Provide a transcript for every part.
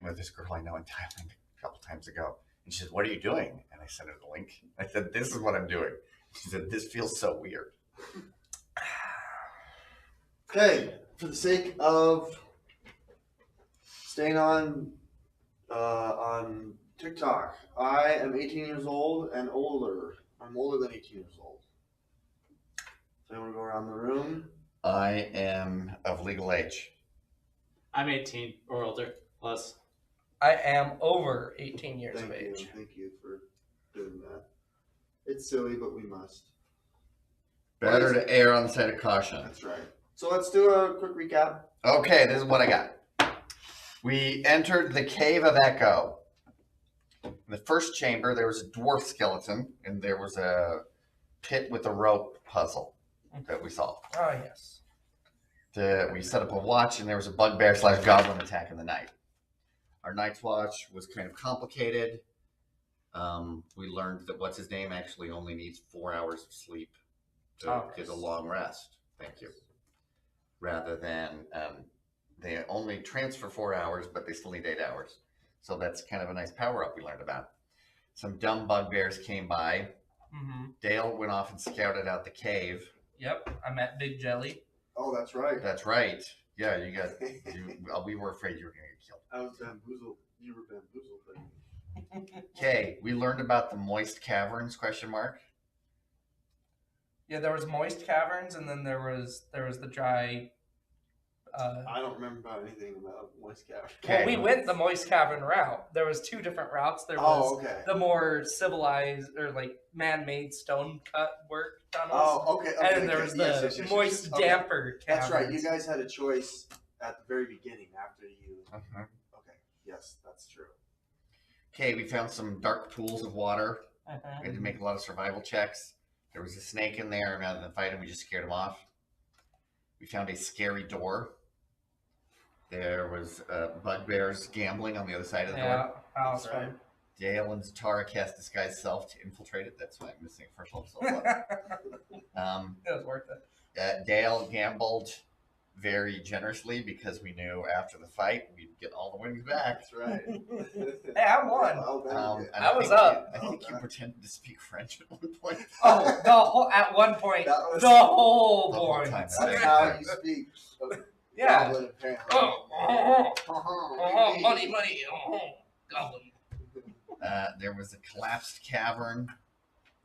with this girl I know in Thailand a couple times ago. And she said, what are you doing? And I sent her the link. I said, this is what I'm doing. She said, this feels so weird. Okay, for the sake of staying on TikTok, I am 18 years old and older. I'm older than 18 years old. So I want to go around the room. I am of legal age. I'm 18 or older, plus. I am over 18 years of age. Thank you for doing that. It's silly, but we must. Better to err on the side of caution. That's right. So let's do a quick recap. Okay, this is what I got. We entered the Cave of Echo. In the first chamber, there was a dwarf skeleton, and there was a pit with a rope puzzle that we solved. Oh, yes. We set up a watch, and there was a bugbear/goblin attack in the night. Our night's watch was kind of complicated. We learned that what's-his-name actually only needs 4 hours of sleep to get a long rest. Thank you. Rather than they only transfer 4 hours, but they still need 8 hours. So that's kind of a nice power-up we learned about. Some dumb bugbears came by. Mm-hmm. Dale went off and scouted out the cave. Yep, I met Big Jelly. Oh, that's right. That's right. Yeah, we were afraid you were going to get killed. I was bamboozled. You were bamboozled. Okay, we learned about the moist caverns, ? Yeah, there was moist caverns, and then there was the dry. I don't remember about anything about moist cavern. Well, we went the moist cavern route. There was 2 different routes. There was the more civilized or like man-made stone cut work tunnels. Oh, okay. And then there was the moist, damper caverns. That's right. You guys had a choice at the very beginning after you. Uh-huh. Okay. Yes, that's true. Okay, we found some dark pools of water. Uh-huh. We had to make a lot of survival checks. There was a snake in there, and rather than fight him, we just scared him off. We found a scary door. There was bugbears gambling on the other side of the door. Yeah, that's right. Dale and Zatara cast Disguise Self to infiltrate it. That's why I'm missing first level self. It was worth it. Dale gambled very generously because we knew after the fight we'd get all the winnings back. That's right. Hey, I won. I was up. I think you pretended to speak French at one point. Oh, at one point, the whole point. time. That's how you speak. Yeah. Goblin, apparently. Money. Goblin. There was a collapsed cavern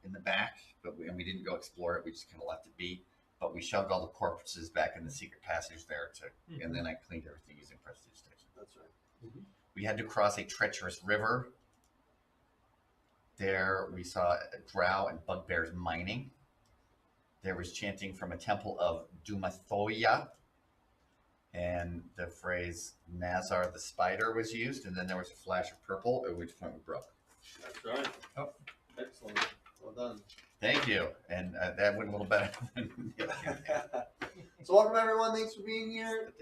in the back, but we didn't go explore it. We just kind of left it be. But we shoved all the corpses back in the secret passage there, and then I cleaned everything using Prestige Station. That's right. Mm-hmm. We had to cross a treacherous river. There we saw drow and bugbears mining. There was chanting from a temple of Dumathoya. And the phrase Nazar the Spider was used, and then there was a flash of purple, at which point we broke. That's right. Oh, excellent. Well done. Thank you. And that went a little better than the other. So welcome everyone. Thanks for being here.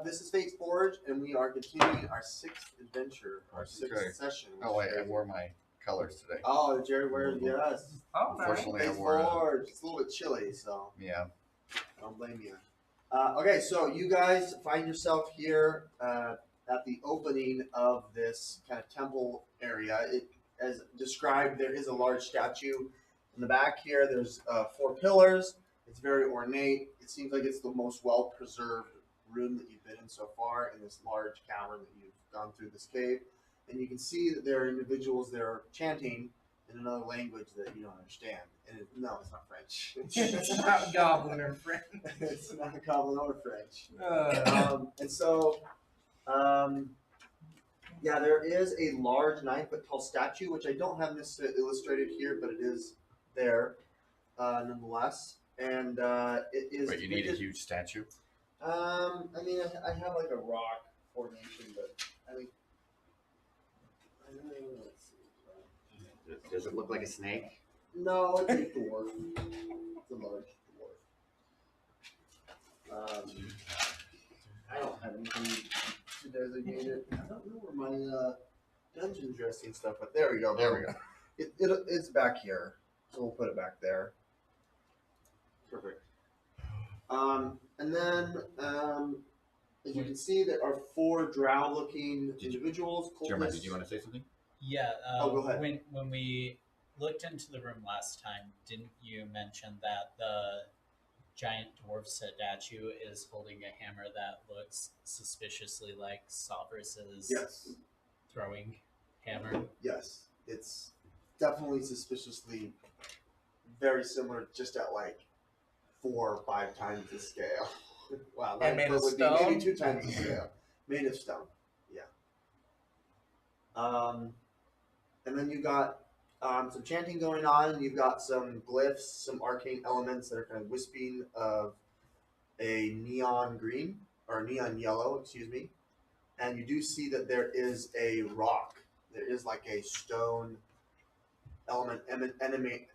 This is Fate's Forge, and we are continuing our 6th adventure, our 6th session. Oh wait, I wore my colors today. Oh, Jerry wears yes. Oh, unfortunately, Fate's Forge. It's a little bit chilly, so yeah. I don't blame you. Okay, so you guys find yourself here at the opening of this kind of temple area. As described, there is a large statue in the back here. There's 4 pillars. It's very ornate. It seems like it's the most well-preserved room that you've been in so far in this large cavern that you've gone through this cave. And you can see that there are individuals there chanting in another language that you don't understand. And no, it's not French. It's not Goblin or French. It's not Goblin or French. And so, yeah, there is a large 9-foot-tall statue, which I don't have necessarily illustrated here, but it is there nonetheless. And it is. Wait, you need a huge statue? I mean, I have like a rock formation, but I mean, let's see. Does it look like a snake? No, it's a dwarf. It's a large dwarf. I don't have anything to designate it. I don't know where my dungeon dressing stuff, but there we go. There we go. It's back here, so we'll put it back there. Perfect. And then As you can see, there are 4 drow-looking individuals. Jeremiah, Cultists. did you want to say something? Yeah. Go ahead. When we looked into the room last time, didn't you mention that the giant dwarf statue is holding a hammer that looks suspiciously like Sovereigns's Yes. throwing hammer? Yes. It's definitely suspiciously very similar, just at like 4 or 5 times the scale. Wow, And made of would stone? be maybe 2 times the scale. Made of stone. Yeah. And then you got some chanting going on, and you've got some glyphs, some arcane elements that are kind of wisping of a neon green or neon yellow, excuse me. And you do see that there is a rock. There is like a stone element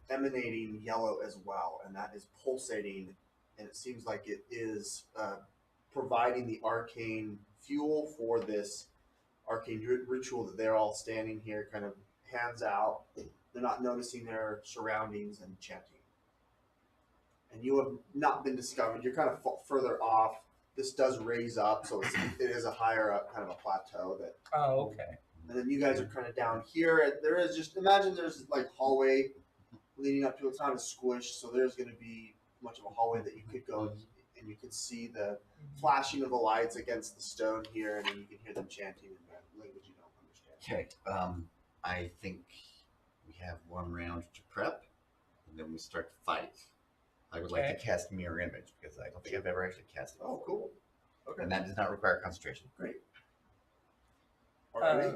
emanating yellow as well, and that is pulsating, and it seems like it is providing the arcane fuel for this arcane ritual that they're all standing here, kind of hands out. They're not noticing their surroundings and chanting. And you have not been discovered. You're kind of further off. This does raise up, so it is a higher up, kind of a plateau that. Oh, okay. And then you guys are kind of down here. And there is just, imagine there's like hallway leading up to it. It's not a squish, so there's going to be much of a hallway that you could go and you can see the flashing of the lights against the stone here, and then you can hear them chanting in a language you don't understand. Okay. I think we have 1 round to prep, and then we start to fight. I would like to cast Mirror Image, because I don't think I've ever actually cast it. Oh, cool. Okay. And that does not require concentration. Great. All right.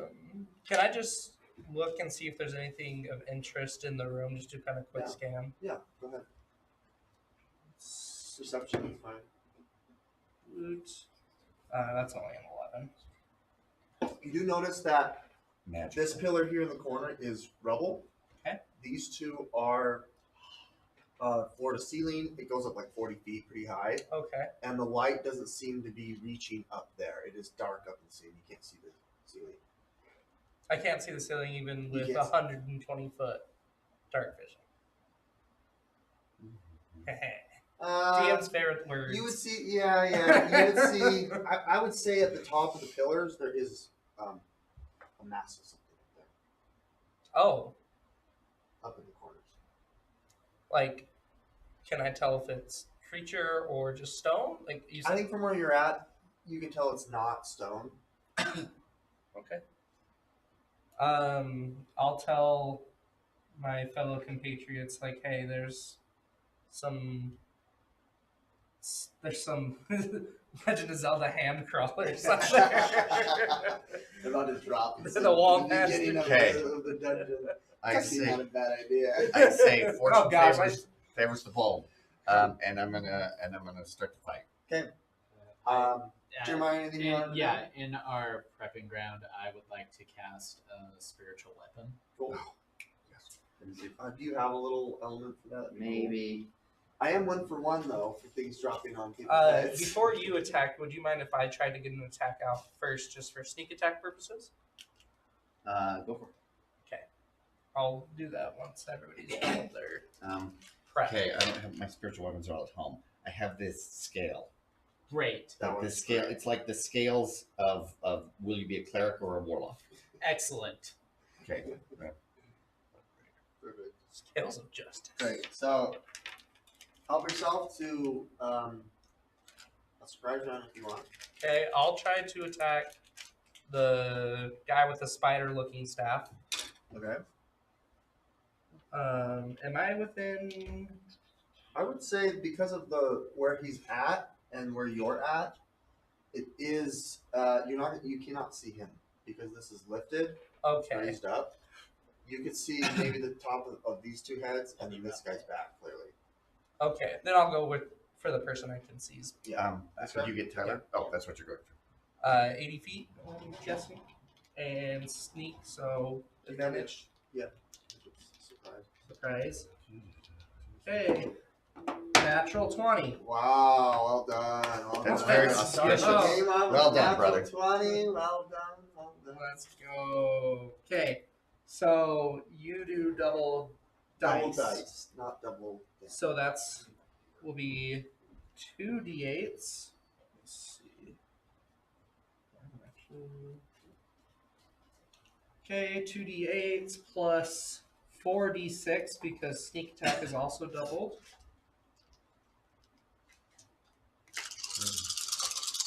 Can I just look and see if there's anything of interest in the room, just to kind of quick scan? Yeah, go ahead. Perception is fine. That's only an 11. You do notice that Magic. this pillar here in the corner is rubble. Okay. These 2 are floor to ceiling. It goes up like 40 feet, pretty high. Okay. And the light doesn't seem to be reaching up there. It is dark up in the ceiling. You can't see the ceiling. I can't see the ceiling even with can't see. 120-foot dark vision. Mm-hmm. DM's favorite words. You would see, you would see. I would say at the top of the pillars there is a mass of something up there, Oh, up in the corners. like, can I tell if it's creature or just stone? Like you said. I think from where you're at, you can tell it's not stone. Okay. I'll tell my fellow compatriots, like, hey, there's some Legend of Zelda hand crawlers out there. They're about to drop The wall the beginning of Okay. the dungeon. I It's actually say, not a bad idea. I say, fortune Oh, gosh, favors the bold, and I'm gonna start the fight. Okay. Jeremiah, anything you want to Yeah, in our prepping ground, I would like to cast a spiritual weapon. Cool. Do you have a little element for that? Maybe. I am 1 for 1 though for things dropping on people's heads. Before you attack, would you mind if I tried to get an attack out first, just for sneak attack purposes? Go for it. I'll do that once everybody's done their Um, prep. okay, I don't have my spiritual weapons are all at home. I have this scale. Great. That Like the one's scale. great. It's like the scales of will you be a cleric or a warlock? Excellent. Okay. Perfect. Scales of justice. Great. So help yourself to a surprise round if you want. Okay, I'll try to attack the guy with the spider-looking staff. Okay. Am I within? I would say because of where he's at and where you're at, it is you cannot see him because this is lifted, Okay. raised up. You could see maybe the top of these 2 heads and then this guy's back clearly. Okay, then I'll go for the person I can see. That's what you get, Tyler. Oh, that's what you're going for. 80 feet, I'm guessing, and sneak. So advantage. Yeah. Surprise. Surprise. Okay. Natural 20. Wow, well done. Well That's done. very Start the auspicious. game out with Well done, natural brother. 20. Well done. Well done. Let's go. Okay. So you do double dice. Double dice, not double. Yeah. So that's will be 2d8s. Let's see. Okay, 2d8s plus 4d6 because sneak attack is also doubled.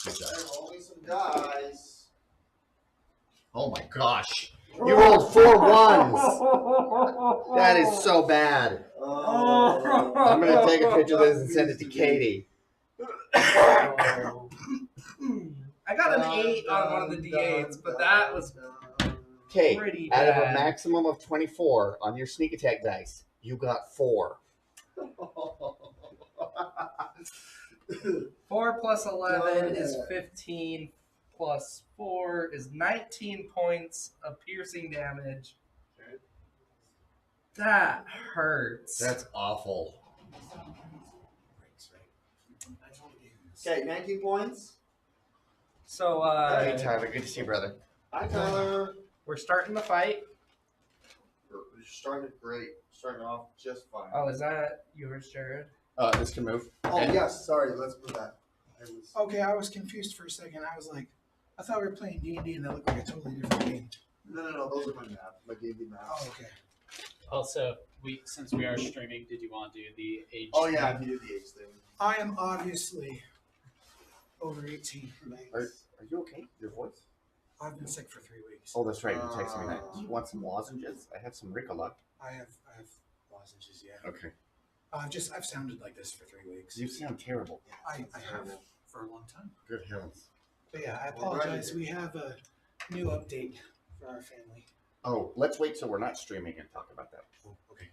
Good job. Rolling some dice. Oh my gosh. You rolled 4 1s. That is so bad. I'm going to take a picture of this and send it to Katie. I got an 8 on one of the d8s, but that was Okay, pretty out of a bad. maximum of 24 on your sneak attack dice, you got 4. 4 plus 11 is 15, plus 4 is 19 points of piercing damage. That hurts. That's awful. Okay, 19 points. So, Hey, Tyler. Good to see you, brother. Hi, Tyler. we're starting the fight. You're starting great. Starting off just fine. Oh, is that yours, Jared? This can move. Oh, yes. Sorry. Let's move that. Okay, I was confused for a second. I was like, I thought we were playing D&D and that looked like a totally different game. No. Those are my map. My D&D map. Oh, okay. Also, since we are streaming, did you want to do the age? Oh, yeah. thing? You do the age thing. I am obviously over 18. Are you okay? Your voice? I've been sick for 3 weeks. Oh, that's right. You texted me that. Do you want some lozenges? I have some Ricola. I have lozenges, yeah. Okay. I've sounded like this for 3 weeks. You sound terrible. I have for a long time. Good heavens. But yeah, I Well, apologize. right. We have a new update for our family. Oh, let's wait till we're not streaming and talk about that. Oh, okay.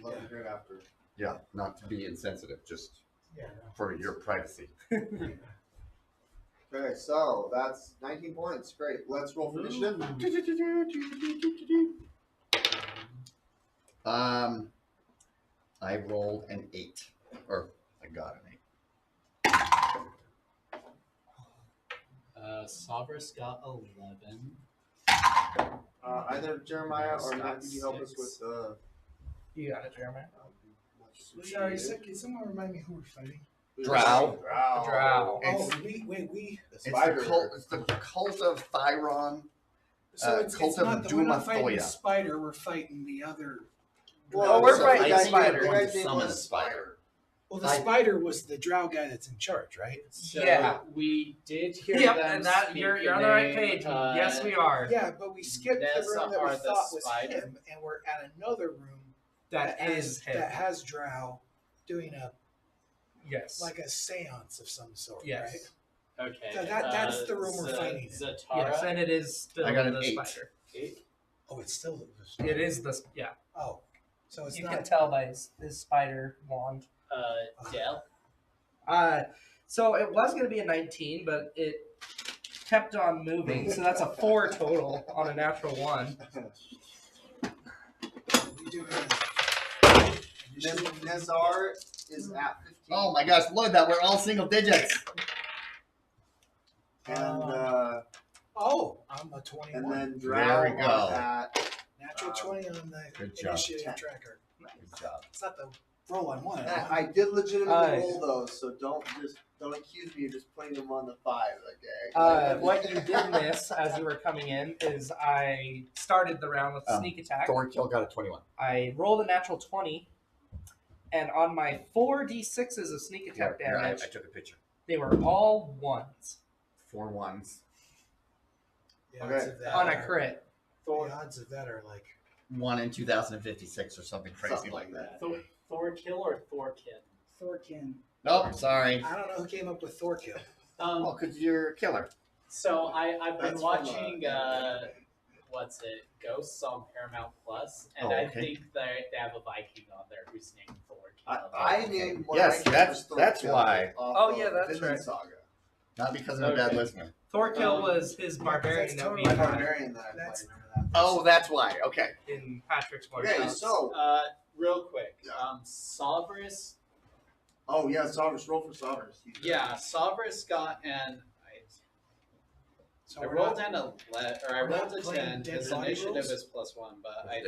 Love to hear it after. Yeah, not to be insensitive, just Yeah. for your privacy. Okay, so that's 19 points. Great. Let's roll for initiative. I rolled an 8, or I got an 8. Sovereign got 11. Either Jeremiah or Matt, can you help us with the? You got it, Jeremiah. Sorry, can someone remind me who we're fighting? Drow. Drow. Oh, It's- we. The It's the spider. cult. It's the cult of Thyron. So it's Cult not of we're not fighting Dumathoya. the spider. We're fighting the other. Oh, we're so fighting the the guy- spider. the guy's To name summon was a spider. Well, the I- spider was the drow guy that's in charge, right? So Yeah. we did hear Yep, them and that speak you're the on the right name, page. Yes, we are. Yeah, but we skipped the Nessa room that are we the thought was spider. him, and we're at another room That is him. that has drow doing a Yes. like a seance of some sort, Yes. right? Okay. So that's the room we're fighting in. Zatara. Yes, and it is still I got an the 8. spider. Oh, it's still It is the yeah. Oh, so it's You not. can tell by his spider wand. Dell. So it was going to be a 19, but it kept on moving. So that's a 4 total on a natural 1. You do Nezar is at 15. Oh my gosh! Look at that. We're all single digits. And Oh, I'm a 21. and then There Drow we go. are at Natural 20 on the Good job. initiative 10. tracker. Good job. It's not the roll on one. I did legitimately Uh, roll those, so don't accuse me of just putting them on the 5, okay? What you did miss as you were coming in is I started the round with sneak attack. Thornkill got a 21. I rolled a natural 20, and on my 4d6s of sneak attack Here, I damage, took a picture. they were all 1s 4 1s. The Okay. odds of that on a are- crit. The odds of that are like 1 in 2056 or something crazy Something like that. Thorkill or Thorkin? Thorkin. Nope, sorry. I don't know who came up with Thorkill. Well, because you're a killer. So I've been That's watching from, what's it, Ghosts on Paramount Plus, and Oh, I okay. think they have a Viking on there who's named Thorkill. I named one Yes, of my characters that's Thorkill why. off Oh, of yeah, that's Vinland right. Saga. Not because I'm a bad Okay. listener. Thorkill Um, was his barbarian that's that we My totally had barbarian that I played. That's- Remember that? Oh, that's why. Okay. in Patrick's Okay, Martial. so Real quick, Yeah. Sovereign. oh yeah, Sovereign. Roll for Sovereign. Yeah, Sovereign got an. So I we're rolled not- an 11, or I we're not rolled a playing 10. dead His body initiative rolls? is +1, but I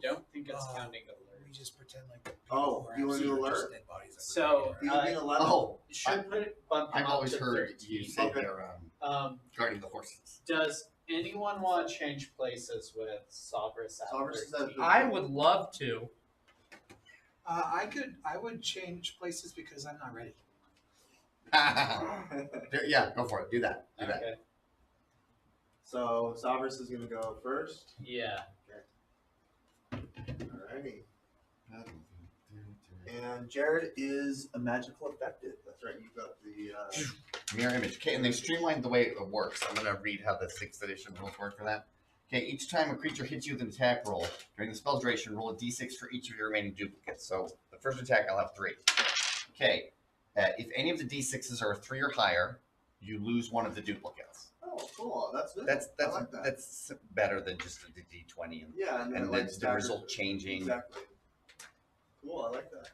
don't think it's counting alert. We just pretend like. Oh, you want to do alert? So, You would be an 11. Oh, should put it bump him I've up always to heard 13. you say Okay. they're Guarding the horses. Does anyone want to change places with Sovereign at Sovereign is 13? I would love to. I would change places because I'm not ready. Yeah, go for it. Do that. Do that. Okay. So Sovereign is gonna go first. Yeah. Alrighty. And Jared is a magical effective. That's right. You got the. Mirror image. Okay, and they streamlined the way it works. I'm going to read how the 6th edition rules work for that. Okay, each time a creature hits you with an attack roll, during the spell's duration, roll a d6 for each of your remaining duplicates. So the first attack, I'll have 3. Okay, if any of the d6s are a 3 or higher, you lose one of the duplicates. Oh, cool. That's good. That's I like that. that's better than just a d20 and, Yeah, and then the result changing. Exactly. Cool. I like that.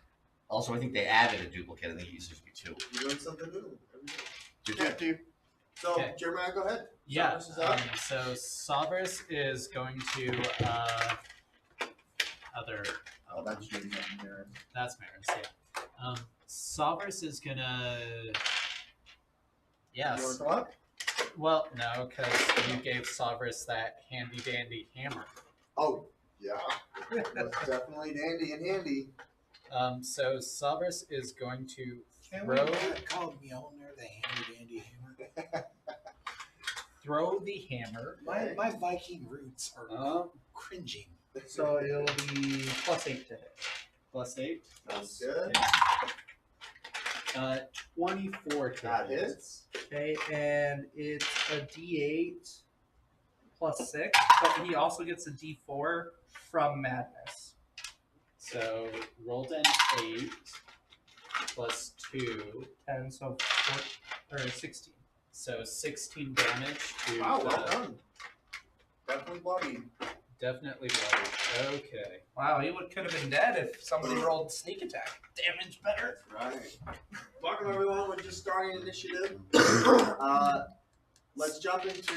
Also, I think they added a duplicate. I think it used to be 2. You learn something new. Do. So, Okay. Jeremiah, go ahead. Yeah. Sovereign is up. So Sovereign is going to other. Oh, that's Jared. Jared. That's Maris. Yeah. Sovereign is gonna. You Yes. want to come up? Well, no, because you gave Sovereign that handy dandy hammer. Oh, yeah. That's definitely dandy and handy. So Sovereign is going to Can we throw call Mjolnir the handy dandy hammer? the hammer. My Viking roots are cringing. So it'll be +8 to hit. +8. Sounds good. 24 to That hit. hits. Okay, and it's a D8 +6, but he also gets a D4 from Madness. So rolled an 8 plus 2, 10, so 16. so 16 damage to Wow, the well done. Definitely bloody. definitely bloody. Okay. Wow, he could have been dead if somebody rolled sneak attack damage better. Right. Welcome everyone. We're just starting initiative. Let's jump into.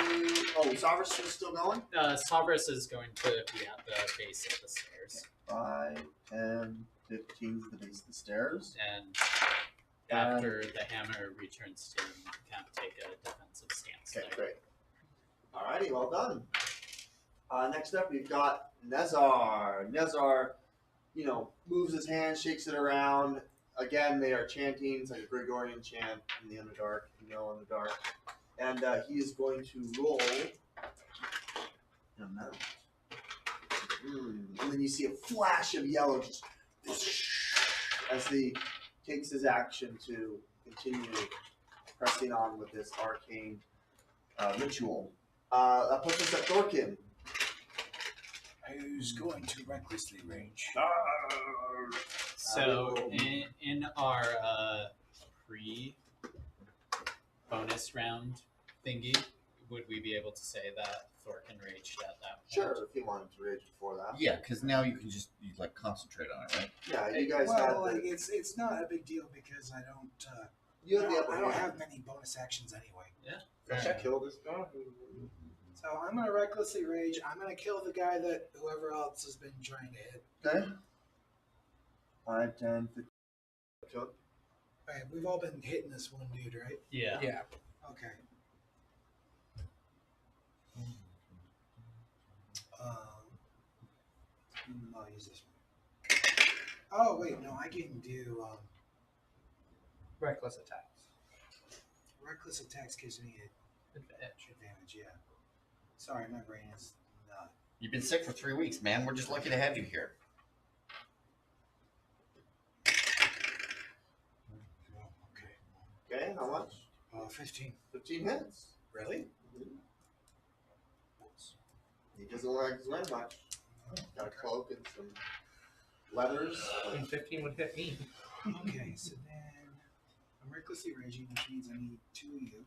Oh, Sovereign is still going. Sovereign is going to be at the base of the stairs, 5, 10, 15 is the base of the stairs. and after the hammer returns to him, you can't take a defensive stance. Okay, there. great. Alrighty, well done. Next up, we've got Nezar. Nezar, moves his hand, shakes it around. Again, they are chanting. It's like a Gregorian chant in the Underdark, Underdark. And he is going to roll. And then you see a flash of yellow just as he takes his action to continue pressing on with this arcane ritual. That puts us at Thorkin. Who's going to recklessly rage? So in our pre-bonus round thingy, would we be able to say that Thorkin raged at that point? Sure, if you wanted to rage before that. Yeah, because now you can just concentrate on it, right? Yeah, you guys had. Well, it's not a big deal because I don't. You have the upper I don't hand. have many bonus actions anyway. Fair Should enough. kill this guy. So I'm gonna recklessly rage. I'm gonna kill the guy that whoever else has been trying to hit. Okay. 5, 10, 15. All right, we've all been hitting this one dude, right? Yeah. Yeah. Okay. I'll use this one. Oh wait, no, I can do Reckless attacks. reckless attacks gives me Advantage. advantage. Yeah. Sorry, my brain is not. You've been sick for 3 weeks, man. We're just lucky to have you here. Okay. Okay, how much? 15. 15 hits. Really? He doesn't like his wearing much. Got a cloak and some leathers. And 15 would hit me. Okay, so then I'm recklessly raging, which means I need 2 of you.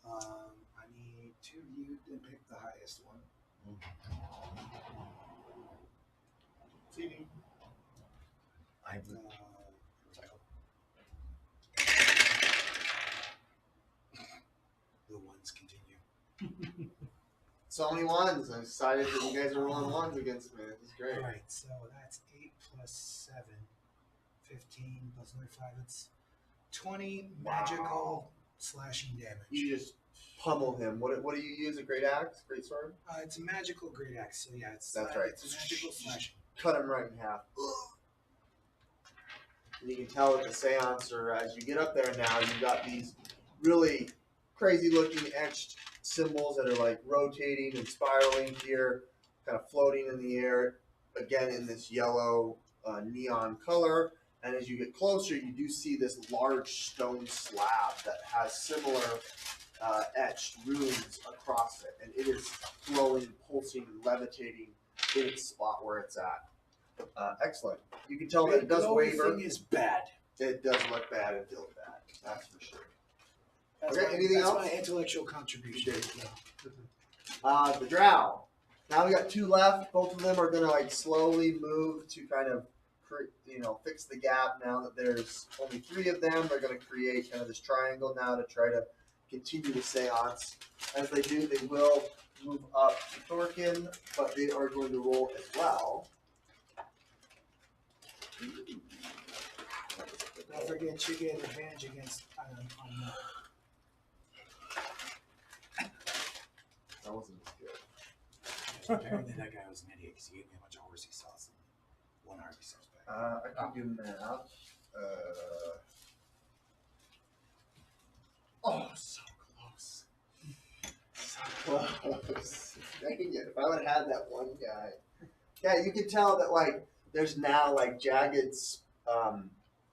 I need 2 of you to pick the highest one. CD. I The ones continue. So many ones. I'm excited that you guys are rolling ones against me. This is great. Alright, so that's 8 plus 7. 15 plus another 5. It's 20 magical slashing damage. You just pummel him. What do you use? A great axe, great sword? It's a magical great axe. So yeah, That's right. It's a magical slashing. Cut him right in half. And you can tell with the seance, or as you get up there now, you've got these really crazy looking etched symbols that are like rotating and spiraling here, kind of floating in the air, again in this yellow neon color. And as you get closer, you do see this large stone slab that has similar etched runes across it. And it is flowing, pulsing, and levitating in its spot where it's at. Excellent. You can tell that it does waver. Thing is bad. It does look bad and feel bad. That's for sure. That's Okay, anything else? That's my intellectual contribution. The drow. Now we got 2 left. Both of them are gonna like slowly move to kind of, fix the gap. Now that there's only 3 of them, they're gonna create kind of this triangle now to try to continue the seance. As they do, they will move up to Thorkin, but they are going to roll as well. Don't forget you get advantage against on That wasn't as good. apparently that guy was an idiot because he gave me a bunch of horsey sauce and 1 army sauce back. I can do math. So close. So close. Dang it. If I would have had that one guy. Yeah, you can tell that, like, there's now, like, jagged,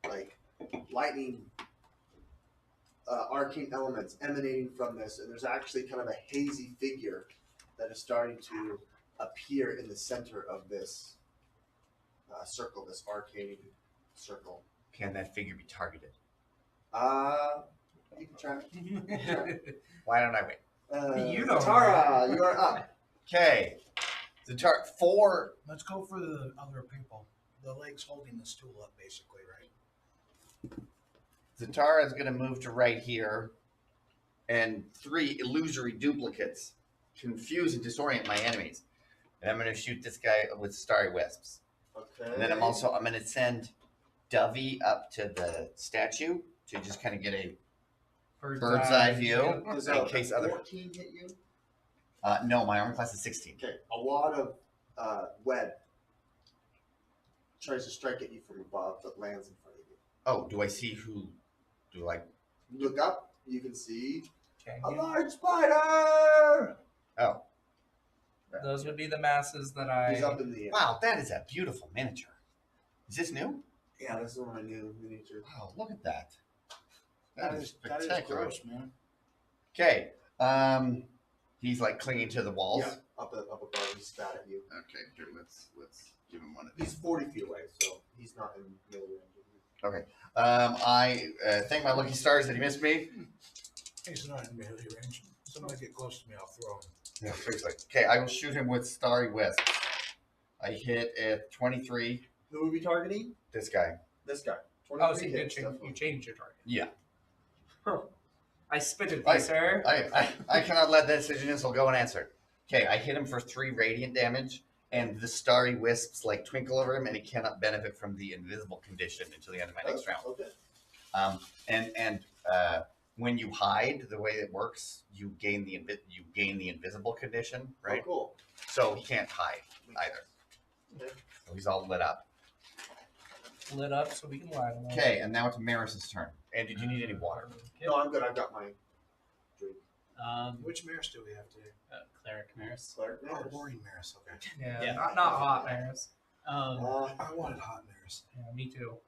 like, lightning, arcane elements emanating from this, and there's actually kind of a hazy figure that is starting to appear in the center of this circle, this arcane circle. Can that figure be targeted? You can try. Why don't I wait? You don't. Tara, you are up. Okay. Zatara, 4. Let's go for the other people. The legs holding the stool up, basically, right? Zatara is going to move to right here, and 3 illusory duplicates confuse and disorient my enemies. And I'm going to shoot this guy with starry wisps. Okay. And then I'm going to send Dovey up to the statue to just kind of get a bird's eye view Does in case other. 14 hit you? No, my armor class is 16. Okay. A lot of web tries to strike at you from above, but lands in front of you. Oh, do I see who? Do I? Look up. You can see Can a you? large spider. Oh, Those would be the masses that I. He's up in the air. wow, that is a beautiful miniature. Is this new? Yeah, this is one of my new miniatures. Wow, look at that. That is spectacular. gross, man. Okay. He's like clinging to the walls. Yeah, up above. He spat at you. Okay, here let's give him one of these. He's 40 feet away, so he's not in melee range of you. Okay. I thank my lucky stars that he missed me. He's not in melee range. Somebody get close to me, I'll throw him. Yeah, seriously. Okay, I will shoot him with starry wisps. I hit at 23. Who would be targeting? This guy. This guy. Oh, so 23 you did hits, change. definitely. You changed your target. Yeah. I spitted I- you, sir. I cannot let that decision insult go unanswered. Okay, I hit him for 3 radiant damage, and the starry wisps like twinkle over him, and he cannot benefit from the invisible condition until the end of my next round. Okay. And when you hide, the way it works, you gain the invisible condition, right? Oh, cool. So he can't hide either. Okay. So he's all lit up. Lit up so we can light them. Okay, and now it's Maris's turn. And did you need any water? No, I'm good. I've got my drink. Which Maris do we have today? Cleric Maris. Cleric Oh, Maris. boring Maris, okay. Yeah, Yeah. not hot, Maris. I wanted hot Maris. Yeah, me too.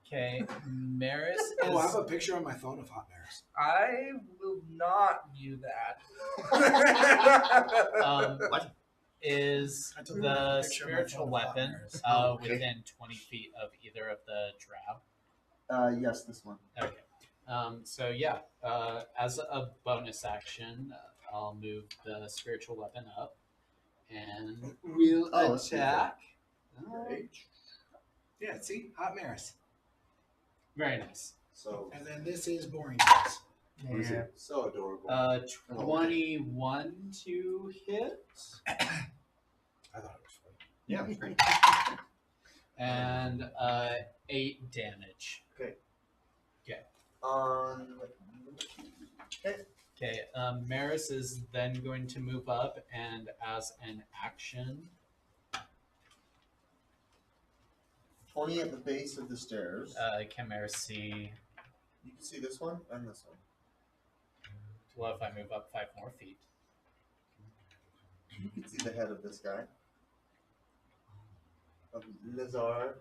Okay, Maris is. Oh, I have a picture on my phone of hot Maris. I will not view that. What is I took a the picture of my spiritual phone of hot weapon Maris. Okay. within 20 feet of either of the drow? Yes, this one. Okay. So yeah, as a bonus action, I'll move the spiritual weapon up and we'll let's see. attack. Great. Yeah, see? Hot Maris. Very nice. So, And then this is boring Maris. who's Yeah. it? So adorable. 21 to hit. I thought it was funny. Yeah, that's great. And 8 damage. Okay. Okay, Maris is then going to move up, and as an action, 20 at the base of the stairs. can Maris see? You can see this one and this one. Well, if I move up 5 more feet. You can see the head of this guy. Of Lazar.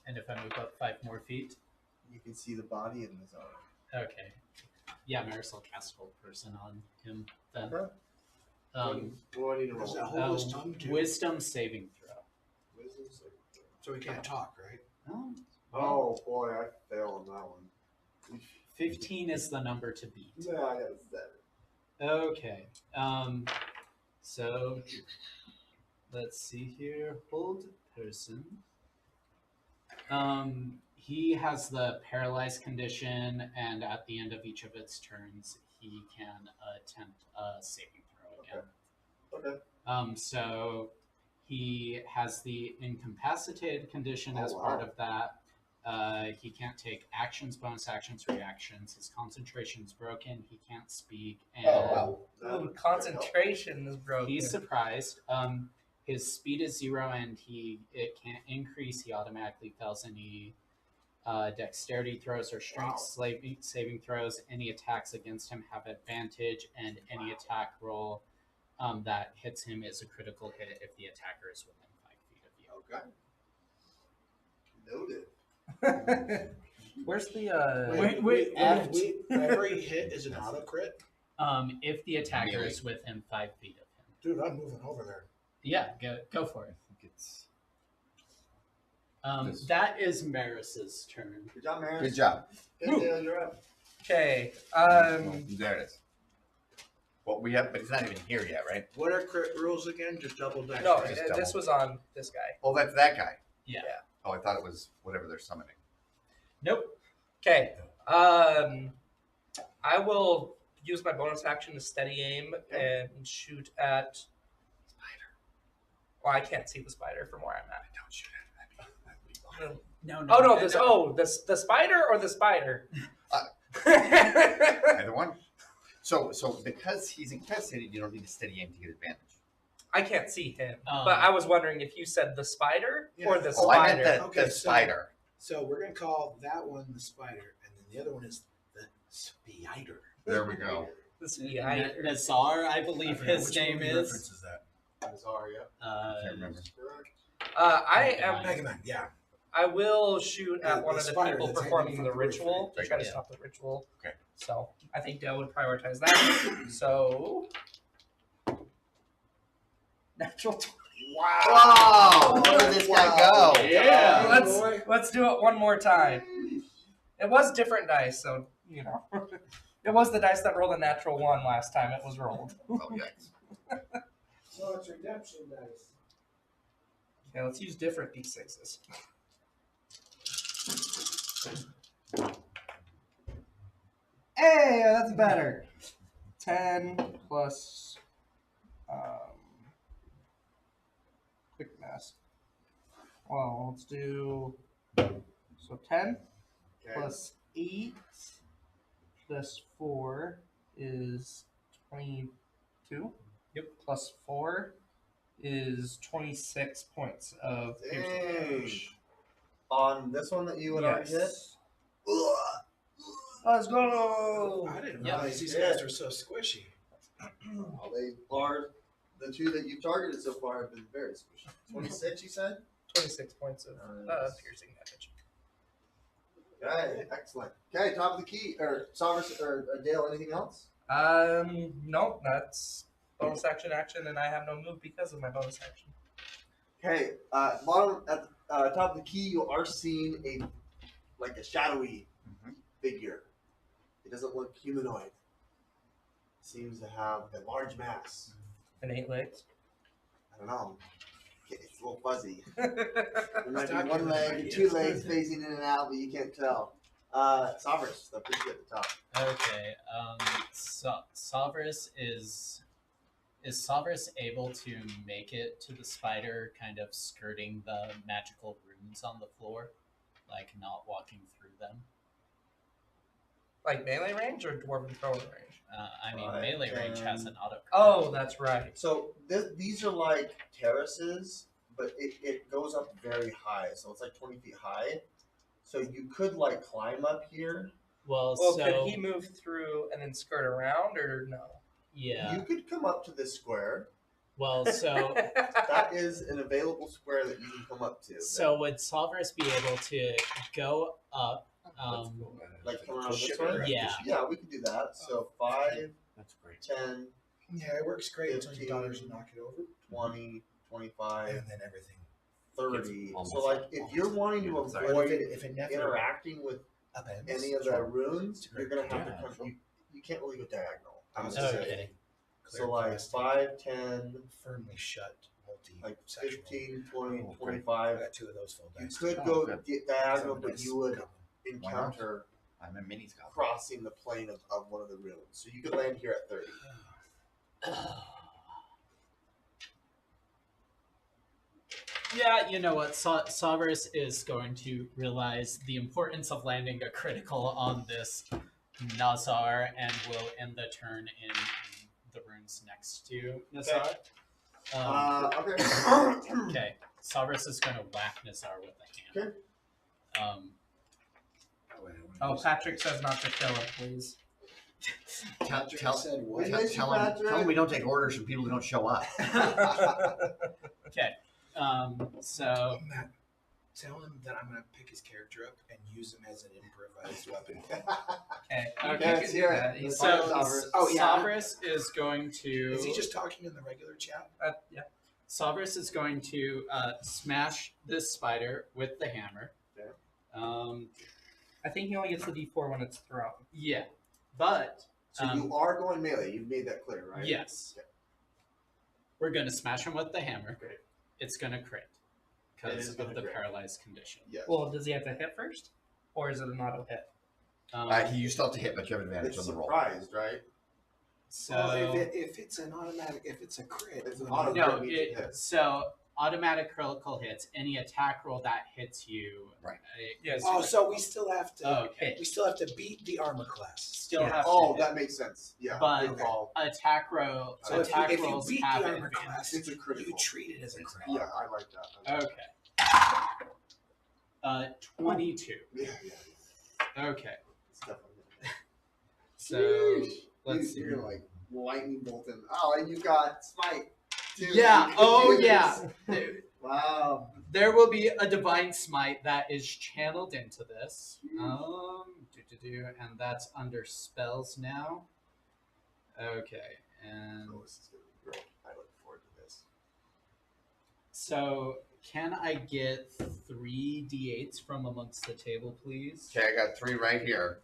And if I move up 5 more feet? You can see the body of Lazar. Okay. Yeah, Maris will cast Hold Person on him then. Okay. What do I need to Does that roll? hold his tongue too? Wisdom saving throw. Wisdom saving throw. So he can't talk, right? Oh boy, I failed on that one. 15 is the number to beat. Yeah, I got a 7. Okay. So let's see here. Hold person. He has the paralyzed condition, and at the end of each of its turns, he can attempt a saving throw again. Okay. So he has the incapacitated condition Oh, as wow. part of that. He can't take actions, bonus actions, reactions. His concentration is broken. He can't speak, and wow. Ooh, concentration is broken. he's surprised. His speed is 0, and it can't increase. He automatically fails any dexterity throws or strength saving throws. Any attacks against him have advantage, and any attack roll that hits him is a critical hit if the attacker is within 5 feet of you. Okay. Noted. Where's the Wait, F. every hit is an auto crit? If the attacker Melee. is within 5 feet of him. Dude, I'm moving over there. Yeah, go for it. I think it's That is Maris's turn. Good job, Maris. good job. Good deal, you're up. Okay. There it is. Well, we have, but it's not even here yet, right? What are crit rules again? Just double dash. No, right? Just this double. was on this guy. Oh, that's that guy. Yeah. Oh, I thought it was whatever they're summoning. Nope. Okay. I will use my bonus action to steady aim and shoot at spider. Well, I can't see the spider from where I'm at. Don't shoot it. No. Oh no! The spider or the spider? Either one. So because he's incapacitated, you don't need a steady aim to get advantage. I can't see him, but I was wondering if you said the spider or the Oh, I spider. meant Okay, the so- spider. So we're gonna call that one the spider, and then the other one is the spider. There we go. The spider. Nazar, I believe his Which name movie is. reference is that? Lazar, yeah. I can't remember. I am. Mega Man, yeah. I will shoot at The one of the spider people that's performing hanging the from the roof, ritual right? to try to Yeah. stop the ritual. Okay. So I think Dale would prioritize that. So natural 20. Wow! Where did this guy go? Yeah. Let's do it one more time. It was different dice, so you know. It was the dice that rolled a natural 1 last time it was rolled. Oh, yikes. So it's redemption dice. Okay, let's use different D6s. Hey, that's better. 10 plus quick math. Well, let's do so 10 plus 8 plus 4 is 22. Yep. Plus 4 is 26 points of piercing Dang. damage. On this one that you would already hit? Let's go! I didn't Yeah. realize these guys are so squishy. Well, they are, the two that you've targeted so far have been very squishy. 26, you said? 26 points of Nice. piercing damage. Okay, excellent. Okay, top of the key, or Sovereign, or Dale, anything else? No, that's bonus action, and I have no move because of my bonus action. Okay, bottom at the top of the key, you are seeing a shadowy figure. It doesn't look humanoid. Seems to have a large mass. And 8 legs. I don't know. It's a little fuzzy. There There might Stop be one giving leg us and 2 ideas. legs phasing in and out, but you can't tell. Sovereigns, the figure at the top. Okay. Sovereign is Sovereign able to make it to the spider, kind of skirting the magical runes on the floor, like not walking through them? Like melee range or dwarven throwing range? I mean, melee range has an auto. Oh, that's right. So these are like terraces, but it goes up very high. So it's like 20 feet high. So you could like climb up here. Well, Well, so could he move through and then skirt around, or no? yeah. You could come up to this square. Well, so That is an available square that you can come up to. so would Solverus be able to go up? Like come around this Ship way? it. Yeah. Yeah, we can do that. So 5, That's great. 10, Yeah, it works great until 15. your daughters knock it over, 20, 25, and then everything. 30. Almost So like if you're wanting to Yeah, sorry. avoid If it never interacting with upends, any of the Sure. runes, you're gonna have Yeah, to come. You can't really go diagonal. I was gonna gonna say. Okay. So like 5, 10, firmly shut, multi like sexual. 15, 20, Oh, great. 25. I got 2 of those full You dice. could Oh, go good. diagonal, Some but nice you would couple. encounter I'm a mini scout. crossing the plane of one of the runes. So you could land here at 30. Yeah, you know what? Solverus is going to realize the importance of landing a critical on this Nazar and will end the turn in the runes next to Nazar. Okay. Okay, Solverus is going to whack Nazar with the hammer. Oh, Patrick says not to kill him, please. Tell said We what? miss you, him Patrick. we don't take orders from people who don't show up. Okay, so Matt, tell him that I'm gonna pick his character up and use him as an improvised weapon. Okay. Okay, let's hear it. He's- Let's so hear it, Solverus. Oh, yeah. Solverus is going to. Is he just talking in the regular chat? Yeah. Solverus is going to smash this spider with the hammer. Okay. I think he only gets the D4 when it's thrown. Yeah, but So you are going melee. You've made that clear, right? yes, Okay. we're going to smash him with the hammer. Great. It's going to crit It because is of gonna the crit. paralyzed condition. Yes. Well, does he have to hit first, or is it an auto hit? You still have to hit, but you have advantage It's on the roll. surprised, right? So Well, if it's an automatic, if it's a crit, It's an then auto- no, means it hits. so automatic critical hits. Any attack roll that hits you, Right. Yes. Oh, so we still have to. Oh, okay. We still have to beat the armor class. Still Yeah. have to Oh, hit. that makes sense. Yeah. But- good call. Attack roll. So attack if you rolls beat have the armor advantage. class, It's a critical. you treat it as a crit. Yeah, I like that. Okay. 22. Yeah. Okay. It's definitely. So Sheesh. let's see. You're like lightning bolting. Oh, and you got smite. Too. Yeah. You can Oh, do yeah. this. Wow. There will be a divine smite that is channeled into this. And that's under spells now. Okay, and Oh, this is gonna be great. I look forward to this. so can I get 3 d8s from amongst the table, please? Okay, I got 3 right here.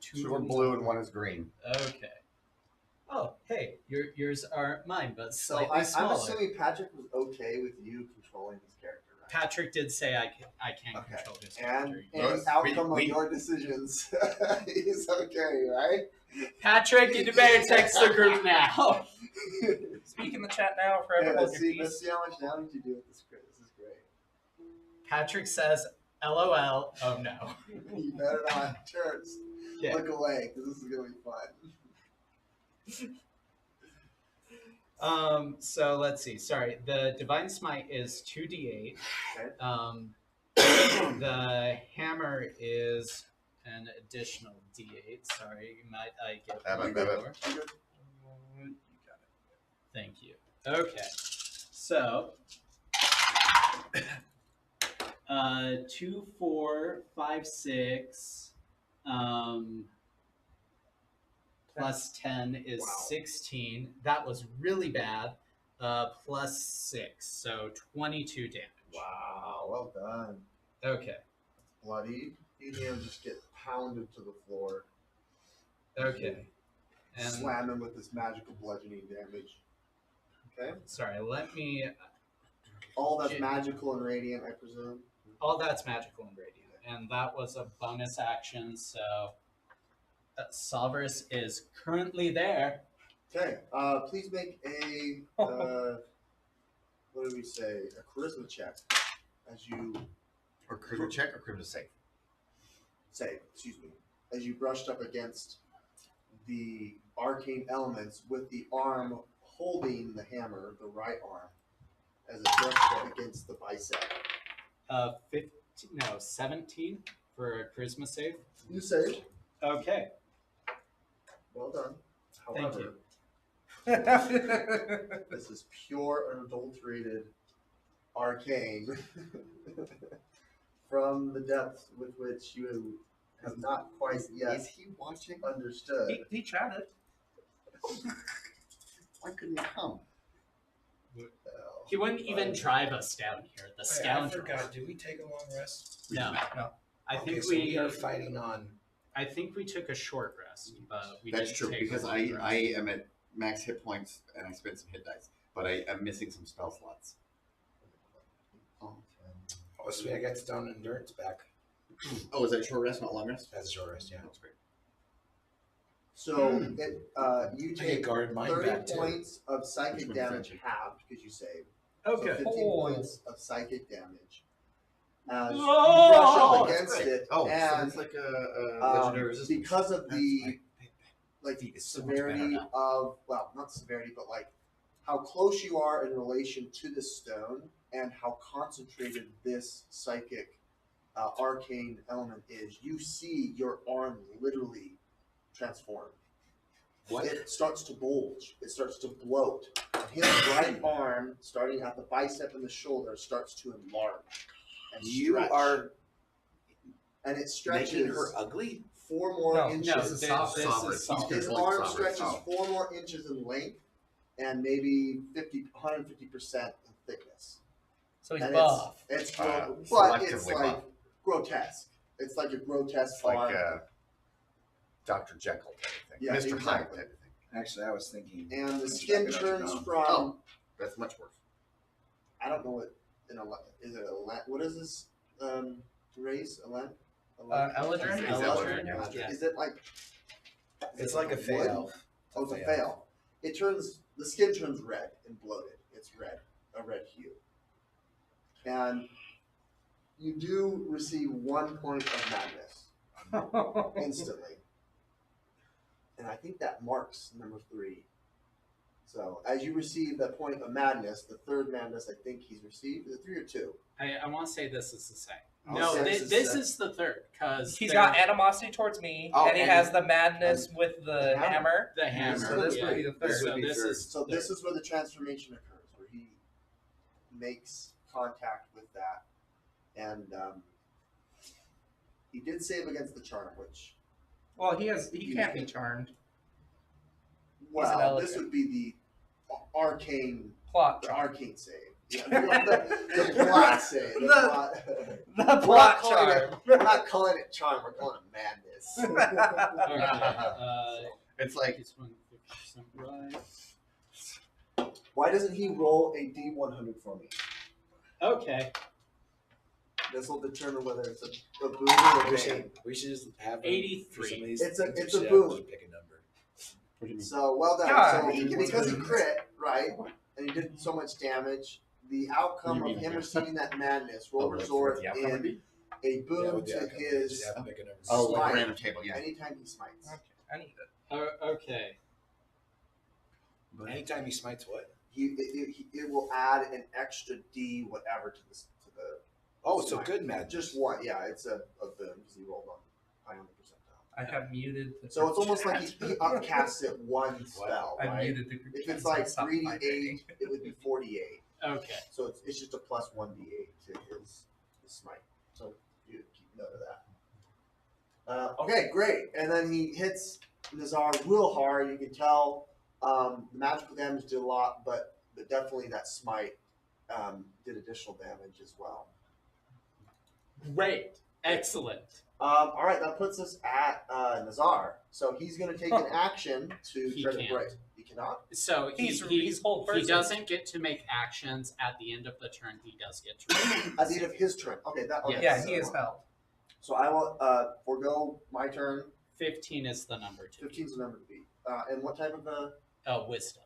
2 2 are blue and 1 is green. Okay. Oh, hey, yours are mine, but So slightly I'm smaller. assuming Patrick was okay with you controlling his character, right? Patrick did say I can Okay. control this And character. any Yes. outcome We- of your decisions, he's okay, right? Patrick, you better text the group now. Speak in the chat now for Yeah, everyone. let's see how much damage you do with this crit. This is great. Patrick says, "LOL." Oh no. You better not, Turks. Yeah. Look away, because this is gonna be fun. So let's see. Sorry, the divine smite is 2d8. Okay. The hammer is an additional d8. Sorry, I get one more. Thank you. Okay, so 2, 4, 5, 6. Plus 10 is Wow. 16. That was really bad. Plus 6, so 22 damage. Wow, well done. Okay. Bloody. You need him just get pounded to the floor. Okay. And Slam him with this magical bludgeoning damage. Okay. sorry, let me. All that's magical and radiant, I presume. All that's magical and radiant, and that was a bonus action. So Solverus is currently there. Okay. Please make a what do we say? A charisma check as you Or critter check or critter save. save. Excuse me. as you brushed up against the arcane elements with the arm holding the hammer, the right arm, as it brushed up against the bicep. 17 for a charisma save. You saved. Okay. Well done. Thank However, you. this is pure unadulterated arcane from the depths with which you have not quite yet Is he watching? understood. he chatted. Why couldn't he come? He wouldn't even drive us down here. The Wait, I scoundrel. forgot. Did we take a long rest? No. I Okay, think so we are fighting on. I think we took a short rest, but we That's didn't true, take because a long I rest. am at max hit points and I spent some hit dice, but I'm missing some spell slots. Oh. Oh, sweet! I got stone endurance back. Oh, is that short rest, not long rest? That's a short rest, yeah. That's great. So you I get take guard mine 30 back too. points of psychic Which one is damage that? halved because you saved. Okay. So 15 points of psychic damage. As you Oh, brush up that's against great. it, Oh, so and it's like a legendary resistance. because of That's the right. like Feet is so much better severity now. of, well, not severity, but like how close you are in relation to the stone and how concentrated this psychic arcane element is, you see your arm literally transform. What? It starts to bulge. It starts to bloat. His right arm, starting at the bicep and the shoulder, starts to enlarge and You stretch. are And it stretches making her ugly. 4 more No, inches. No, This this, is sovereign. this Sovereign. is He's sovereign. His controlling arm sovereign. stretches Oh. 4 more inches in length and maybe 150% in thickness. So he's And buff. It's but it's selectively like buff. grotesque. It's like a grotesque It's like arm. Dr. Jekyll type of thing. Yeah, Mr. Hyde exactly. type of thing. Actually, I was thinking. And the push skin back up turns and down. from Oh. That's much worse. I don't know what is it what is this race? Eldrin? Is Eldrin, Eldrin, yeah. Is it like It's like a wood? fail. Oh, it's a fail. It turns the skin turns red and bloated. It's red, a red hue. And you do receive 1 point of madness instantly. And I think that marks number 3. So as you receive that point of madness, the third madness I think he's received, is it 3 or 2? I want to say this is the same. Oh, No, so this, this is this the- is the third because He's got animosity towards me, Oh, and he and has the madness with the hammer. hammer. the hammer. So this yeah. would be the third. This would So be this third. is So this is where the transformation occurs, where he makes contact with that, and he did save against the charm, which Well, he can't be charmed. well, this elegant. would be the arcane, Plot the charm. arcane save, yeah, the plot save, the The- plot. The We're plot not calling charm. it. We're not calling it charm. We're calling it madness. okay. It's like This one 50% right. Why doesn't he roll a D100 for me? Okay. This will determine whether it's a boon or a bane. We should just have 83. for some of these It's a- things, we it's a should have boon. just pick a number. what do you mean? So well done. God, so he because he was- crit, right, and he did so much damage, the outcome What do you of mean? him receiving that madness will Oh, that's result what the outcome would in be? a boon Yeah, with the to outcome, we his just have to pick a number. Oh, like Smite. a random table, yeah. anytime he smites. Okay, I need it. Okay. Anytime he smites what? It will add an extra D whatever to the Oh, so Smite. good madness. just one. Yeah, it's a boon because he rolled on high on the percentile. I have muted. The So it's group almost like chat. he upcasts it one spell, I right? muted the group If chat, it's so like stop 3d8, vibrating. it would be 48. Okay. So it's just a plus 1d8 to his smite. So you keep note of that. Okay, great. And then he hits Nazar real hard. You can tell the magical damage did a lot, but definitely that smite did additional damage as well. Great. Excellent. All right, that puts us at Nazar. So he's going to take an action to He try to can't. break. He cannot? So He's whole he person. doesn't get to make actions at the end of the turn. He does get to. At the end of his turn. Okay, that. Okay, Yeah, so- he is held. So I will forego my turn. 15 is the number to 15 is the number to beat. And what type of wisdom.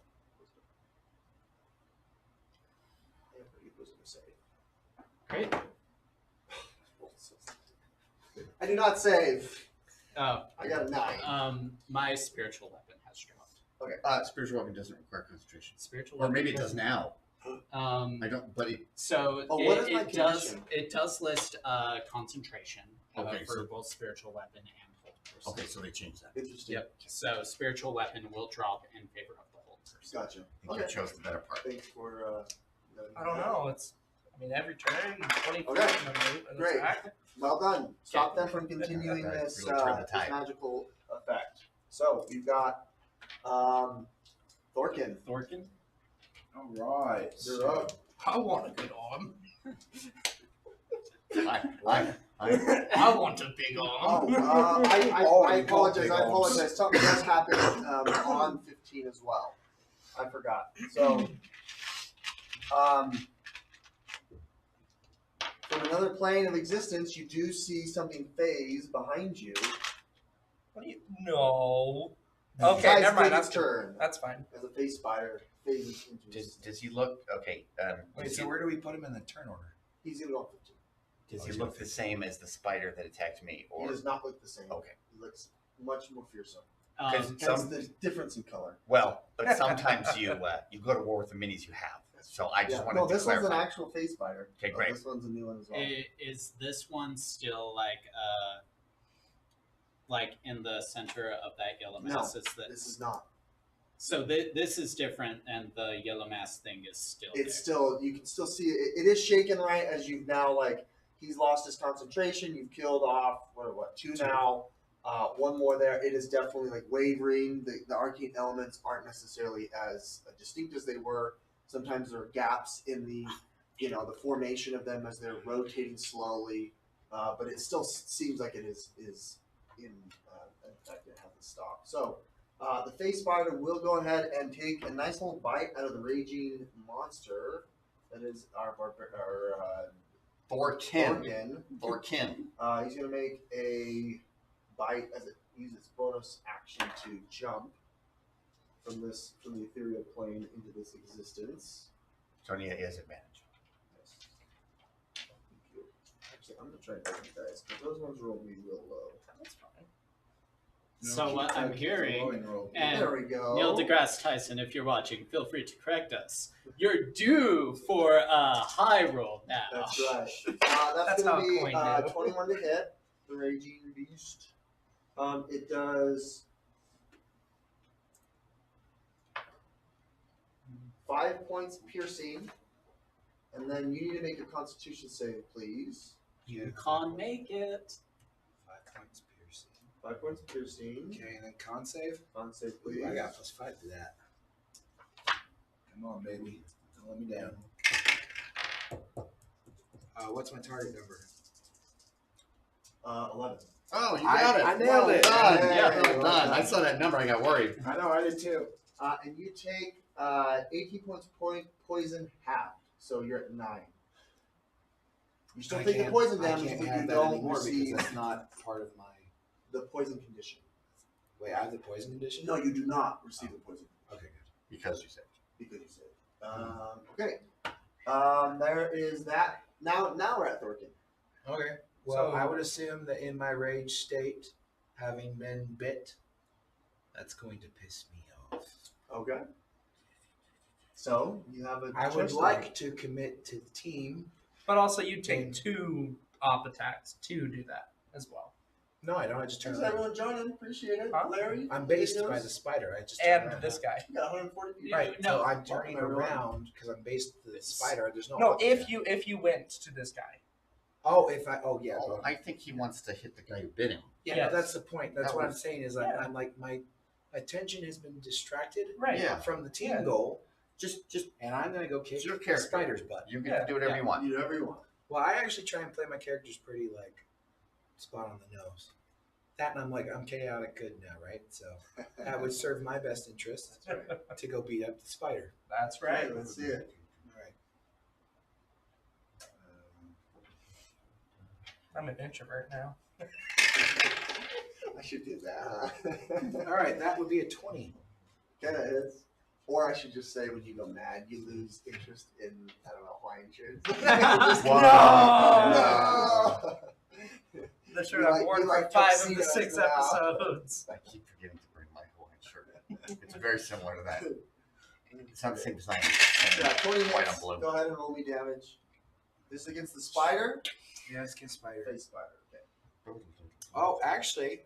wisdom to say? Great. I do not save. Oh, I got a 9. my spiritual weapon has dropped. Okay. Spiritual weapon doesn't require concentration. Spiritual Or weapon. maybe it does now. I don't, but it, So Oh, what is my it does condition? it does list concentration Okay, for so- both spiritual weapon and hold person. okay, so they changed that. Interesting. Yep. So spiritual weapon will drop in favor of the hold person. Gotcha. I think you chose the better part. Thanks for. I don't know. It's, I mean, every turn, 20 Okay. feet in a move and Great. attack. Well done. Stop them from continuing That this, really turned the this tide. magical effect. So we've got Thorkin. Thorkin. All right. You're up. I want a good arm. I want a big arm. Oh, I Oh, you call apologize. big I arms. apologize. Something else happened on 15 as well. I forgot. So, from another plane of existence, you do see something phase behind you. What do you? No. Okay, Guys, never mind. take That's its turn. That's fine. As a phase spider phases into does he look okay? Wait, Does so he, where do we put him in the turn order? He's gonna go on 15. does he look the same as the spider that attacked me? He Or does not look the same. okay, He looks much more fearsome. Because Um, Hence some the difference in color. well, but sometimes you go to war with the minis you have. So I just wanted no, to this one's clarify. an actual phase spider. Okay, great. This one's a new one as well. is this one still like in the center of that yellow No, mass? Is that This is not. so? This is different, and the yellow mass thing is still. It's there. still, you can still see it. It is shaken right as you've now, like, he's lost his concentration. You've killed off, what, 2 now. One more there. It is definitely like wavering. The arcane elements aren't necessarily as distinct as they were. Sometimes there are gaps in the, the formation of them as they're rotating slowly. But it still seems like it is in fact it hasn't stopped. So the face spider will go ahead and take a nice little bite out of the raging monster. That is our Thorkin. Thorkin. Thorkin. He's going to make a bite as it uses its bonus action to jump from the ethereal plane into this existence. So he has advantage. Yes. Thank you. Actually, I'm going to try different dice, but those ones roll me real low. That's fine. So what I'm hearing, and There we go. Neil deGrasse Tyson, if you're watching, feel free to correct us. You're due for a high roll now. That's right. That's That's how going to a be coin do. 21 to hit the raging beast. It does 5 points piercing, and then you need to make a Constitution save, please. You can't make it. 5 points piercing. 5 points piercing. Okay, and then con save. Con save, please. Ooh, I got +5 to that. Come on, baby. Don't let me down. What's my target number? 11. Oh, you got it. I nailed it. Done. Hey, Yeah, well well done. done. I saw that number. I got worried. I know, I did too. And you take 18 points poison half, so you're at 9. You still I take the can't- poison I damage, can't but have you that don't anymore because receive that's not part of my. the poison condition. Wait, I have the poison condition? No, you do not receive the poison Okay, good. Because you said. because you said. Okay. There is that. Now we're at Thorkin. Okay. Well, So- I would assume that in my rage state, having been bit, that's going to piss me off. Okay. So you have a. I would choice like to commit to the team. But also, you take And- 2 op attacks to do that as well. No, I don't. I just turn Thanks around. everyone joining. Appreciate it. Huh? Larry. I'm based Daniels? by the spider. I just turn And around. this guy. You got 140 people. Right. No. So I'm turning Welcome, everyone. around because I'm based to the spider. There's no. No, up if there. you went to this guy. Oh, if I. Oh, yeah. Oh, well, I think he wants to hit the guy who bit him. yeah. Yes. No, that's the point. That's That what I'm was- saying. Is Yeah. I'm like my attention has been distracted Right. Yeah. from the team Yeah. goal, Just and I'm gonna go kick It's your the character. spider's butt. you get Yeah, to do whatever yeah. you want. You do whatever you want. Well, I actually try and play my characters pretty like spot on the nose. That and I'm like I'm chaotic good now, right? So that would serve my best interest to go beat up the spider. That's Right. right. Let's see it. All right. I'm an introvert now. I should do that. All right, that would be a 20. Okay, that is. Or I should just say, when you go mad, you lose interest in, Hawaiian shirts. Wow. No! The I should You have like- worn you for like 5 of the tuxedos 6 now. episodes. I keep forgetting to bring my Hawaiian shirt. It's very similar to that. It's not the same design. Yeah, 20 White hits. on blue. Go ahead and roll me damage. This is against the spider. Yeah, it's against spider. Face spider. Okay. Oh, actually,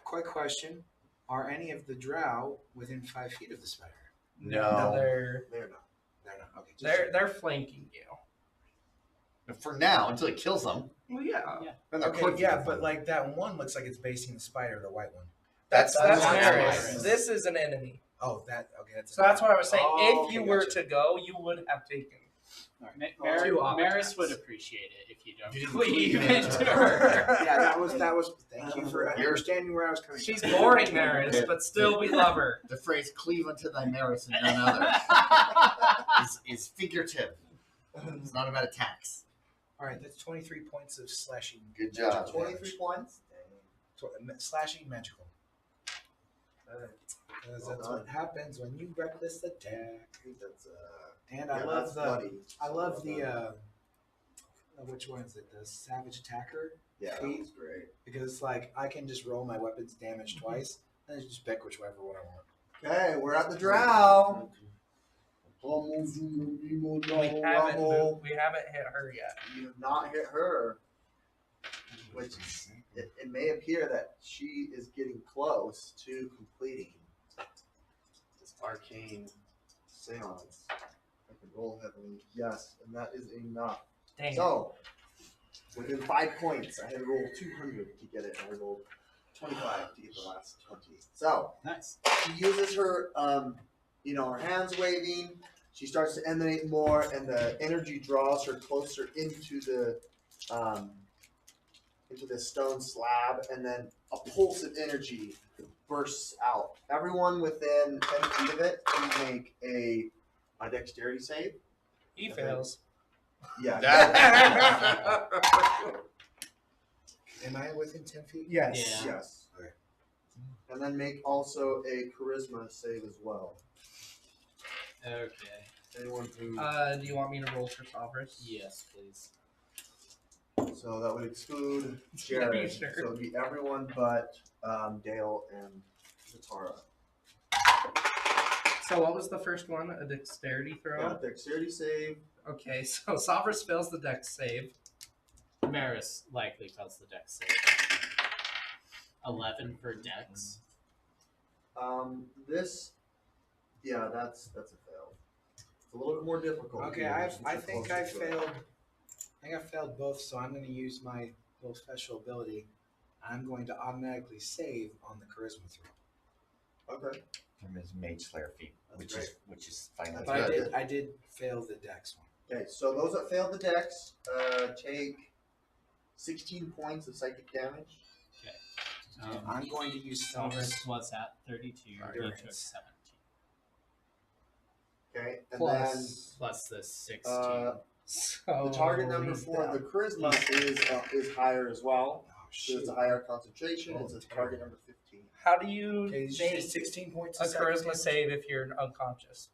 quick question: are any of the drow within 5 feet of the spider? No. They're They're not. They're not. Okay. Just they're flanking you. For now, until he kills them, Well, yeah. then they're okay, quick. yeah, but like that one looks like it's basing the spider, the white one. That's That's Maris. Maris. This is an enemy. Oh, that okay. That's So that's what I was saying. Oh, If you okay, were gotcha. to go, you would have taken. Two off Maris attacks. would appreciate it if you don't You didn't cleave cleave into into her. Yeah, that was. Thank you for You're- understanding where I was coming. She's from. boring, Maris, but still we love her. The phrase "cleave unto thy Maris and none other" is figurative. It's not about attacks. All right, that's 23 points of slashing. Good job. magical 23 damage. points. Slashing magical. Because Well that's done. what happens when you reckless attack. I think that's And yeah, I love that's the. bloody. I love the. Well done. Which one is it? The savage attacker. Yeah, that was great. Because like I can just roll my weapons damage twice and just pick whichever one I want. Okay, we're at the drow. We haven't hit her yet. You have not hit her, which it may appear that she is getting close to completing this arcane seance. I can roll heavily. Yes, and that is enough. Dang. So, within 5 points, I had to roll 200 to get it, and I rolled 25 to get the last 20. So, Nice. she uses her, her hands waving. She starts to emanate more, and the energy draws her closer into the stone slab, and then a pulse of energy bursts out. Everyone within 10 feet of it can make a dexterity save. He fails. Yeah. Am I within 10 feet? Yes. Yeah. Yes. Okay. And then make also a charisma save as well. Okay. Anyone who. Do you want me to roll for Sovereigns? Yes, please. So that would exclude Yeah, Jared. sure. So it'd be everyone but Dale and Zatara. So what was the first one? A dexterity throw? Yeah, dexterity save. Okay, so Sovereigns fails the dex save. Maris likely fails the dex save. 11 for dex. That's a fail. It's a little bit more difficult. Okay, here, I since you're think closer I to it. failed. I think I failed both, so I'm going to use my little special ability. I'm going to automatically save on the charisma throw. Okay. From his Mage Slayer feat, That's which is finally But good. I did fail the dex one. Okay, so those that failed the dex take 16 points of psychic damage. I'm going to use Sovereign. Sovereigns was at 32. He took Endurance. 17. Okay, and Plus. Plus the 16. then So the target number he's for down. the charisma is higher as well. Oh, So shit. it's a higher concentration. Oh, it's a terrible. target number 15. How do you Okay, did you say make 16 points a of psychic charisma damage? save if you're unconscious?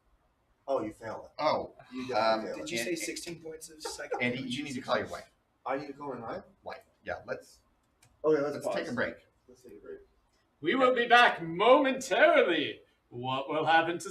Oh, you failed it. Oh, You definitely failed Did it. you say And- 16 points of psychic Andy, damage? you need to call your wife. I need to go in, right? Wife. Yeah, let's Okay, let's take a break. Let's take a break. We will be back momentarily. What will happen to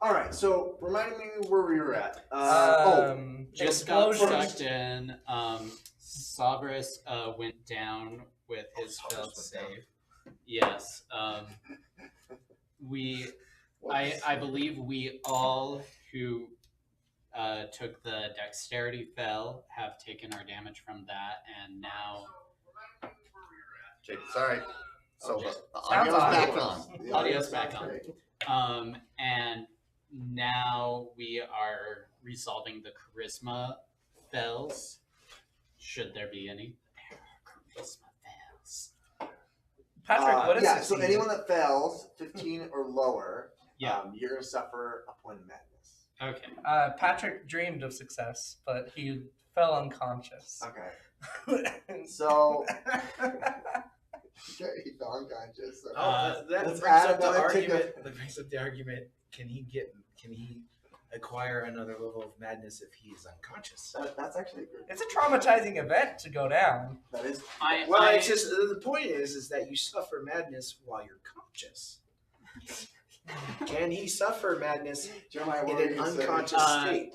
All right. So reminding me where we were at. Just got explosion. sucked in. Sabris went down with his failed save. Yes. I believe we all who took the dexterity fell have taken our damage from that, and now It's all right. So Okay. the Sounds audio's back obvious. on. The Audio's sounds back on. great. And now we are resolving the charisma fails. Should there be any? There are charisma fails. Patrick, what is yeah, it? so anyone that fails 15 or lower, Yeah. you're going to suffer a point of madness. Okay. Patrick dreamed of success, but he fell unconscious. Okay. So, he fell unconscious. So. that let's brings add up the another argument. That brings up the argument. Can he acquire another level of madness if he is unconscious? That's actually good. It's a traumatizing event to go down. That is. It's just the point is that you suffer madness while you're conscious. Can he suffer madness Jeremiah, in what were an you gonna say? unconscious state?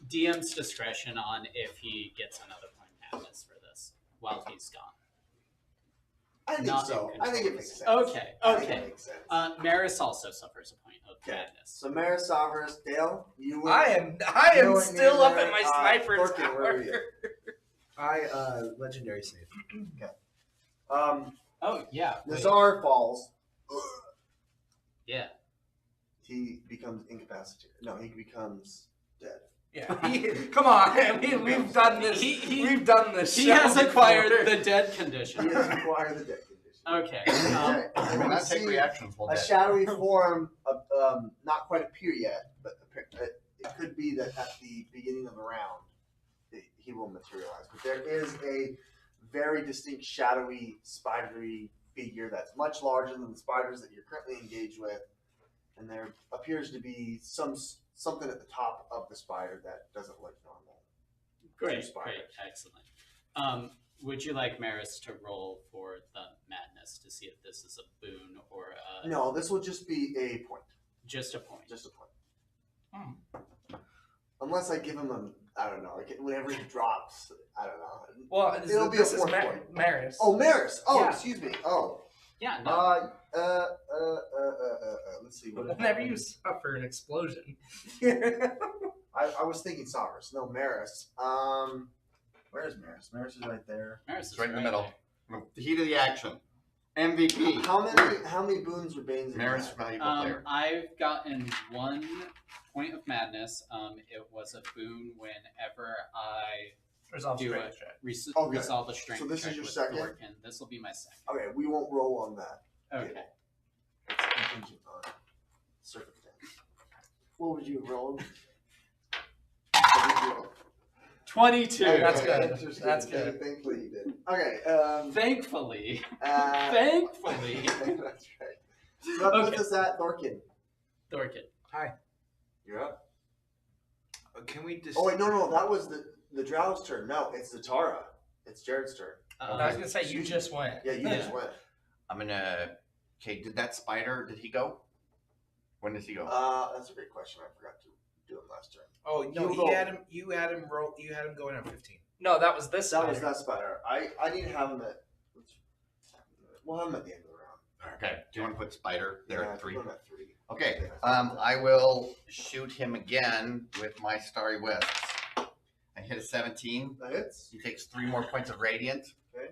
DM's discretion on if he gets another point of madness for this while he's gone. I think Not so. in I think it control. makes sense. Okay. I think it Okay. makes sense. Maris also suffers a point of Okay. madness. So, Maris Savers, Dale, you win. I am went still near up there. at my sniper Thorkin, where are tower. you? Legendary save. Oh yeah. wait. Nazar falls. Yeah. He becomes incapacitated. No, he becomes dead. Yeah, come on, we've done this. We've done this. He show has acquired before. the dead He condition. has acquired the dead condition. Okay. Okay, and then We're you not taking see reactions. We'll a get. shadowy form of, not quite appear yet, but it could be that at the beginning of the round he will materialize. But there is a very distinct shadowy, spidery figure that's much larger than the spiders that you're currently engaged with, and there appears to be something at the top of the spider that doesn't look normal. Great. spiders. Great. Excellent. Would you like Maris to roll for the madness to see if this is a boon or No, this will just be a point. just a point? Just a point. Unless I give him I don't know, like whenever he drops, I don't know. Well, It'll be this a is fourth point. Maris. Oh, Maris. Oh, Yeah. excuse me. Oh. Yeah. No. Let's see. What Whenever you suffer an explosion. I was thinking Savers. No, Maris. Where's Maris? Maris is right there. Maris is Right in the middle. there. The heat of the action. MVP. How many boons or banes? have you Maris had? valuable player. I've gotten 1 point of madness. It was a boon whenever I Resolve do strength it. check. Okay. Resolve a strength So this is check your with second? Thorkin. This will be my second. Okay, we won't roll on that. Okay. It's contingent on circumstance. What would you have rolled? 22. That's Okay, good. interesting. That's good. Thankfully you did. Okay. Thankfully. Uh, Thankfully. That's right. So that puts us at Thorkin. Thorkin. You're up. Can we just? Oh wait, no, that was the Drow's turn. No, it's the Tara. It's Jared's turn. I was gonna say you just went. Yeah, you just went. I'm gonna. Okay, did that spider? Did he go? When did he go? That's a great question. I forgot to do it last turn. Oh no, You go. You had him roll. You had him going at 15. No, that was this. That was spider. that spider. I need to have him at. We'll have him at the end of the round. Okay. Do you want to put spider there Yeah, at 3? put him at 3. Okay. I will shoot him again with my starry wisps. I hit a 17. That hits. He takes 3 more points of radiant. Okay.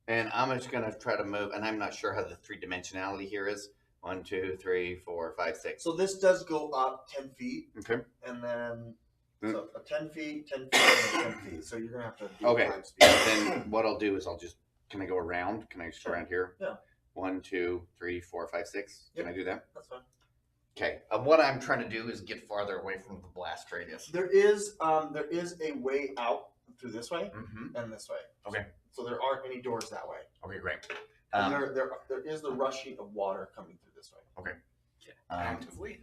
And I'm just gonna try to move, and I'm not sure how the 3-dimensionality here is. 1, 2, 3, 4, 5, 6. So this does go up 10 feet, Okay. and then Hmm. so 10 feet, 10 feet, and 10 feet. So you're gonna have to do Okay. time speed. Then what I'll do is can I go around? Can I just go around here? Yeah. 1, 2, 3, 4, 5, 6. Can I do that? That's fine. Okay. What I'm trying to do is get farther away from the blast radius. There is a way out through this way Mm-hmm. and this way. Okay. So there aren't any doors that way. Okay, great. And there is the rushing of water coming through this way. Actively.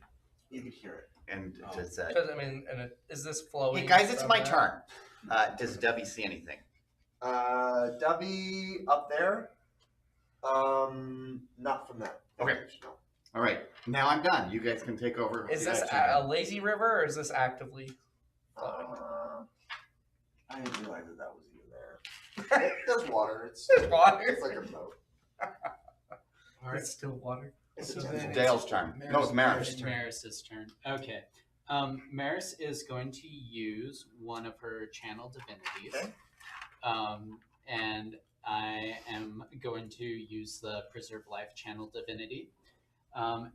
You could hear it. And Oh. does that? Because I mean, is this flowing? Hey guys, it's from my that? turn. Does Dubby see anything? Dubby up there. Not from that. Okay. direction, no. All right, now I'm done. You guys can take over. Is the this action a again. lazy river or is this actively flowing? I didn't realize that was even there. There's water. It's Water? It's like a boat. All right. It's still water. It's So a then temple. it's- Dale's turn. No, it's Maris. Maris' turn. Maris's turn. Okay. Maris is going to use one of her channel divinities. Okay. And I am going to use the Preserve Life channel divinity.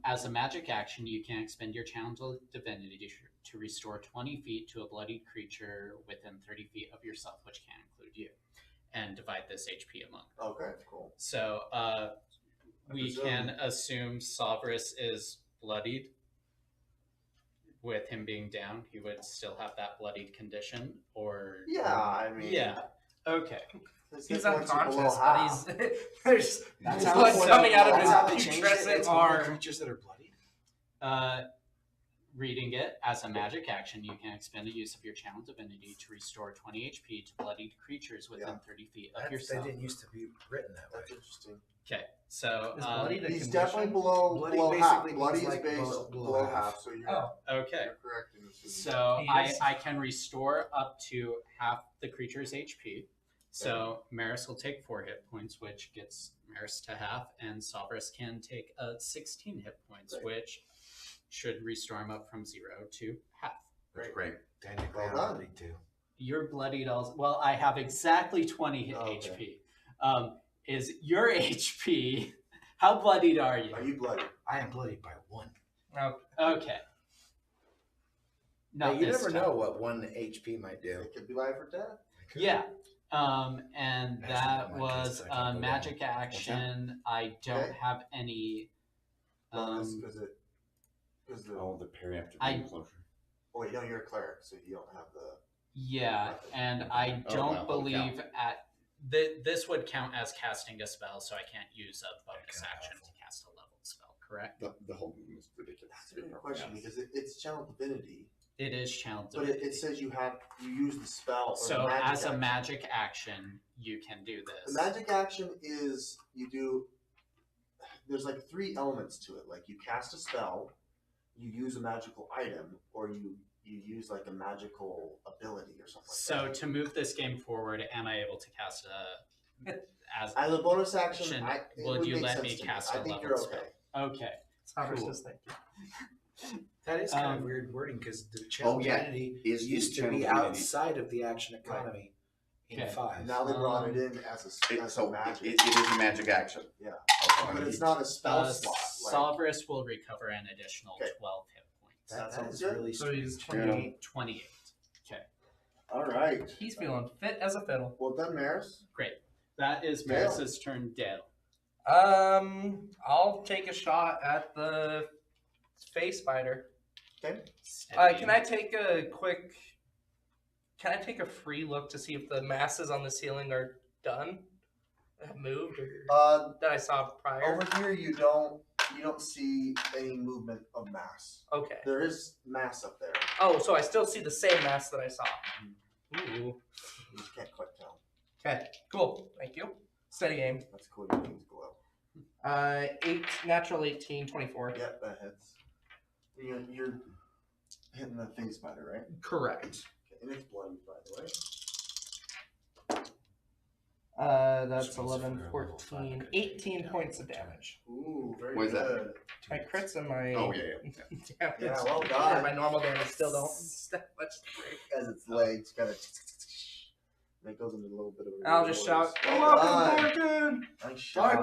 As a magic action, you can expend your channel divinity to restore 20 feet to a bloodied creature within 30 feet of yourself, which can include you, and divide this HP among. Okay, cool. So we can assume Sovereign is bloodied. With him being down, he would still have that bloodied condition, or Yeah, I mean, yeah. Okay. His He's hit points are below unconscious, but half. there's That's how blood they- coming out of that's how they his changed putrescent It's only arm. creatures that are bloody. Reading it as a magic action, you can expend the use of your channel divinity to restore 20 HP to bloodied creatures within Yeah. 30 feet of They yourself. didn't used to be written that way. That's interesting. Okay, so Is bloody the He's condition? definitely below Bloody below half. basically Bloody means is like based below below half. half, so you're, Oh, okay. you're correct in assuming. So He I, is- I can restore up to half the creature's HP. So Maris will take 4 hit points, which gets Maris to half, and Sovereign can take 16 hit points, Great. which should restore him up from 0 to half. That's great. Technically, Well I'm done. bloody too. You're bloodied also. Well, I have exactly 20 Okay. HP. Is your HP? How bloodied are you? Are you bloody? I am bloodied by 1. no. Okay. Now, Not you this never time. know what 1 HP might do. It could be life or death. Yeah. And That's that not my was case, I can a go magic down. action. I don't Okay. have any. Because the Oh, the parry after I- being closer. oh wait, no, you're a cleric, so you don't have the. Yeah, and I Oh, don't well, holy cow. believe this would count as casting a spell, so I can't use a bonus Okay, action awful. to cast a level spell. Correct? The whole game is ridiculous. That's a good question because it's channel divinity, It is channel but divinity. it says you use the spell. Or So the magic as a action. magic action, you can do this. The magic action is you do. There's like 3 elements to it. Like you cast a spell, you use a magical item, or you use like a magical ability or something. So like to move this game forward, am I able to cast a as that. As a bonus action, Action, it would would you make let sense me to cast I a think level you're spell? okay. Okay. Sovereign Cool. says thank you. That is kind of Um, weird wording because the channel Oh, yeah. divinity Is used to channel be divinity. outside of the action economy in Okay. 5. Now they brought it in as a So magic. it is a magic action. Yeah. Okay. But it's not a spell slot. Like, Sovereign will recover an additional Okay. 12 hit points. That that sounds is good. really So he's strange. 28. 28. Okay. all right. He's feeling fit as a fiddle. Well done, Maris. Great. That is Dale. Maris's turn, Dale. I'll take a shot at the face spider. Okay. Can I take a quick? Can I take a free look to see if the masses on the ceiling are done, have moved, or that I saw prior? Over here, you don't see any movement of mass. Okay. There is mass up there. Oh, so I still see the same mass that I saw. Ooh. You just can't quite tell. Okay. Cool. Thank you. Steady aim. That's cool. Your things glow. 8 18 24. Yep, that hits. You're hitting the face spider, right? Correct. Okay, and it's bloody, by the way. That's Which means 11, if we're level 14, 5, 18 points of damage. Ooh, very What is that? good. My crits and my Oh yeah. damage. Yeah, well done. My normal damage still don't that much. As its legs kind of. And it goes into a little bit of a. I'll just shout, Well "Welcome, done. Thornton! Nice shot.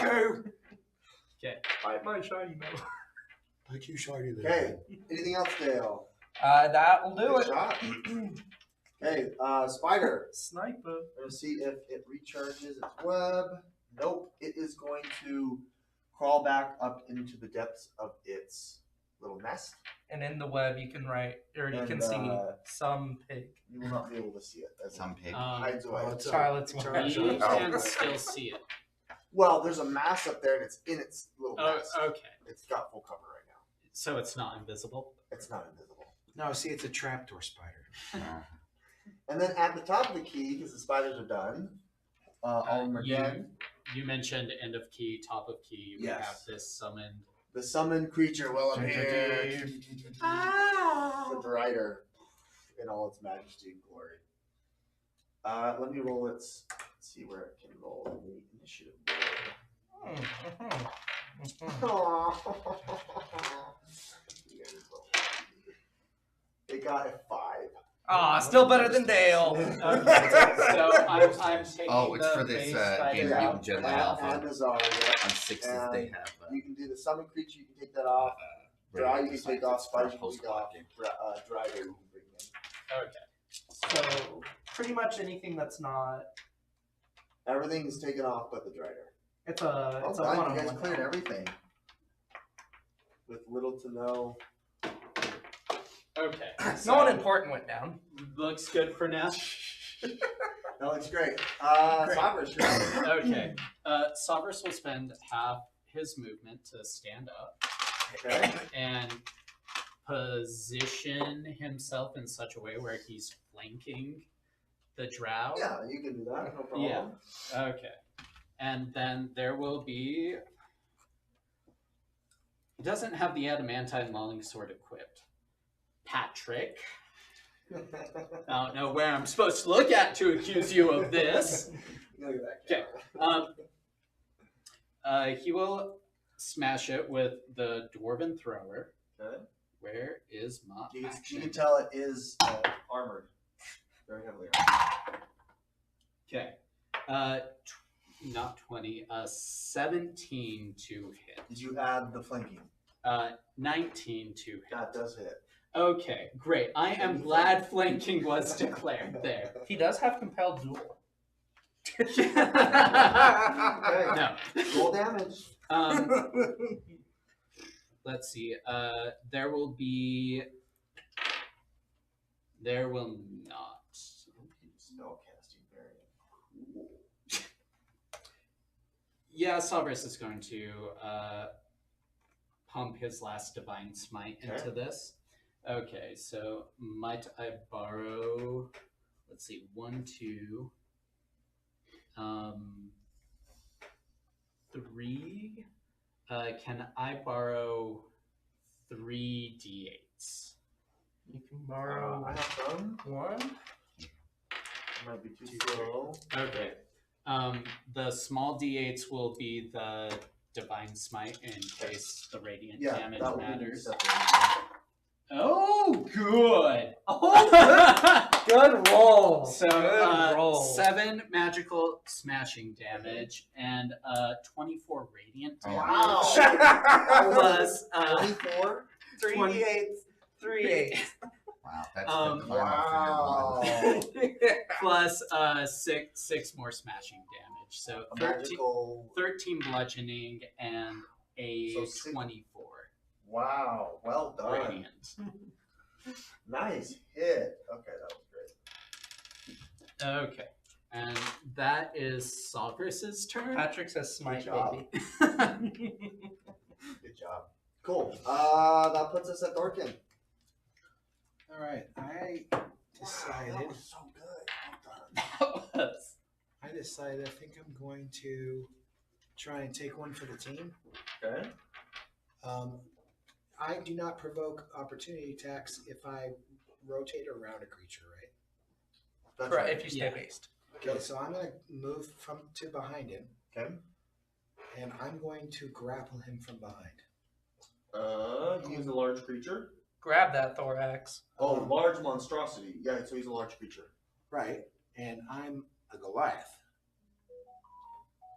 Bite my shiny metal." Like you shorty there. Okay. Anything else, Dale? That will do Good it. shot. Okay, spider. Sniper. We're gonna see if it recharges its web. Nope. It is going to crawl back up into the depths of its little nest. And in the web, you can write, or you And, can see some pig. You will not be able to see it as Some it pig. hides away. Oh, it's a- Charlotte's it's a- one. You Oh. can still see it. Well, there's a mass up there, and it's in its little Oh, nest. okay. It's got full cover right now. So it's not invisible. It's not invisible. No, see, it's a trapdoor spider. And then at the top of the key, because the spiders are done, all of them are done. You mentioned end of key, top of key. We Yes. have this summoned The summoned creature will appear. The Drider in all its majesty and glory. Let me roll its. Let's see where it can roll in the initiative board. It got a 5. Ah, still better than Dale. Okay, so I'm taking Oh, it's the for this base by game the- mutant Jedi Alpha. And Nazar, yeah. On 6s they have. You can do the summon creature, you can take that off. Dry, you can take off. Spice, you can take off. Driver, you can bring in. Okay. So pretty much anything that's not. Everything is taken off but the Drider. It's a. It's a Fine, one-on-one. you guys cleared everything. With little to no. Okay. No one important went down. Looks good for now. That looks great. Sabras, sure. Okay. Sabras will spend half his movement to stand up Okay. and position himself in such a way where he's flanking the drow. Yeah, you can do that. No problem. Yeah. Okay. And then there will be. He doesn't have the adamantine mauling sword equipped. Patrick. I don't know where I'm supposed to look at to accuse you of this. Look at that. Okay. He will smash it with the dwarven thrower. Okay. Where is my You action? can tell it is armored. Very heavily armored. Okay. Not 20. 17 to hit. Did you add the flanking? 19 to hit. That does hit. Okay, great. I am glad flanking was declared there. He does have compelled duel. Okay. No. Roll damage. Let's see. There will not. Spellcasting variant. Cool. Yeah, Sabras is going to pump his last divine smite into this. Okay, so might I borrow? Let's see, 1, 2, 3. Can I borrow 3 d8s? You can borrow I have some. one. Might be too slow. Okay. The small d8s will be the divine smite in case the radiant damage that would be matters. separate. Oh, good. Oh, good roll. So Good roll. 7 magical smashing damage and 24 radiant damage. Wow. Plus 24? 3 8s. 3 8s. Wow, that's Um, the karma for your one. plus 6 more smashing damage. So A 13, magical. 13 bludgeoning and a So six- 24 Wow. Well done. radiant. Nice hit. Okay, that was great. Okay. And that is Savras's turn. Patrick says smite, Good job. baby. Good job. Cool. That puts us at Dorkin. All right, I decided. That was so good. Well done. I decided. I think I'm going to try and take one for the team. Okay. I do not provoke opportunity attacks if I rotate around a creature, right? That's Correct, right. if you stay Yeah. based. Okay, so I'm going to move to behind him, Okay. and I'm going to grapple him from behind. He's a large creature. Grab that thorax. Oh, large monstrosity. Yeah, so he's a large creature. Right, and I'm a Goliath,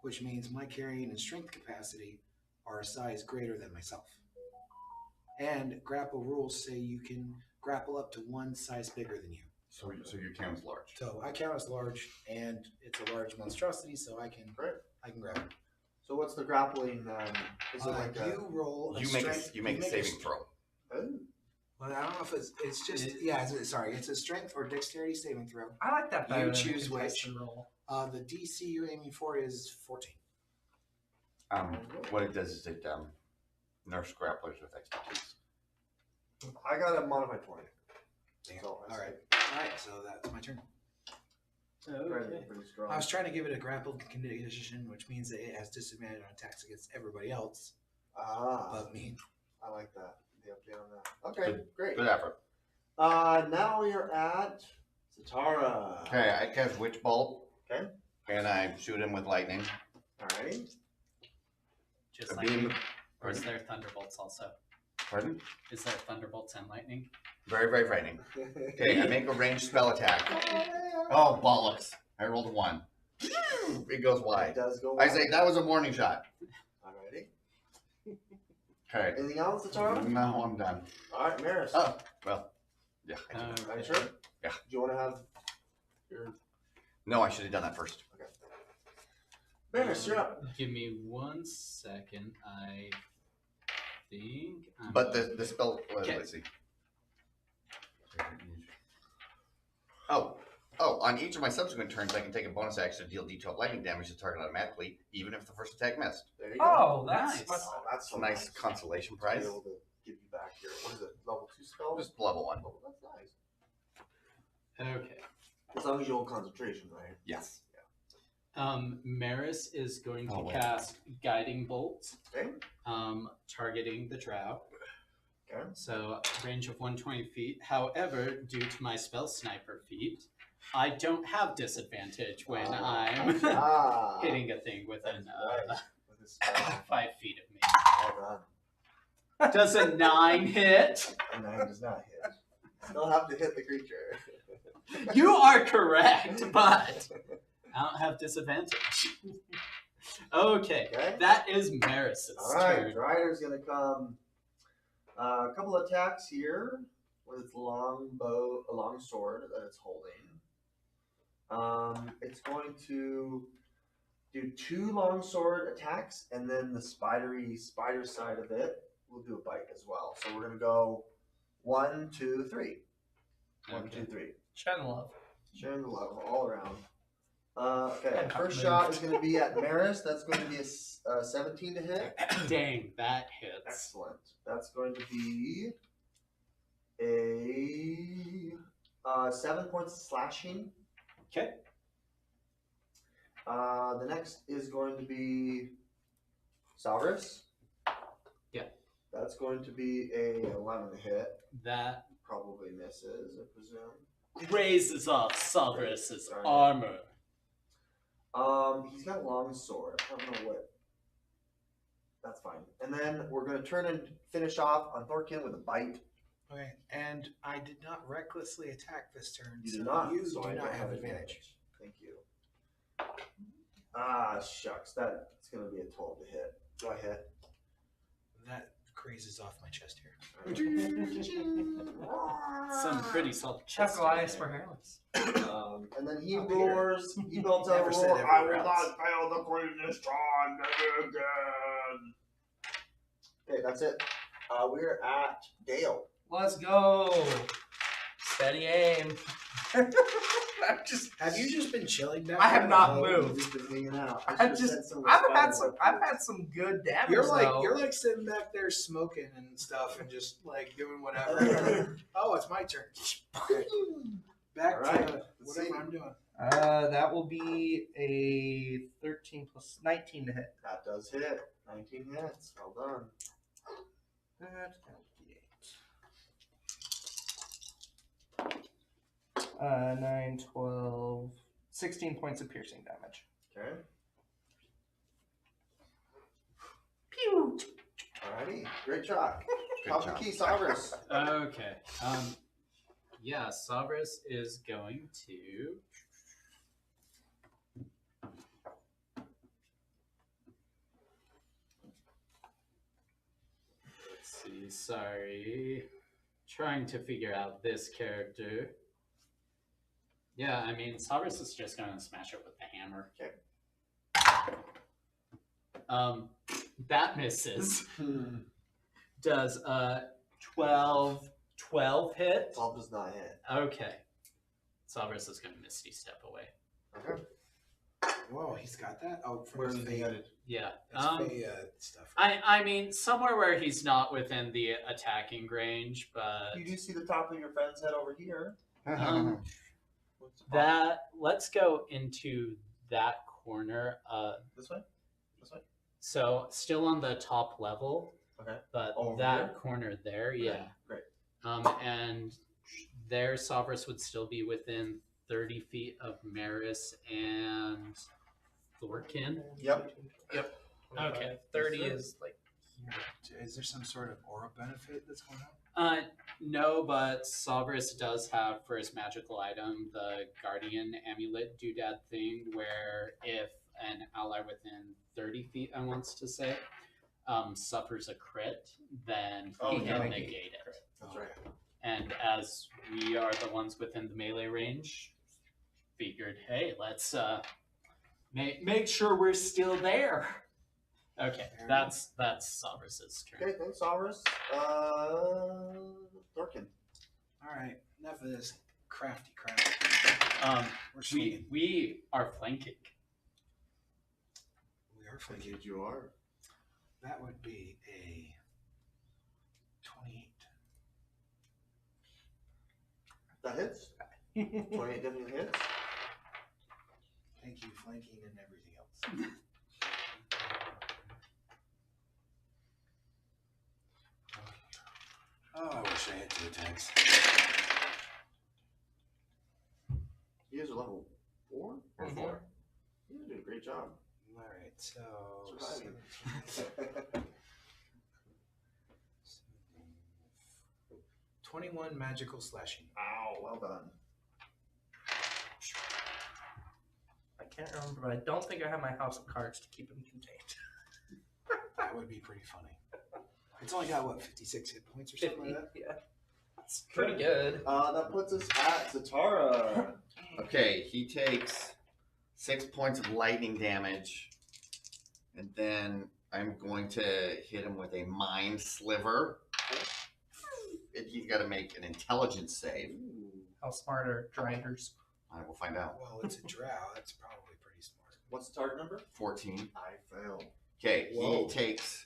which means my carrying and strength capacity are a size greater than myself. And grapple rules say you can grapple up to one size bigger than you. So your count's large. So I count as large, and it's a large monstrosity, so I can Great. grab it. So what's the grappling? Is it like you roll. You make a saving throw. Oh. Well, I don't know if it's just it's a strength or dexterity saving throw. I like that better. You than a choose contested which. roll. The DC you're aiming for is 14. What it does is it nerfs grapplers with expertise. I got a modified 20. Damn. So All right, so that's my turn. Okay. Pretty strong. I was trying to give it a grappled condition, which means that it has disadvantage on attacks against everybody else. Ah, but me. I like that. The update on that. Okay, great. Good effort. Now we are at Satara. Okay, I cast Witch Bolt. Okay. And I shoot him with lightning. Alrighty. Just A lightning. beam. Or is there thunderbolts also? Pardon? Is there thunderbolts and lightning? Very, very frightening. Okay, I make a ranged spell attack. Oh, bollocks. I rolled a 1. It goes It wide. does go I wide. say that was a warning shot. Alrighty. Okay. Anything else, Satara? No, I'm done. Alright, Maris. Oh, well. Yeah. I did. Are you sure? Yeah. Do you want to have your... No, I should have done that first. Okay. Maris, you're up. Give me 1 second. I think. But the spell. Okay. Let's see. Oh, on each of my subsequent turns, I can take a bonus action to deal D12 lightning damage to target automatically, even if the first attack missed. There you go. Oh, that's Nice. Oh, that's It's a nice consolation prize. To be able to give you back your, what is it, level 2 spell? Just level 1. Oh, that's nice. Okay. As long as you hold concentration, right? Yes. Maris is going to Oh, wait. cast Guiding Bolt, Okay. targeting the drow. Okay. So range of 120 feet. However, due to my spell sniper feat, I don't have disadvantage when I'm hitting a thing within With this spell. 5 feet of me. Well done. Does a 9 hit? A 9 does not hit. Still have to hit the creature. You are correct, but I don't have disadvantage. Okay, Okay. that is Maris's Alright, turn. Ryder's gonna come. A couple attacks here with its long sword that it's holding. It's going to do 2 long sword attacks, and then the spider side of it will do a bite as well. So we're gonna go 1, 2, 3. 1, Okay. 2, 3. Sharing love. Sharing the love all around. Okay, And first moved. shot is going to be at Maris. That's going to be a 17 to hit. Dang, that hits. Excellent. That's going to be a 7 points of slashing. Okay. The next is going to be Salrus. Yeah. That's going to be a 11 to hit. That Probably misses, I presume. grazes off Salvarus's Sorry. armor. He's got a long sword. I don't know what. That's fine. And then we're going to turn and finish off on Thorkin with a bite. Okay, and I did not recklessly attack this turn. You so do not. You so do I not don't have advantage. Thank you. Ah, shucks. That's going to be a 12 to hit. Do I hit? That grazes off my chest here. Some pretty soft Chuck chest. Elias for hairless. And then he Up here. roars. He belts out Never a said roar. I will everywhere not else." fail the queen this time never again. Okay, that's it. We're at Dale. Let's go. Steady aim. I'm just. Have you just been chilling down I have there? not Oh, moved. You've been hanging out. I I've should've just. said some I've respect. had some good damage. You're though. like sitting back there smoking and stuff and just like doing whatever. Oh, it's my turn. Okay. Back Alright, to let's whatever see. I'm doing. That will be a 13 plus 19 to hit. That does hit. 19 hits. Well done. That's 9, 12, 16 points of piercing damage. Okay. Pew! Alrighty. Great shot. Good Top of job. the key, Salrus. Okay. Yeah, Salvarus is going to. Let's see. Sorry. Trying to figure out this character. Yeah, I mean, Salvarus is just going to smash it with the hammer. Okay. That misses. Does 12 hit? 12 does not hit. Okay. Salvarus is going to Misty Step away. Okay. Whoa, he's got that? Oh, from Where's his he Fey- headed? Yeah. his Fey, stuff. I mean, somewhere where he's not within the attacking range, but You do see the top of your friend's head over here. What's the bottom? that let's go into that corner. This way? This way? So still on the top level. Okay. But Over that here? corner there, yeah. Great. And their Sovereigns would still be within 30 feet of Maris and Thorkin. Yep. Okay. 30 is like. Is there some sort of aura benefit that's going on? No, but Sovereign does have for his magical item the Guardian Amulet doodad thing, where if an ally within 30 feet, I wants to say, suffers a crit, then he can negate it. That's right. And as we are the ones within the melee range, figured, hey, let's make sure we're still there. Okay, that's Sovereign's turn. Okay, thanks, Saurus. Thorkin. All right, enough of this crafty crap. We're swinging. We are flanking. We are flanking. Indeed you are. That would be a 28. That hits. 28 definitely hits. Thank you, flanking and everything else. Oh, I wish I had 2 attacks. You guys are level 4 or 4? You did a great job. All right, so Surviving. 21 magical slashing. Ow, well done. I can't remember, but I don't think I have my house of cards to keep him contained. That would be pretty funny. It's only got, what, 56 hit points or something like that? Yeah. That's pretty good. That puts us at Zatara. Okay, he takes 6 points of lightning damage, and then I'm going to hit him with a mind sliver. And he's got to make an intelligence save. How smart are driders? I will find out. Well, it's a drow. That's probably pretty smart. What's the target number? 14. I failed. Okay, Whoa. he takes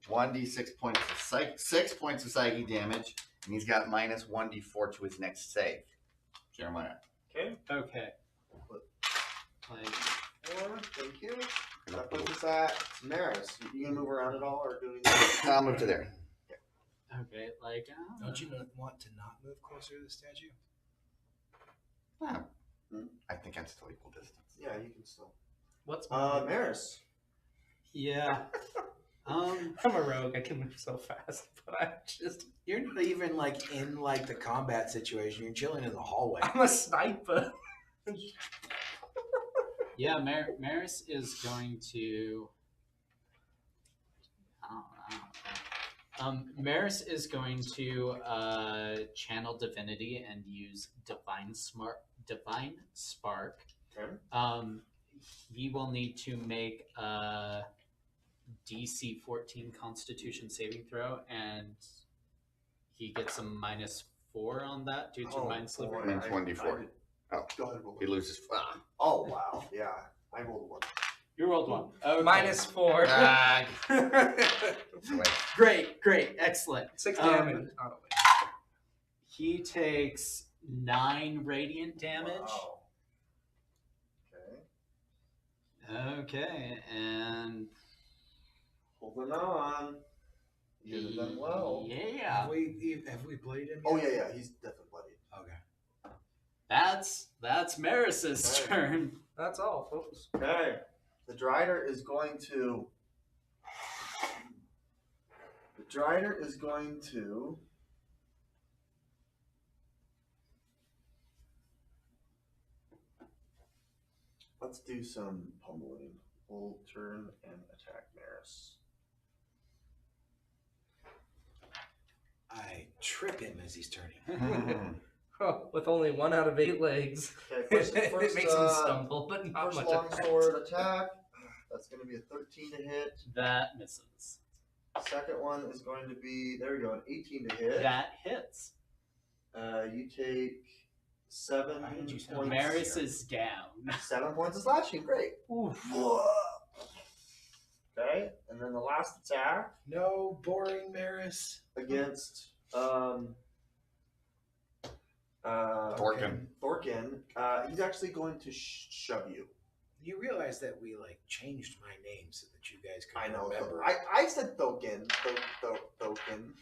1d6 points of 6 points of psychic damage, and he's got minus 1d4 to his next save. Jeremiah. Okay. Okay. Like, 4. Thank you. That puts us at Maris. You gonna move around at all or do anything? I'll move to there. okay, like. Don't you want to not move closer to the statue? Well, I think I'm still equal distance. Yeah, you can still. What's Maris. Yeah. I'm a rogue. I can move so fast, but I just. You're not even like in like the combat situation. You're chilling in the hallway. I'm a sniper. Yeah, Maris is going to. Maris is going to channel divinity and use divine spark. Okay. He will need to make a DC 14 Constitution saving throw, and he gets a -4 on that due to mind sliver. Means 1d4. Oh, Go ahead, roll. he loses. Oh, wow. Yeah. I rolled 1. You rolled 1. Okay. -4. Ah, Great, excellent. 6 damage. Not a win. He takes 9 radiant damage. Wow. Okay. Okay, and Holding on. You guys have done well. Yeah, Have we bloodied him? Oh, yet? yeah. He's definitely bloody. Okay. that's Maris's Right. turn. That's all, folks. Okay. The Drider is going to. Let's do some pummeling. We'll turn and attack Maris. I trip him as he's turning. With only 1 out of 8 legs. Okay, first it makes him stumble, but not First much. longsword attack. That's going to be a 13 to hit. That misses. Second one is going to be, there we go, an 18 to hit. That hits. You take 7 Why did you say points. Maris is down. 7 points of slashing. Great. Oof. Okay, and then the last attack No, boring Maris. against Thorkin. Thorkin. He's actually going to shove you. You realize that we like changed my name so that you guys could I know. remember. I said Thokin. Thokin.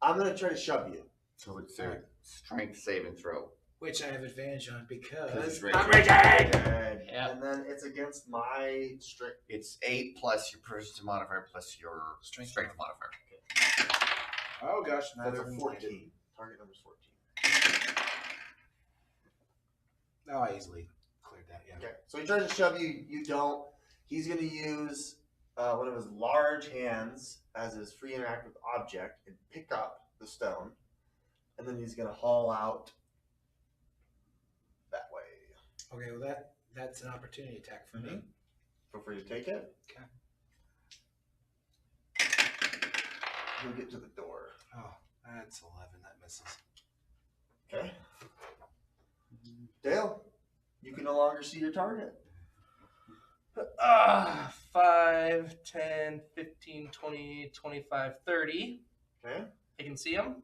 I'm gonna try to shove you. So it's a strength saving throw. Which I have advantage on because Because I'm rigid. rigid! Yep. And then it's against my strength. It's 8 plus your proficiency modifier plus your Strength strength modifier. Oh gosh, That's neither a of them 14. Target number's 14. Oh, I easily cleared that, yeah. Okay. So he tries to shove you. You don't. He's gonna use one of his large hands as his free interactive object and pick up the stone, and then he's gonna haul out that way. Okay, well that's an opportunity attack for me. Feel free to take it. Okay. He'll get to the door. Oh, that's 11. That misses. Okay. Dale, you can no longer see your target. 5, 10, 15, 20, 25, 30. Okay. I can see him.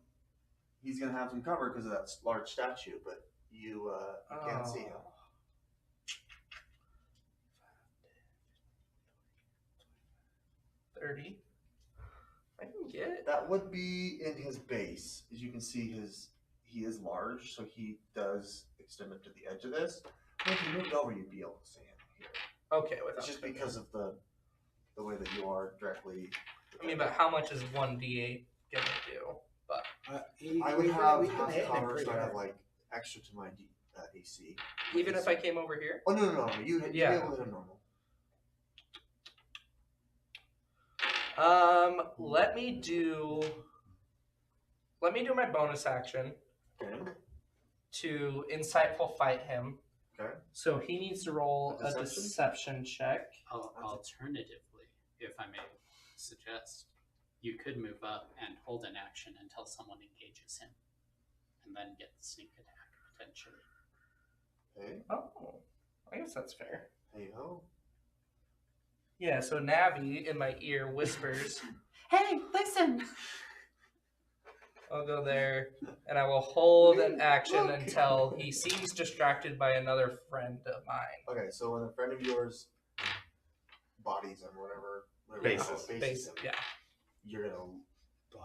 He's gonna have some cover because of that large statue, but you can't see him. 30. I can get. That would be in his base. As you can see, he is large, so he does extend it to the edge of this. But if you moved over, you'd be able to see him here. Okay, without It's just because of the way that you are directly. I mean, but how much is 1d8 gonna do? But I would have half cover, so I have like extra to my AC. even if I came over here. Oh no! You'd be able to hit him normal. Let me do my bonus action Okay. to insightful fight him. Okay. So he needs to roll A a deception check. Alternatively, if I may suggest, you could move up and hold an action until someone engages him, and then get the sneak attack potentially. Hey. Oh, I guess that's fair. Hey ho. Yeah, so Navi in my ear whispers, Hey, listen! I'll go there, and I will hold an action until he seems distracted by another friend of mine. Okay, so when a friend of yours bodies him, whatever Bases. Base, him, yeah. you're gonna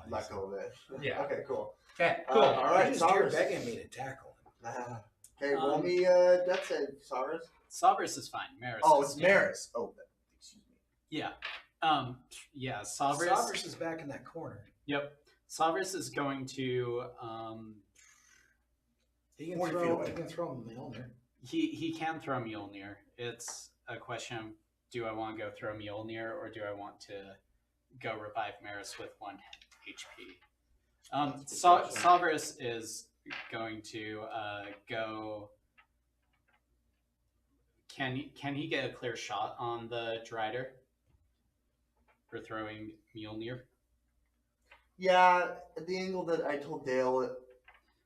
let go of it. Yeah. Okay, cool. Okay, cool. All right, I just hear Cyrus. begging me to tackle him. Okay, roll me death save, Cyrus. Savras is fine. Maris Oh, is it's different. Maris. Oh, excuse me. Yeah. Yeah, Savras. Savras is back in that corner. Yep. Savras is going to He can 40 feet throw. away. He can throw Mjolnir. he can throw Mjolnir. It's a question of, do I want to go throw Mjolnir or do I want to go revive Maris with 1 HP? Savras is going to go. Can he get a clear shot on the Drider for throwing Mjolnir? Yeah, at the angle that I told Dale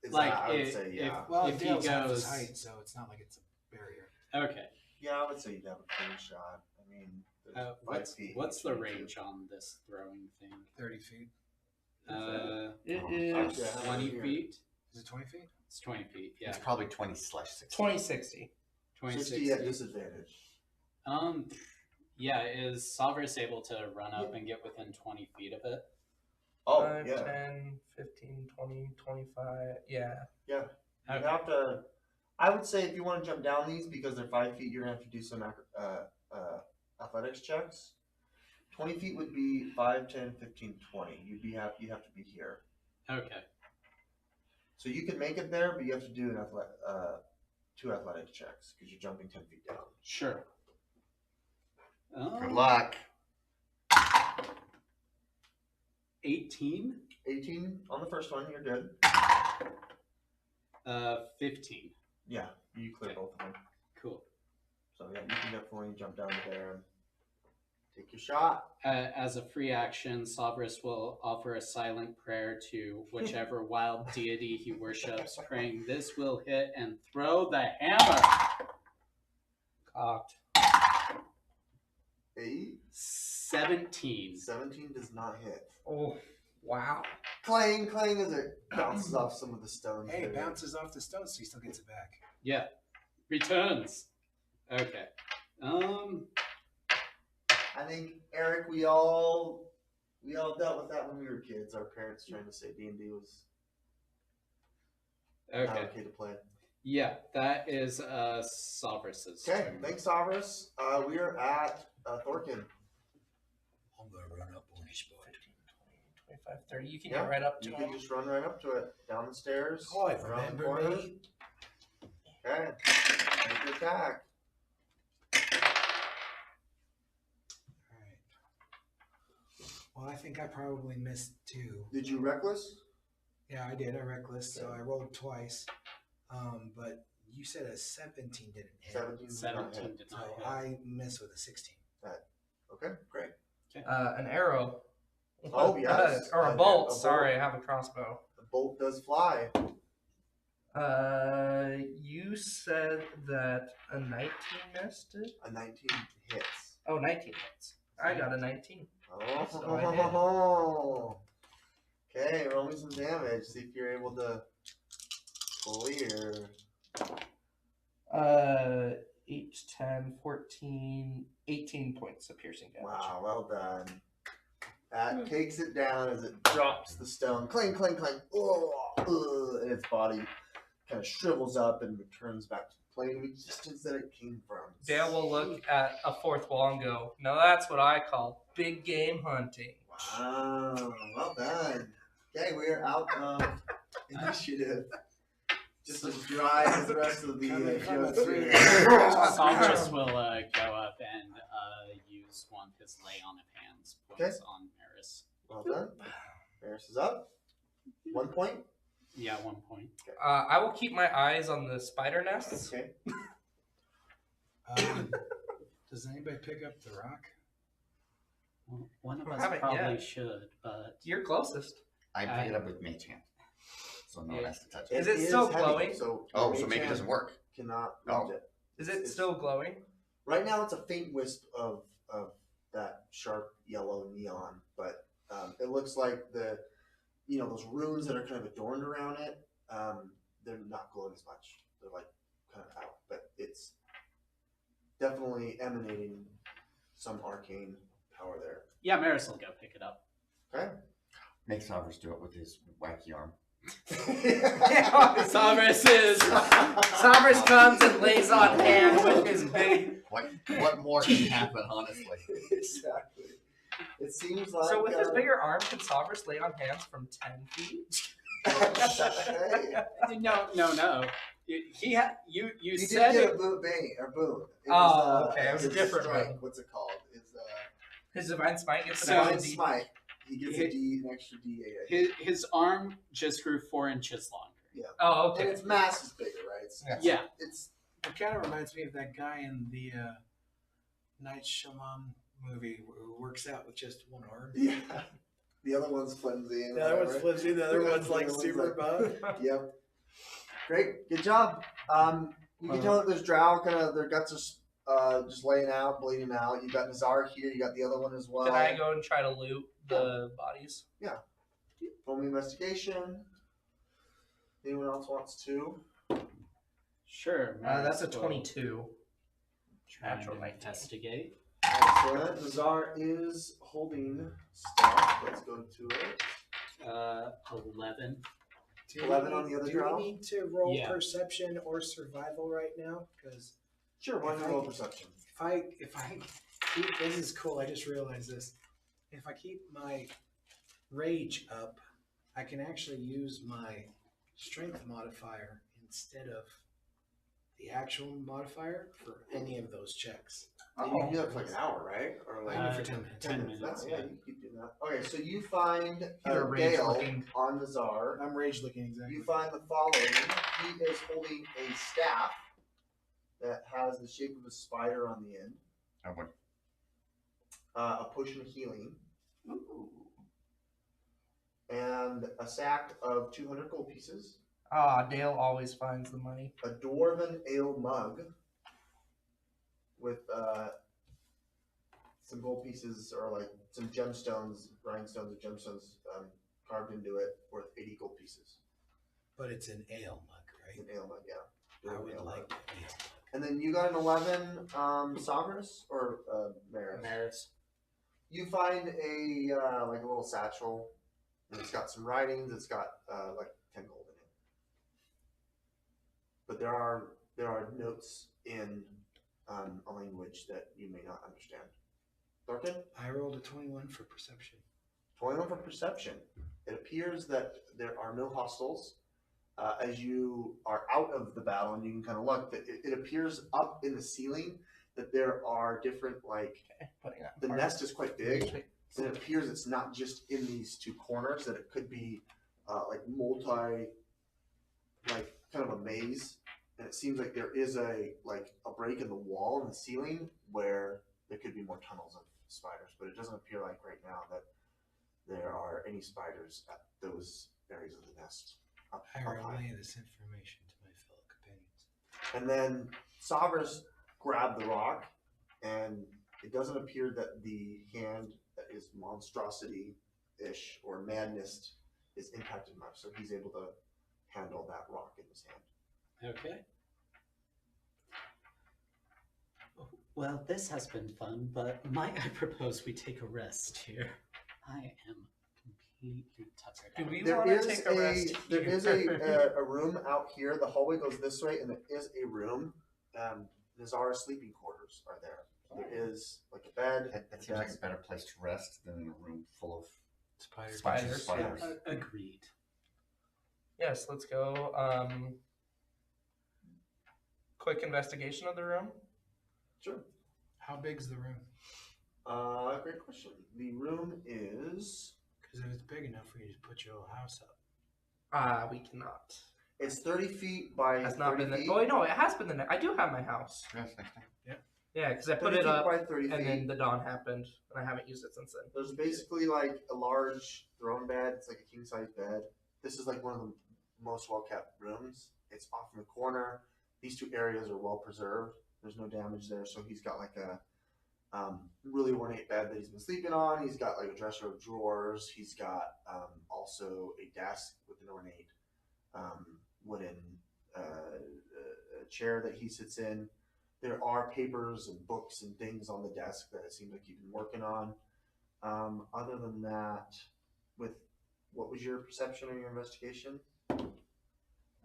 is Like, that, I would if- say yeah. Well, If he Dale's half his goes- height, so it's not like it's a barrier. Okay. Yeah, I would say you'd have a clean shot. I mean, there's 5 What's feet the between you two. range on this throwing thing? 30 feet. It is- is 20 feet. Is it 20 feet? It's 20 feet. Yeah. It's probably 20/60. 2060. 60 at disadvantage. Yeah, is Savras able to run up and get within 20 feet of it? Oh, 5, yeah. 10, 15, 20, 25. Yeah. Yeah. You Okay. have to. I would say if you want to jump down these because they're 5 feet, you're gonna have to do some athletics checks. 20 feet would be 5, 10, 15, 20. You have to be here. Okay. So you can make it there, but you have to do an 2 athletics checks because you're jumping 10 feet down. Sure. Good luck. 18? 18 on the first one, you're good. 15. Yeah, you clear Okay. both of them. Cool. So yeah, you can definitely jump down to there and take your shot. As a free action, Savras will offer a silent prayer to whichever wild deity he worships, praying this will hit and throw the hammer. Cocked. 8, 17. 17 does not hit. Oh, wow. Clang, clang as it bounces off some of the stones. Hey, it there. bounces off the stone, so he still gets it back. Yeah. Returns. Okay. I think Eric, we all dealt with that when we were kids. Our parents trying to say D&D was not Okay. okay to play. Yeah, that is Sovereigns's Okay, turn. thanks, Sovereigns. We are at Thorkin. I'm gonna run up on his butt. 25, 30. You can Yeah, get right up to You him. can just run right up to it, down the stairs, Hi, around the remember corner. me? Okay, make your attack. Alright. Well, I think I probably missed 2. Did you reckless? Yeah, I did. I reckless, so I rolled twice. But you said a 17 didn't hit. 17 did not 17 hit. did So not hit. I missed with a 16. Okay, great. An arrow. Oh, yes. Or a A bolt. bolt. Sorry, I have a crossbow. The bolt does fly. You said that a 19 missed it? A 19 hits. Oh, 19 hits. I got a 19. Oh, So I did. Okay, roll me some damage. See if you're able to clear. 8, 10, 14, 18 points of piercing damage. Wow, well done. That takes it down as it drops the stone. Clang, clang, clang. And its body kind of shrivels up and returns back to the plane of existence that it came from. Dale will look at a fourth wall and go, "Now that's what I call big game hunting." Wow, well done. Okay, we are out of initiative. Just as dry as the rest of the Coming from a show. 3. Sovereigns will go up and use one of his lay on of hands points on Maris. Well done. Maris is up. 1 point. Yeah, 1 point. I will keep my eyes on the spider nests. Okay. Does anybody pick up the rock? Well, one of I us haven't probably yet. should, but You're closest. I pick it up with mage hand, so no one has to touch it. Is it still heavy, glowing? So Oh, the so mage maybe it hand doesn't work. Cannot Oh. reach it. Is it still glowing? Right now, it's a faint wisp of that sharp yellow neon, but it looks like those runes that are kind of adorned around it. They're not glowing as much. They're like kind of out, but it's definitely emanating some arcane power there. yeah, Maris will go pick it up. Okay. Make Sovereigns do it with his wacky arm. Sovereigns is Sovereigns comes and lays on hand with his big. What more can happen, honestly? Exactly. It seems like. So with his bigger arm, can Sovereigns lay on hands from 10 feet? Hey, No. He had you you did said get it. a boon. It Oh, okay, it was a his different strike. one. What's it called? It's His divine smite gets So- an Divine LD. Smite. He gets an extra D8. His arm just grew 4 inches longer. Oh, And okay. its mass is bigger, right? Yeah. It's It kind of reminds me of that guy in the Night Shyamalan movie who works out with just one arm. yeah. The other one's flimsy. And The other one's whatever. flimsy, the other one's like The other super buff. Yep. Great. Good job. You can tell that there's drow kind of their guts are just laying out, bleeding out. You got Nazar here. You got the other one as well. Can I go and try to loot the bodies? Roll me investigation. Anyone else wants to? Sure. That's a Maris will 22. try Natural and 19. investigate. Excellent. Nazar is holding stuff. Let's go to it. 11. 11 on the other Do drow? we need to roll Yeah. perception or survival right now? Because Sure. Why don't If you I- roll perception? if I keep this is cool. I just realized this. If I keep my rage up, I can actually use my strength modifier instead of the actual modifier for any of those checks. You can do that for like an hour, right? Or like Only for 10 minutes. 10 minutes. Yeah, you can keep doing that. Okay, so you find Either rage Gale looking. on Nazar. I'm rage looking exactly. You find the following. He is holding a staff that has the shape of a spider on the end. I would. A potion of healing. And a sack of 200 gold pieces. Dale always finds the money. A dwarven ale mug with some gold pieces or like some gemstones, rhinestones or gemstones carved into it worth 80 gold pieces. But it's an ale mug, It's right? an ale mug, yeah. I Dwarven would ale like mug. the ale mug. And then you got an 11, Sovereigns or Maris? Maris. You find a like a little satchel, and it's got some writings. It's got like 10 gold in it. But there are notes in a language that you may not understand. Thorkin? I rolled a 21 for perception. 21 for perception. It appears that there are no hostiles. As you are out of the battle, and you can kind of look, it appears up in the ceiling that there are different, like, the nest is quite big, and it appears it's not just in these two corners, that it could be like like kind of a maze, and it seems like there is a break in the wall in the ceiling where there could be more tunnels of spiders, but it doesn't appear like right now that there are any spiders at those areas of the nest. I relay this information to my fellow companions. And then Savras grabbed the rock, and it doesn't appear that the hand that is monstrosity-ish or madness is impacted much, so he's able to handle that rock in his hand. Okay. Well, this has been fun, but might I propose we take a rest here? I am completely tuckered Do out. we There want to is take a rest? there is a room out here. The hallway goes this way, and there is a room. Nazara's sleeping quarters are there. There is like a bed. That seems like a better place to rest than in a room full of Spiders. spiders. Agreed. Yes, let's go. Quick investigation of the room. Sure. How big's the room? Great question. The room is. Because if it's big enough for you to put your little house up. We cannot. It's 30 feet by Has not 30 been the. feet. Oh no, it has been the. I do have my house. Yes, next time. Yeah, because I 30 put it feet up, by 30 feet. and then the dawn happened, and I haven't used it since then. There's basically like a large throne bed. It's like a king size bed. This is like one of the most well kept rooms. It's off in the corner. These two areas are well preserved. There's no damage there. So he's got like a really ornate bed that he's been sleeping on. He's got like a dresser of drawers. He's got also a desk with an ornate wooden chair that he sits in. There are papers and books and things on the desk that it seems like you've been working on. Other than that, what was your perception or your investigation?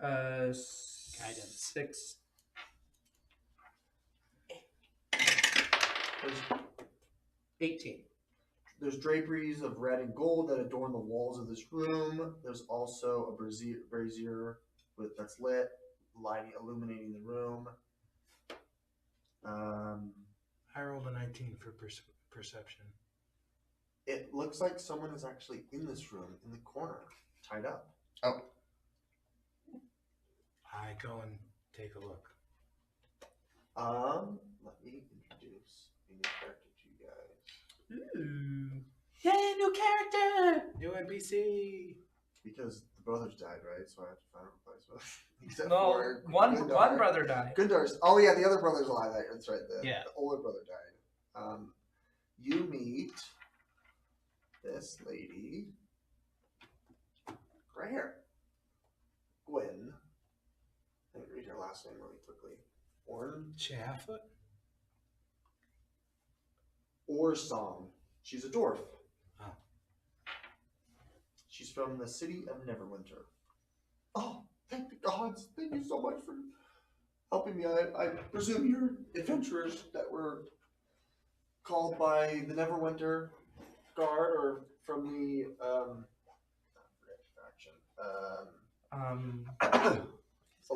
Guidance. 6. There's 18. There's draperies of red and gold that adorn the walls of this room. There's also a brazier that's lit, illuminating the room. I rolled a 19 for perception. It looks like someone is actually in this room, in the corner, tied up. Oh, I go and take a look. Let me introduce a new character to you guys. Ooh. Yay, new character! New NPC! Because the brothers died, right? So I have to find a replacement. Except No, for one Gundar. brother died. Gundar's. Oh yeah, the other brother's alive. That's right. The older brother died. You meet this lady right here, Gwen. Let me read her last name really quickly. Half-foot? Orsong. She's a dwarf. Oh. She's from the city of Neverwinter. Oh, thank the gods. Thank you so much for helping me. I presume you're adventurers that were called by the Neverwinter Guard or from the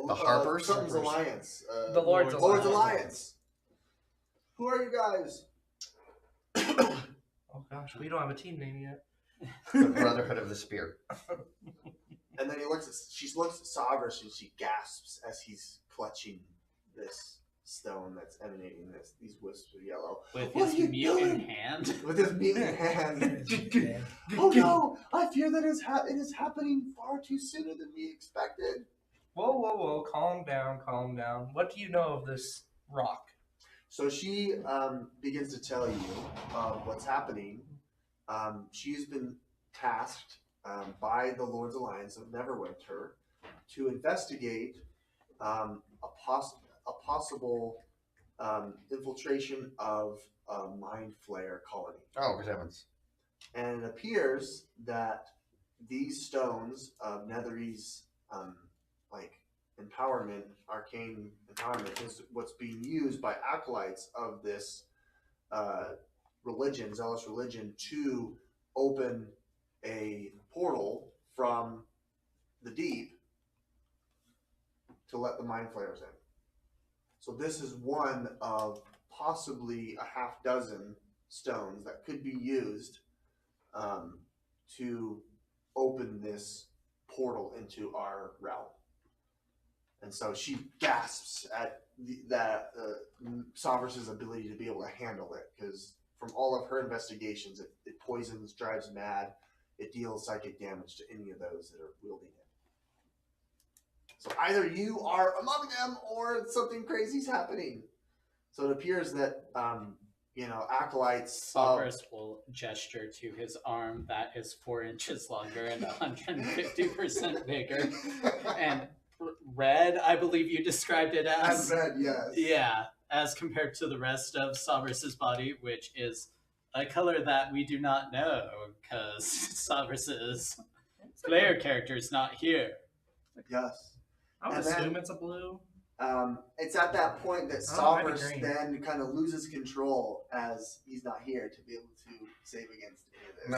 The Harpers? Something's Alliance. The Lord's Alliance. Who are you guys? Oh gosh, we don't have a team name yet. the Brotherhood of the Spear. And then she looks at Savras and she gasps as he's clutching this stone that's emanating these wisps of yellow. With What his are you mutant doing? hand. With his mutant hand. Oh no! I fear that it is happening far too sooner than we expected. Whoa. Calm down. What do you know of this rock? So she begins to tell you what's happening. She's been tasked by the Lord's Alliance of Neverwinter to investigate a a possible infiltration of a mind flayer colony. Oh, good heavens. And it appears that these stones of Nethery's like empowerment, arcane empowerment, is what's being used by acolytes of this religion, zealous religion, to open a portal from the deep to let the mind flayers in. So this is one of possibly a half dozen stones that could be used to open this portal into our realm. And so she gasps at Sovereigns' ability to be able to handle it, because from all of her investigations, it poisons, drives mad, it deals psychic damage to any of those that are wielding it. So either you are among them or something crazy's happening. So it appears that, acolytes... Salvers will gesture to his arm that is 4 inches longer and 150% bigger. And red, I believe you described it as. As red, yes. Yeah, as compared to the rest of Salvers' body, which is a color that we do not know, because Salvers' player character is not here. Yes. I would assume it's a blue. It's at that point that Oh, maybe Salvers green. then kind of loses control as he's not here to be able to save against any of this.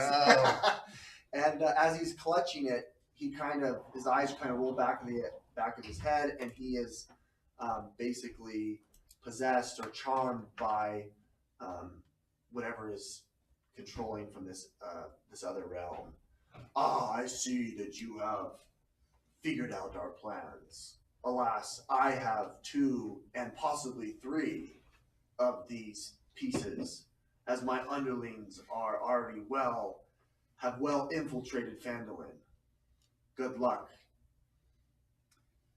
No. And as he's clutching it, his eyes kind of roll back of the back of his head, and he is basically possessed or charmed by whatever is controlling from this other realm. Ah, I see that you have figured out our plans. Alas, I have 2 and possibly 3 of these pieces, as my underlings are already have well infiltrated Phandalin. Good luck.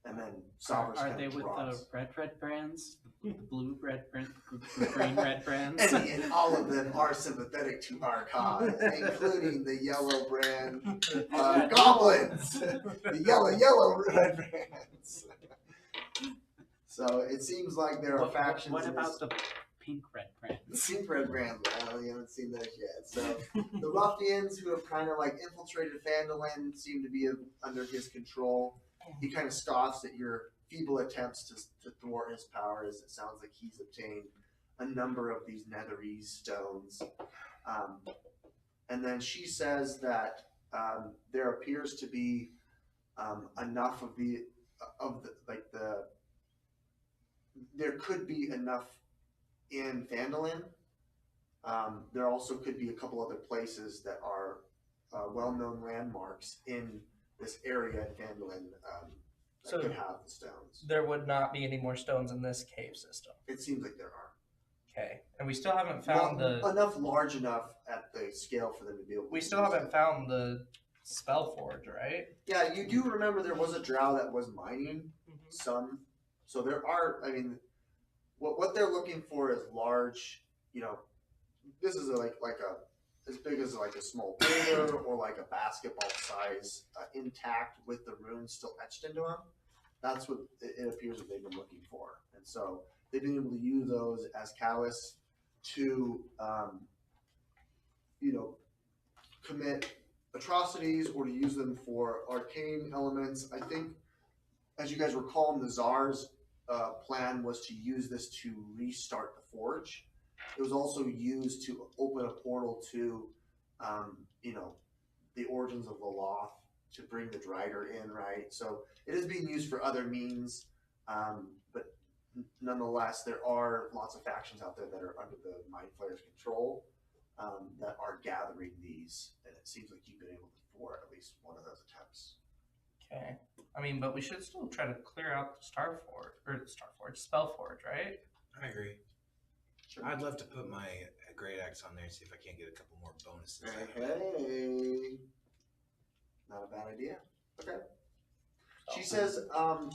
And then Salvers Are kind they of with drops. the red brands? The blue red brand, green red brands? Any and all of them are sympathetic to our cause, including the yellow brand goblins. The yellow red brands. So it seems like there are factions. What in about this. the pink red brands? Pink red brands? Well, you haven't seen those yet. So the ruffians who have kind of like infiltrated Phandalin seem to be under his control. He kind of scoffs at your feeble attempts to thwart his powers. It sounds like he's obtained a number of these Netherese stones. And then she says that there appears to be enough there could be enough in Phandalin. There also could be a couple other places that are well-known landmarks in this area in Phandalin that So could have the stones. there would not be any more stones in this cave system. It seems like there are. Okay, and we still haven't found large enough at the scale for them to be able to We still use haven't it. found the spell forge, right? Yeah, you do remember there was a drow that was mining some. So there are, what they're looking for is large, this is as big as like a small boulder or like a basketball size intact with the runes still etched into them. That's what it appears that they've been looking for. And so they've been able to use those as callous to, commit atrocities or to use them for arcane elements. I think, as you guys recall, the Tsar's plan was to use this to restart the forge. It was also used to open a portal to, the origins of the Loth, to bring the Drider in, right? So it is being used for other means, but nonetheless, there are lots of factions out there that are under the Mind Flayer's control that are gathering these, and it seems like you've been able to thwart at least one of those attempts. Okay. But we should still try to clear out the spell forge, right? I agree. Sure. I'd love to put my great axe on there, see if I can't get a couple more bonuses. Hey, not a bad idea. Okay. She says, I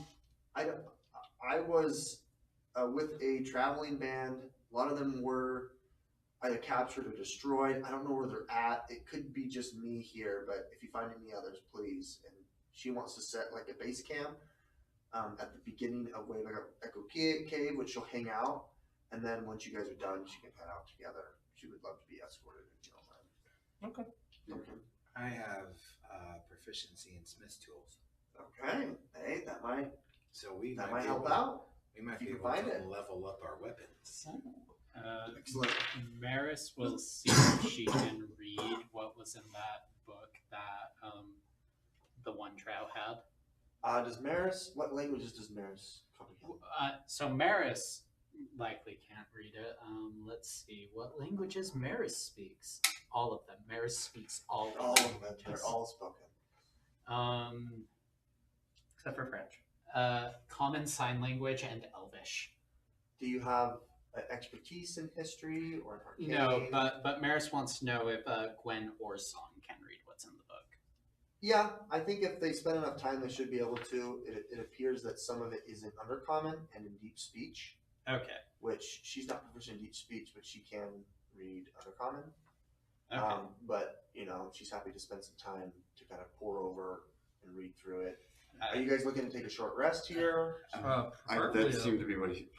was with a traveling band. A lot of them were either captured or destroyed. I don't know where they're at. It could be just me here, but if you find any others, please. And she wants to set like a base camp at the beginning of Wave Echo Cave, which she'll hang out. And then once you guys are done, she can head out together. She would love to be escorted if you don't mind. Okay. Okay. I have proficiency in smith's tools, Okay. Hey, that might so we that might might be help able, out. We might if be you able can find to it. level up our weapons. Excellent. Maris will see if she can read what was in that book that the one trout had. Does Maris? What languages does Maris comprehend? So Maris likely can't read it. Let's see. What languages Maris speaks? All of them. Maris speaks all All of of them. them. They're all spoken. Except for French. Common Sign Language and Elvish. Do you have expertise in history or an arcane? No, but Maris wants to know if Gwen or Song can read what's in the book. Yeah, I think if they spend enough time, they should be able to. It appears that some of it is in Undercommon and in Deep Speech, Okay. which she's not proficient in Deep Speech, but she can read Undercommon. Okay. But, she's happy to spend some time to kind of pour over and read through it. Are you guys looking to take a short rest here? That seemed to be what he.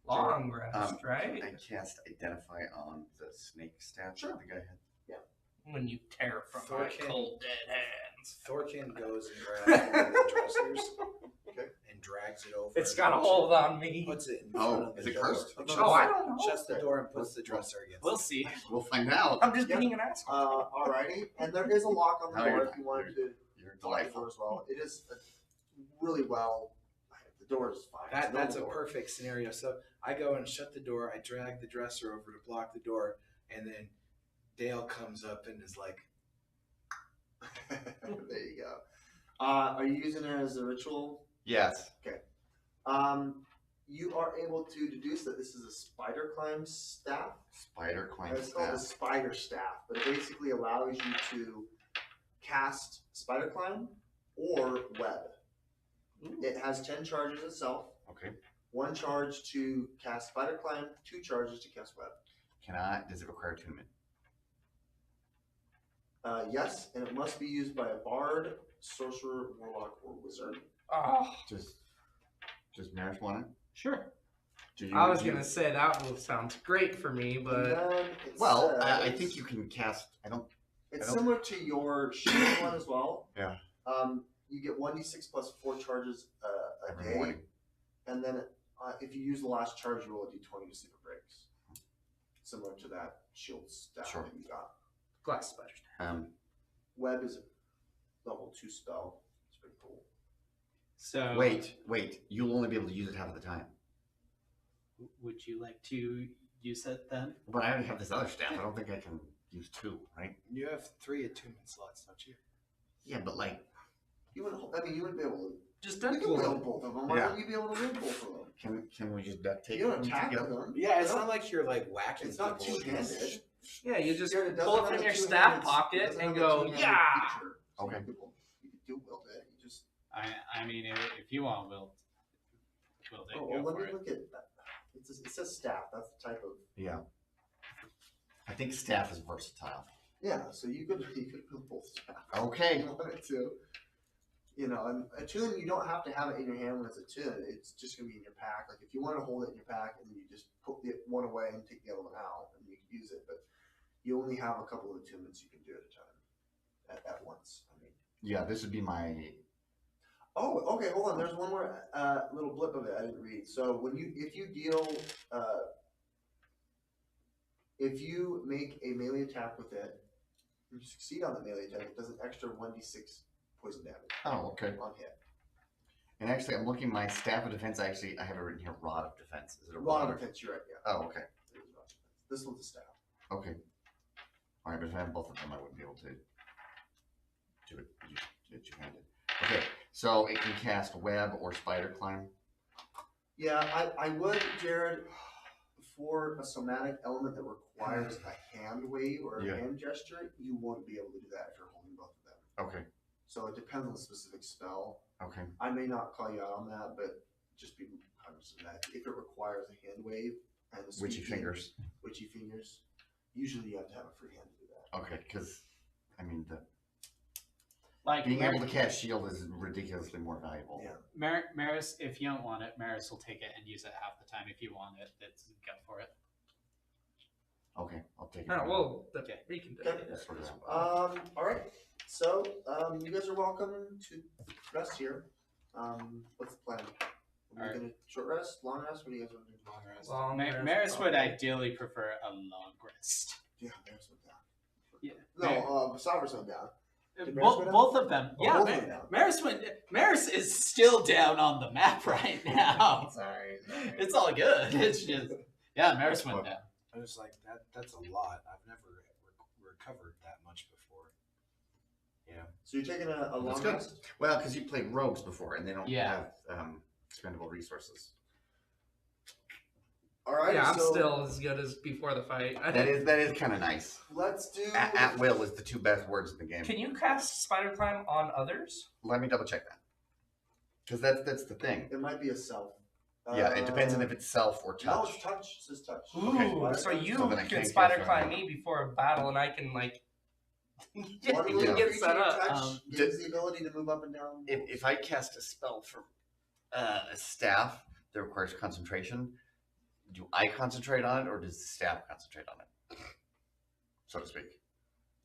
Long rest, right? I cast Identify on the snake stat. Sure. I think I had. When you tear from my Thorkin- cold dead hands. Thorkin goes and grabs one of the dressers Okay. and drags it over. It's and got a puts hold it- on me. Puts it in front of the is it door. cursed? Oh, I don't know. Shuts the door and puts the dresser against We'll it. see. We'll find out. I'm just Yep. being an asshole. Alrighty. And there is a lock on the No, door you're if you not. wanted to You're lock the door delightful. as well. It is really well. The door is fine. It's That's a normal door. perfect scenario. So I go and shut the door. I drag the dresser over to block the door, and then Dale comes up and is like, There you go. Are you using it as a ritual? Yes. You are able to deduce that this is a spider climb staff. Spider climb It's called the staff. spider staff, but it basically allows you to cast spider climb or web. It has 10 charges itself. Okay. 1 charge to cast spider climb, 2 charges to cast web. Does it require attunement? Yes, and it must be used by a bard, sorcerer, warlock, or wizard. Oh, Does Maris want it? Sure. Do I was going to say that move sounds great for me, And but then it Well, I says- think you can cast. It's I don't- similar to your shield one as well. Yeah. You get 1d6 plus 4 charges a Every day, morning. and then if you use the last charge, you roll a d20 to see if it breaks. Similar to that shield staff Sure. that you got. glass spider. Web is a level 2 spell. It's pretty cool. So Wait. You'll only be able to use it half the time. would you like to use it then? But I already have this other staff. I don't think I can use 2, right? "You have 3 attunement slots, don't you?" Yeah, but You wouldn't be able to. Just You can Deadpool wield him. both of them. Why Yeah. wouldn't you be able to wield both of them? can we just duct tape You don't them attack together? them. Yeah, it's No. not like you're like whacking. It's not people with two-handed. this. Yeah, you just Jared, it doesn't pull it have from a your two-handed- staff it pocket doesn't and have a go, two-handed yeah! feature. Okay. You could do wield it. You just. I mean, if you want, we'll Oh, go well, let for me it. look at that. It says staff. That's the type of. Yeah. I think staff is versatile. Yeah, so you could build both staff. Okay. If you wanted to. And a tune, you don't have to have it in your hand when it's a tune. It's just gonna be in your pack. Like if you want to hold it in your pack and then you just put the one away and take the other one out, and you can use it. But you only have a couple of attunements you can do at a time, at once. I mean. Yeah, this would be my. Oh, okay. Hold on. There's one more little blip of it I didn't read. So if you make a melee attack with it, if you succeed on the melee attack, it does an extra 1d6 poison damage Oh, okay. on hit. And actually, I'm looking. My staff of defense. I have it written here. Rod of defense. Is it a Rod rod? of defense, you're right. Yeah. Oh, okay. It is rod of defense. This one's a staff. Okay. All right, but if I have both of them, I wouldn't be able to do it. Two-handed. Okay, so it can cast web or spider climb. Yeah, I would, Jared, for a somatic element that requires a hand wave or a Yeah. hand gesture, you won't be able to do that if you're holding both of them. Okay. So it depends on the specific spell. Okay. I may not call you out on that, but just be cognizant of that. If it requires a hand wave and the Witchy speaking- fingers. witchy fingers, usually you have to have a free hand to do that. Okay, because I mean Like Being able to cast shield is ridiculously more valuable. Yeah. Maris, if you don't want it, Maris will take it and use it half the time. If you want it, go for it. Okay, I'll take it. Oh, well, Okay. we can do Okay. it. That's what it is. All right. So, you guys are welcome to rest here. What's the plan? Are we gonna short rest, long rest? What do you guys want to do? Long rest. Long rest. Maris would Okay. ideally prefer a long rest. Yeah, Maris went down. Yeah. No, Sovereign went down. Did Maris Both, go down? both of them. Oh, Yeah, both went down. Maris is still down on the map right now. Sorry. It's all good. It's just Maris went down. I was like, that's a lot. I've never recovered that much before. Yeah. So you're taking a long good. rest? Well, because you played rogues before, and they don't Yeah. have expendable resources. All right. Yeah, I'm so still as good as before the fight. That is kind of nice. Let's do. At will is the two best words in the game. Can you cast Spider Climb on others? Let me double check that. Because that's the thing. It might be a self. Yeah, it depends on if it's self or No, touch. it's touch. It says touch. Ooh, Okay. so you So then I can can't Spider cast Climb right me before a battle, and I can like One Yeah. little get creature set you up. touch gives the ability to move up and down. If I cast a spell from a staff that requires concentration, do I concentrate on it or does the staff concentrate on it? So to speak.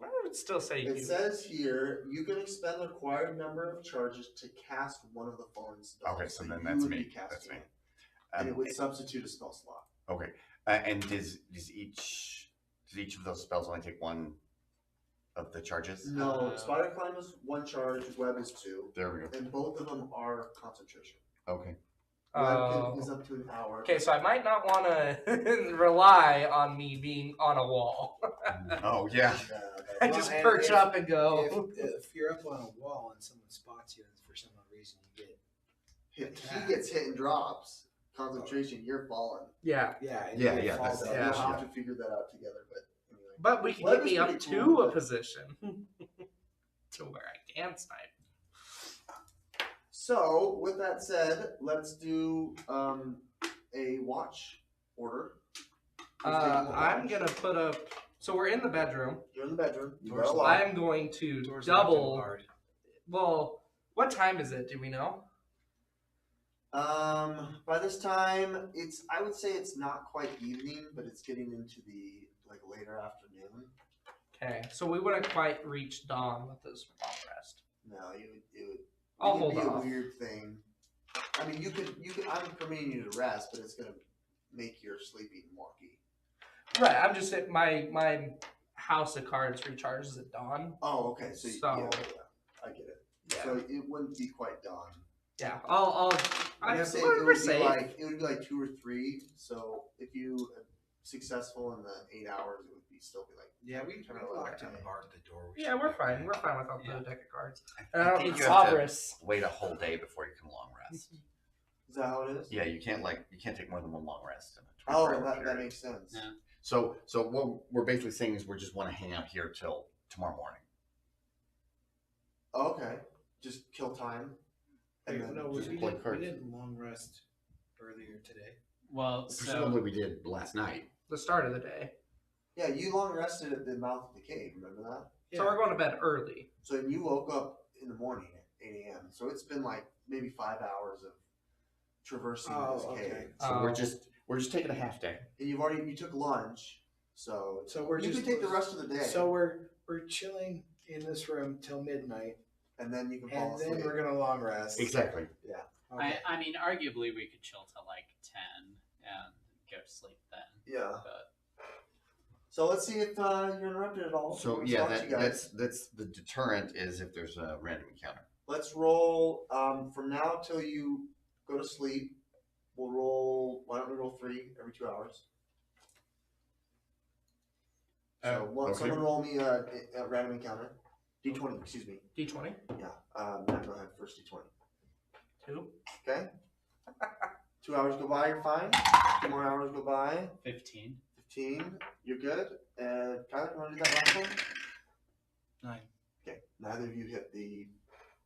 I would still say It you. says here you can expend the required number of charges to cast one of the following spells. Okay, so then you that's would me. be casting That's me. it. And it would substitute a spell slot. Okay. And does each of those spells only take one of the charges? No, Spider Climb is one charge, Web is two, There we go. and both of them are concentration. Okay. Web is up to an hour. Okay, so I might not want to rely on me being on a wall. Oh yeah. I Well, just and perch if- up and go. If you're up on a wall and someone spots you, and for some odd reason you get He gets hit and drops. Concentration, you're falling. Yeah, and Yeah, you yeah, fall that's- down. yeah. You'll have to figure that out together, but anyway. but we can Web get is me up pretty to cool, a but- position to where I can snipe. So, with that said, let's do a watch order. I'm gonna put up. So we're in the bedroom. You're in the bedroom. You Doors got a lock. I'm going to Doors locked and double. barred. Well, what time is it? Do we know? By this time, I would say it's not quite evening, but it's getting into the later afternoon. Okay, so we wouldn't quite reach dawn with this long rest. No, it would I'll it hold would be off. a weird thing. I mean, you could. I'm permitting you to rest, but it's gonna make your sleeping wonky. Right, I'm just saying my house of cards recharges at dawn. Oh, okay. So, So- yeah, I get it. Yeah, So it wouldn't be quite dawn. yeah. I'll. I I'm would say we're it would be safe. it would be like 2 or 3. So if you are successful in the 8 hours, it would still be like. Yeah, we locked and barred the door. We Yeah, should we're be fine. okay. We're fine without Yeah. the deck of cards. I And I don't think need you have to Sovereign. wait a whole day before you can long rest. Is that how it is? Yeah, you can't take more than one long rest in a Oh, 24-hour that period. makes sense. Yeah. So what we're basically saying is we just want to hang out here till tomorrow morning. Oh, okay. Just kill time. And Wait, then no, just we play didn't, cards. we didn't long rest earlier today. Well, so Presumably we did last night. The start of the day. yeah, you long rested at the mouth of the cave. Remember that? So we're going to bed early. So you woke up in the morning at 8 a.m. So it's been like maybe 5 hours of traversing this cave. So we're just taking a half day. And you took lunch, so we're you just can take the rest of the day. So we're chilling in this room till midnight, and then you can fall and then asleep. we're gonna long rest. Exactly. Okay. I mean, arguably we could chill till like 10 and go to sleep then. Yeah. But So let's see if you're interrupted at all. So Let's yeah, watch you guys. that's the deterrent is if there's a random encounter. Let's roll from now till you go to sleep. We'll roll. Why don't we roll 3 every 2 hours? So okay. someone roll me a random encounter. D20, excuse me. D20. Yeah. Matt, go ahead. First D20. 2. Okay. 2 hours go by, you're fine. 2 more hours go by. 15. 15, you're good. And Tyler, you want to do that last one? 9. Okay. Neither of you hit the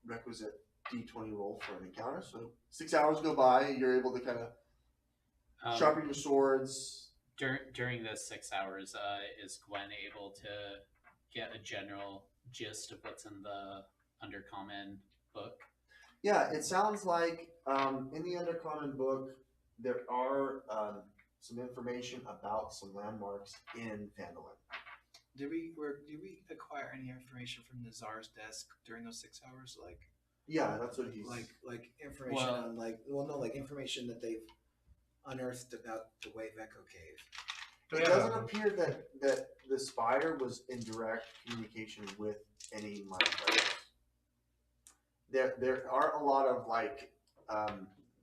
requisite D20 roll for an encounter. So 6 hours go by. You're able to kind of sharpen your swords. During those 6 hours, is Gwen able to get a general gist of what's in the Undercommon book? Yeah, it sounds like in the Undercommon book there are some information about some landmarks in Phandalin. Did we acquire any information from the Tsar's desk during those 6 hours? Like, Yeah, that's what he's like information Well- on like information that they've unearthed about the Wave Echo Cave. Do we It have doesn't appear that the spider was in direct communication with any mind players. There are a lot of like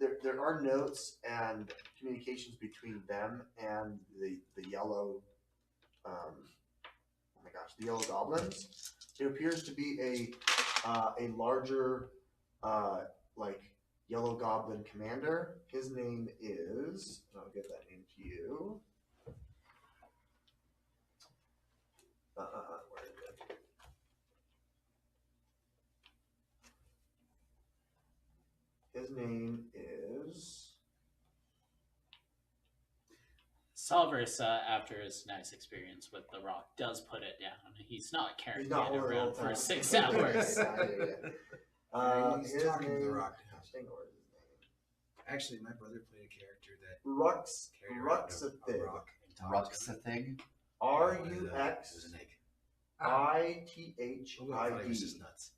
there are notes and communications between them and the yellow oh my gosh, the yellow goblins. There appears to be a larger like yellow goblin commander. His name is, and I'll get that name to you. Where is it? His name is. Salvers, after his nice experience with the rock, does put it down. He's not carrying He's not it one of the around old for times. 6 hours. He's His talking to the name- rock now. Hang on, what is his name? Actually, my brother played a character that Rux carried around a Ruxathig. rock and talked to him. Ruxathig. It was an egg. RUXITHID. Oh, I thought he was just nuts.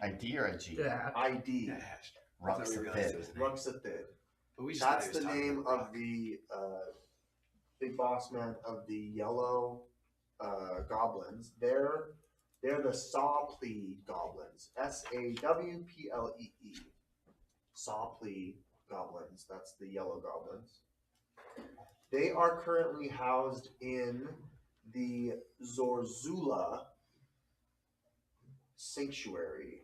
ID or a G? that? ID. Yeah, hash. I thought we realized it was Ruxathig. an egg. Ruxathid. But we just thought That's he was the talking name to a of rock. the big boss man of the yellow goblins. They're the Sawplee goblins. SAWPLEE. Sawplee goblins. That's the yellow goblins. They are currently housed in the Zorzula Sanctuary.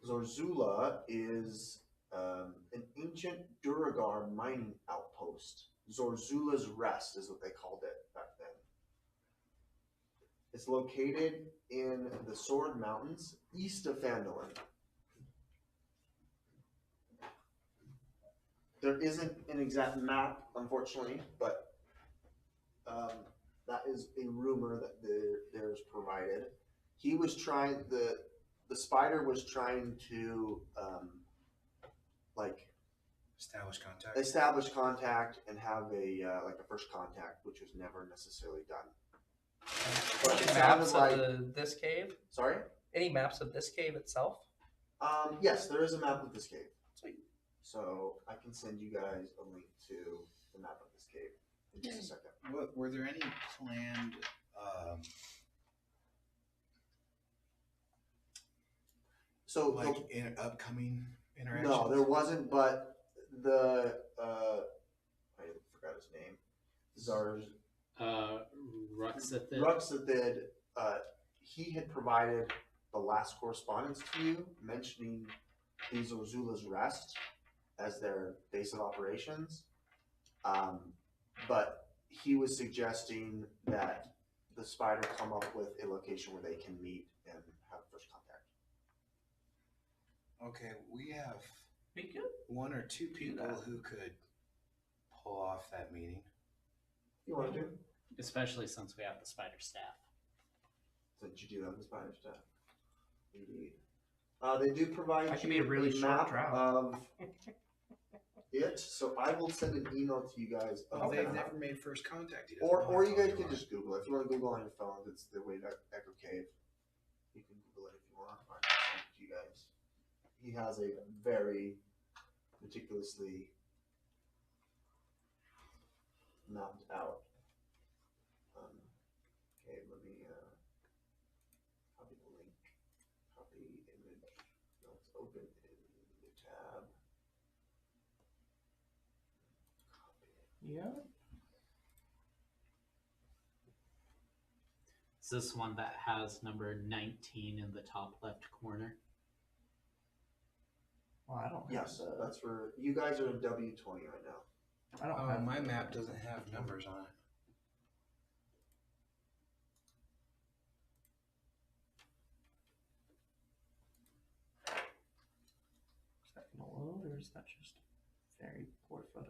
Zorzula is an ancient Duragar mining outpost. Zorzula's Rest is what they called it back then. It's located in the Sword Mountains, east of Phandalin. There isn't an exact map, unfortunately, but that is a rumor that there's provided. He was trying, the spider was trying to like Establish contact. establish contact and have a like a first contact, which was never necessarily done. But it Maps sounded of like, this cave? sorry? Any maps of this cave itself? Yes, there is a map of this cave. Sweet. So I can send you guys a link to the map of this cave in just a second. What were there any planned So like in upcoming interactions? no, there wasn't, but the I forgot his name. Zar's Ruxathid. Ruxathid, he had provided the last correspondence to you mentioning these Zorzula's Rest as their base of operations. But he was suggesting that the spider come up with a location where they can meet and have first contact. Okay, we have We could. one or two people who could pull off that meeting. You want to do? Especially since we have the spider staff. Since you do have the spider stuff. Indeed. They do provide That could you be a really short map drought. of it, so I will send an email to you guys. Well, of they've that. never made first contact. He doesn't Or know you how guys to can do just Google it. If you want to Google on your phone, it's the way that Echo Cave. You can Google it if you want. I can send it to you guys. He has a very meticulously mapped out. Okay, let me copy the link. Copy image. No, it's open in the tab. Copy it. Yeah. Is this one that has number 19 in the top left corner? Well, I don't. Yes, that's for you guys are in W20 right now. I don't Oh, have my map doesn't have numbers on it. Is that gonna load, or is that just very poor photo?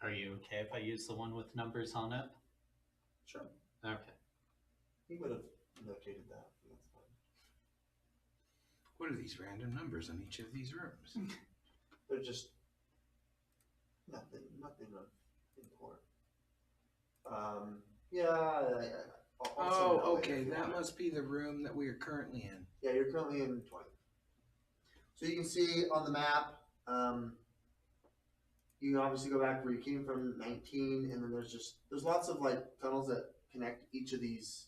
Are you okay if I use the one with numbers on it? Sure. Okay. He would have notated that. That's fine. What are these random numbers on each of these rooms? They're just nothing of import. I'll send it Oh, out later okay. if you That want it. must be the room that we are currently in. Yeah, you're currently in 20. So you can see on the map, you can obviously go back where you came from, 19, and then there's lots of like tunnels that connect each of these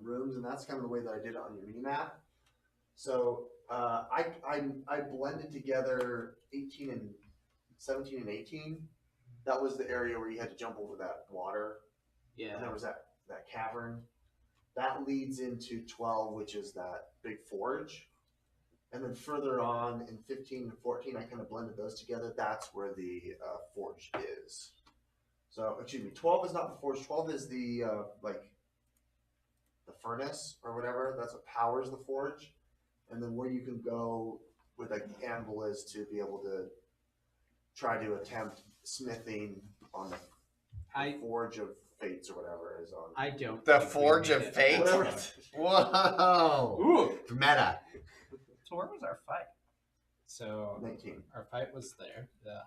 rooms, and that's kind of the way that I did it on your mini map. So I blended together 18 and 17 and 18. That was the area where you had to jump over that water. Yeah. And there was that cavern. That leads into 12, which is that big forge. And then further on in 15 and 14, I kind of blended those together. That's where the forge is. So, excuse me, 12 is not the forge. 12 is the the furnace or whatever. That's what powers the forge. And then where you can go with like the anvil is to be able to try to attempt smithing on the forge of fates or whatever is on. I don't. The think we Forge made of it Fate? that Whatever. far. Whoa! Ooh. Meta. So where was our fight? So 19. our fight was there. Yeah.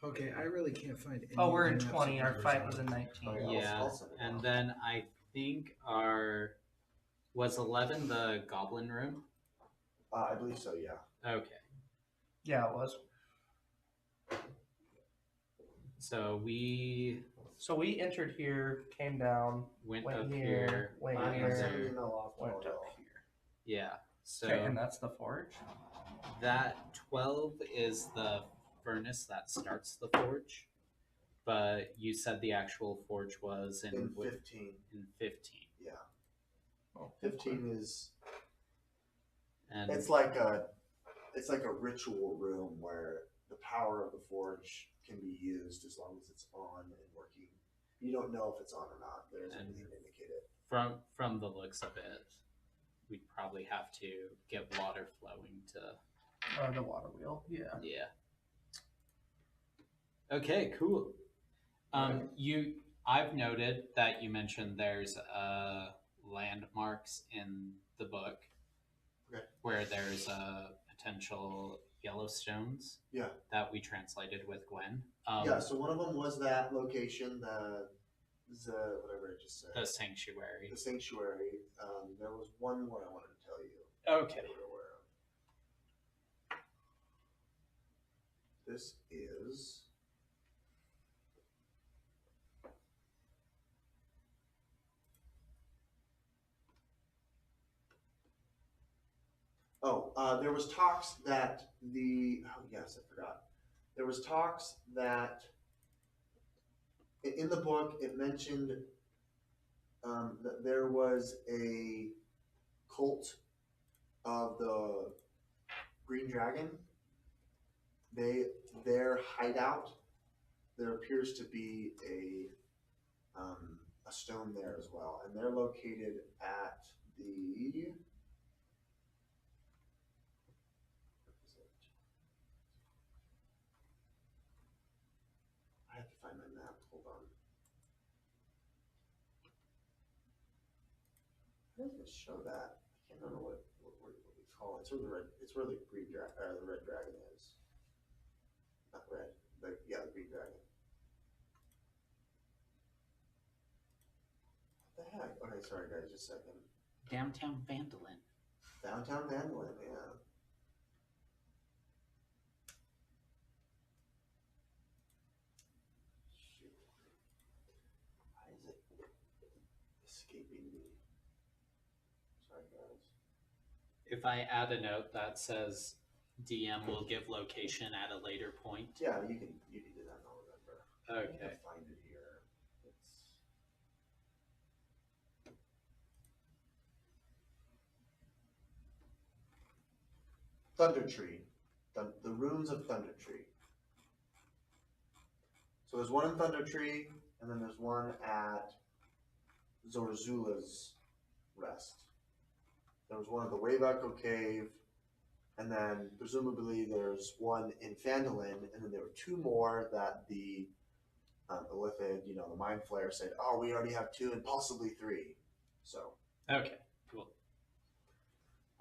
Okay, I really can't find any. Oh, we're in maps of 20. Our numbers fight on was it. in 19. Oh, yeah. Yeah. I'll send it And out. then I think our was 11 the goblin room. I believe so, yeah. Okay. Yeah, it was. So we So we entered here, came down, went went up here, here. went I'm here, sending an email off went tomorrow. up here. Yeah. So Okay, and that's the forge. that 12 is the furnace that starts the forge. But you said the actual forge was in, In wi- 15, in 15. yeah. Oh, 15 is And it's like a ritual room where the power of the forge can be used as long as it's on and working. You don't know if it's on or not. There isn't And- anything to indicate it. from the looks of it, we'd probably have to get water flowing to the water wheel. Yeah. yeah. Okay, cool. I've noted that you mentioned there's landmarks in the book Okay. where there's potential Yellowstones Yeah. that we translated with Gwen. Yeah, so one of them was that location, the whatever I just said. The sanctuary. The sanctuary. There was one more I wanted to tell you. Okay. that we're aware of. This is there was talks that I forgot. There was talks that in the book it mentioned that there was a cult of the Green Dragon. Their hideout, there appears to be a stone there as well, and they're located at the. I have to find my map. Hold on. I was gonna show that. I can't remember what we call it. It's where the the red dragon is. Not red. The green dragon. What the heck? Okay, sorry guys, just a second. Downtown Phandalin. Downtown Phandalin, yeah. Shoot. Why is it escaping me? Sorry guys. If I add a note that says DM will give location at a later point. Yeah, you can do that. I'll remember. I Okay. can find it here. It's Thunder Tree. The ruins of Thunder Tree. So there's one in Thunder Tree, and then there's one at Zorzula's Rest. There was one at the Wave Echo Cave, and then presumably there's one in Phandalin, and then there were two more that the Illithid, the Mind Flayer said, oh, we already have two and possibly three. So Okay, cool.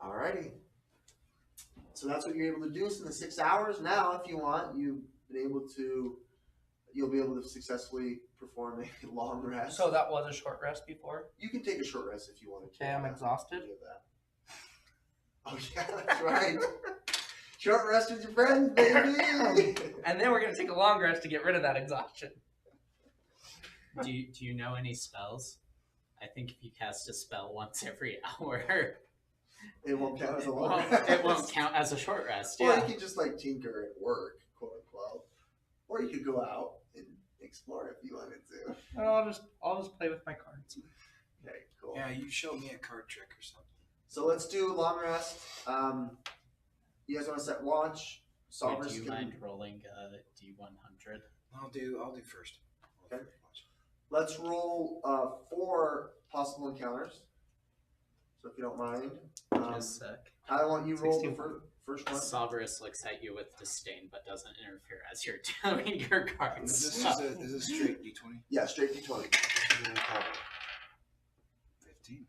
Alrighty. So that's what you're able to do. So in the 6 hours now, if you want, you'll be able to successfully perform a long rest. So that was a short rest before. You can take a short rest if you want to. Okay, I'm exhausted. Oh yeah, that's right. Short rest with your friends, baby. And then we're gonna take a long rest to get rid of that exhaustion. Do you know any spells? I think if you cast a spell once every hour, it won't count as a long rest. it won't count as a short rest. Or Yeah. you could just like tinker at work, quote unquote. Or you could go out and explore if you wanted to. I'll just play with my cards. Okay, cool. Yeah, you showed me a card trick or something. So let's do long rest. You guys want to set watch? Wait, do you mind rolling D100? I'll do first. Okay. Let's roll 4 possible encounters. So if you don't mind, Just a sec. I want you roll the 16. first one. Savarus looks at you with disdain, but doesn't interfere as you're doing your cards. Is this straight D20? Yeah, straight D20. 15.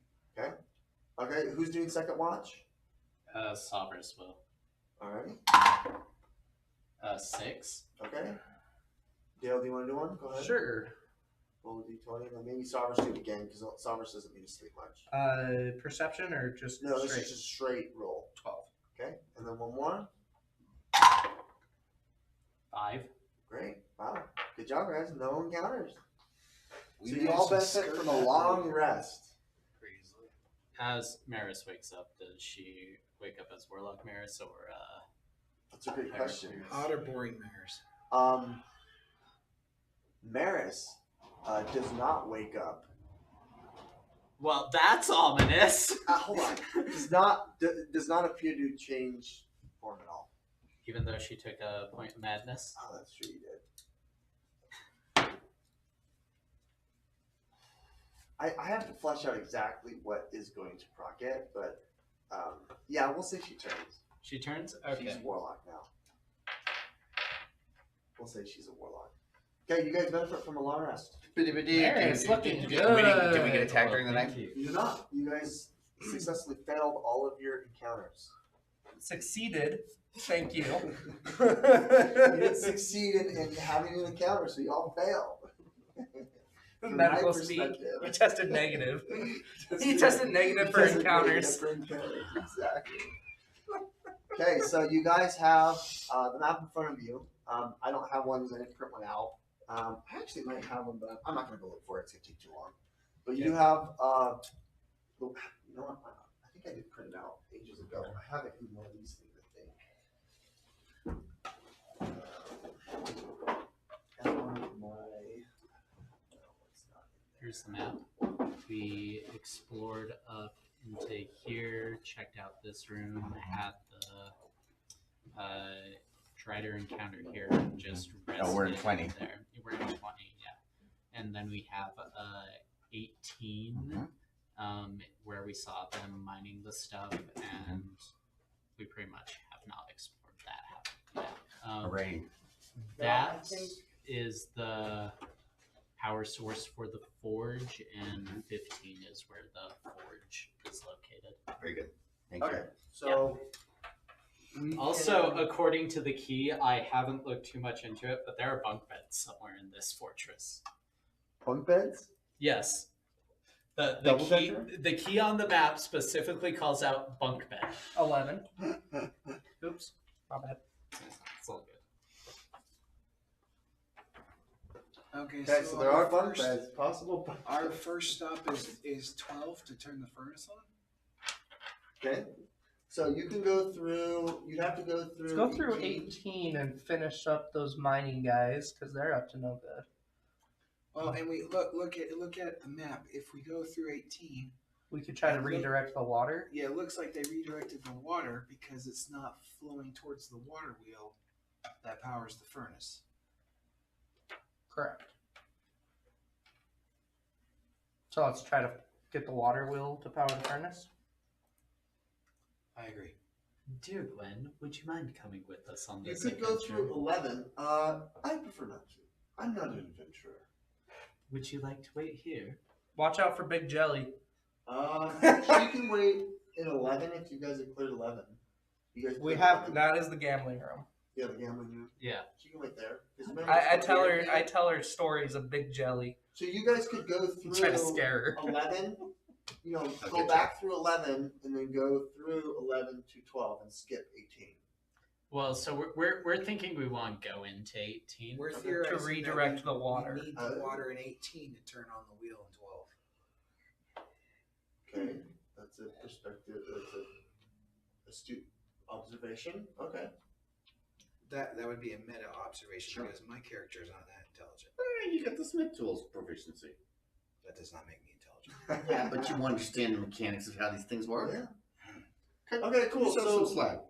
Okay, who's doing second watch? Savarus will. Alrighty. 6. Okay. Dale, do you want to do one? Go ahead. Sure. Roll a D20, and then maybe Savers do it again, because Savers doesn't need to sleep much. Perception or just No, this straight? is just straight roll. 12. Okay, and then one more. 5. Great. Wow. Good job, guys. No encounters. We So need you all some benefit skirt from a that long way. rest. Crazy. As Maris wakes up, does she wake up as Warlock Maris or That's a great question. Hot or boring mares? Maris does not wake up. Well, that's ominous. Hold on. Does not appear to change form at all. Even though she took a point of madness. Oh, that's true. You did. I have to flesh out exactly what is going to proc it, but yeah, we'll say she turns. She turns? Okay. She's a warlock now. We'll say she's a warlock. Okay, you guys benefit from a long rest. It's looking Did good. we get attacked during the night? You do not. You guys successfully failed all of your encounters. Succeeded. Thank you. You didn't succeed in having an encounter, so you all failed. From my Medical speak. perspective. He tested negative. He tested negative for Tested encounters. negative for encounters, exactly. Okay, so you guys have the map in front of you. I don't have one because I didn't print one out. I actually might have one, but I'm not going to go look for it. It's going to take too long. But you have, you know what? I think I did print it out ages ago. I have it in one of these things, I think. That's one of my. Here's the map. We explored up into here, checked out this room, had the Drider encounter here, and just rested. Oh, we're in 20. There. We're in 20, yeah. And then we have 18, where we saw them mining the stuff, and we pretty much have not explored that half yet. Hooray. That is the power source for the forge, and 15 is where the forge is located. Very good. Thank Okay, you. so. we Also, can- according to the key, I haven't looked too much into it, but there are bunk beds somewhere in this fortress. bunk beds? Yes. The Double key decker? the key on the map specifically calls out bunk bed. 11. Oops. My bad. It's all good. Okay, Okay, so there are bunk first, beds. Possible bunk Our beds. first stop is 12 to turn the furnace on. Okay. So you can go through. You'd have to go through. Let's go through 18 and finish up those mining guys because they're up to no good. Well, and we look at the map. If we go through 18, We could try to redirect the water. yeah, it looks like they redirected the water because it's not flowing towards the water wheel that powers the furnace. Correct. So let's try to get the water wheel to power the furnace. I agree. Dear Gwen, would you mind coming with us on You this could go adventure? through 11. I prefer not to. I'm not an adventurer. Would you like to wait here? Watch out for Big Jelly. She can wait in 11 if you guys have cleared 11. You guys We cleared have 11. that is the gambling room. Yeah, the gambling room. Yeah. She can wait there. 'Cause remember, I it's tell the her Airbnb. I tell her stories of Big Jelly. So you guys could go through Try to scare her. 11. You know, Okay, go back through 11 and then go through 11 to 12 and skip 18. Well, so we're thinking we want to go into 18. We're Okay. theorizing To that redirect the water. We need the water in 18 to turn on the wheel in 12. Okay, that's a perspective. That's a astute observation. Okay. That would be a meta observation Sure. because my character is not that intelligent. You got the Smith tools proficiency. That does not make me intelligent. Yeah, but you understand the mechanics of how these things work. Yeah. Okay, cool. Yourself So, some slack.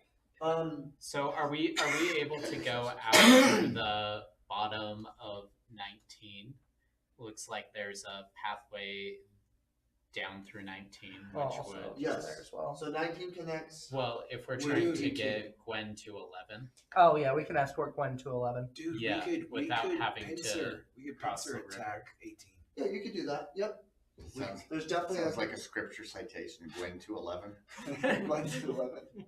So are we able to go out to the bottom of 19? Looks like there's a pathway down through 19, which Also, would Yes. there as well. so 19 connects. well, if we're We're trying to moving get Gwen to 11. Oh yeah, we can escort Gwen to 11. Dude, Yeah, we without could having to pincer, we could cross pincer the river. attack 18. Yeah, you could do that. Yep. Sounds, There's definitely sounds like a scripture citation. Going to 11. 1 to 11.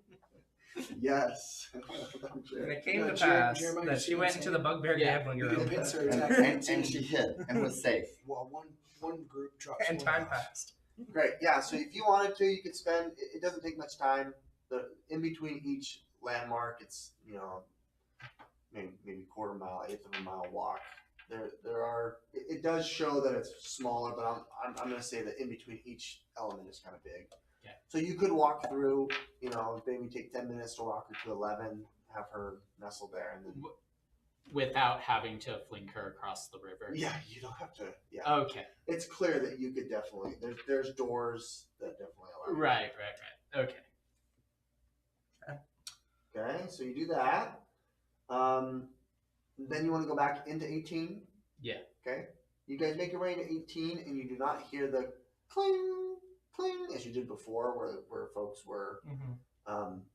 Yes. I'm sure. And it came Yeah, to pass Jeremiah, that you see she what went I'm into the saying? bugbear Yeah, gambling We could room, pincer And, attack and 18. she hid and was safe. Well, one group drops and one time off. passed. Great. Yeah. So if you wanted to, you could spend. It doesn't take much time. In between each landmark, it's maybe quarter mile, eighth of a mile walk. There are. It does show that it's smaller, but I'm going to say that in between each element is kind of big. Yeah. So you could walk through. Maybe take 10 minutes to walk her to 11, have her nestled there, and then. Without having to fling her across the river. Yeah, you don't have to. Yeah. Okay. It's clear that you could definitely. There's doors that definitely allow. you. Right. Okay. Okay, so you do that. Then you want to go back into 18. Yeah. Okay. You guys make your way into 18, and you do not hear the cling, cling as you did before, where folks were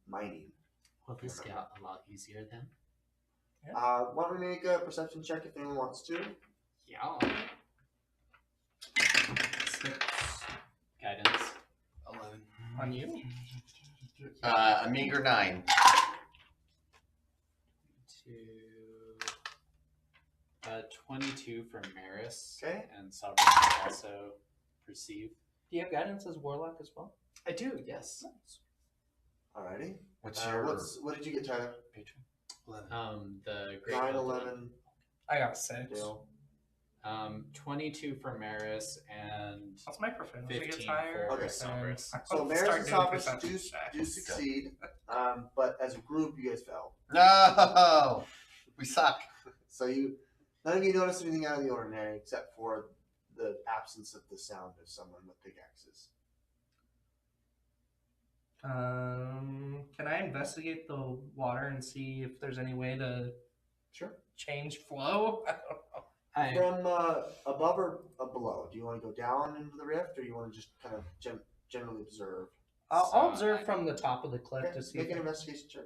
mining. Will this get a lot easier then? Why don't we make a perception check if anyone wants to? Yeah. 6. Guidance. 11. On you? A meager 9. 22 for Maris. Okay. And Sovereign can also perceive. Do you have guidance as warlock as well? I do, yes. Alrighty. What's your What did you get, Tyler? patron? 11. The great 9, Gold one. 11. I got 6. Dale. 22 for Maris and What's my proficiency? 15 Gets higher. Okay. for Sovereign. So I'll Maris start and doing Sophis perception do checks. succeed, but as a group, you guys fail. No, we suck. So none of you notice anything out of the ordinary except for the absence of the sound of someone with pickaxes. Can I investigate the water and see if there's any way to Sure. change flow? I don't know. From above or below, do you want to go down into the rift, or you want to just kind of generally observe? I'll observe from the top of the cliff Okay, to see. make if an it- investigation check.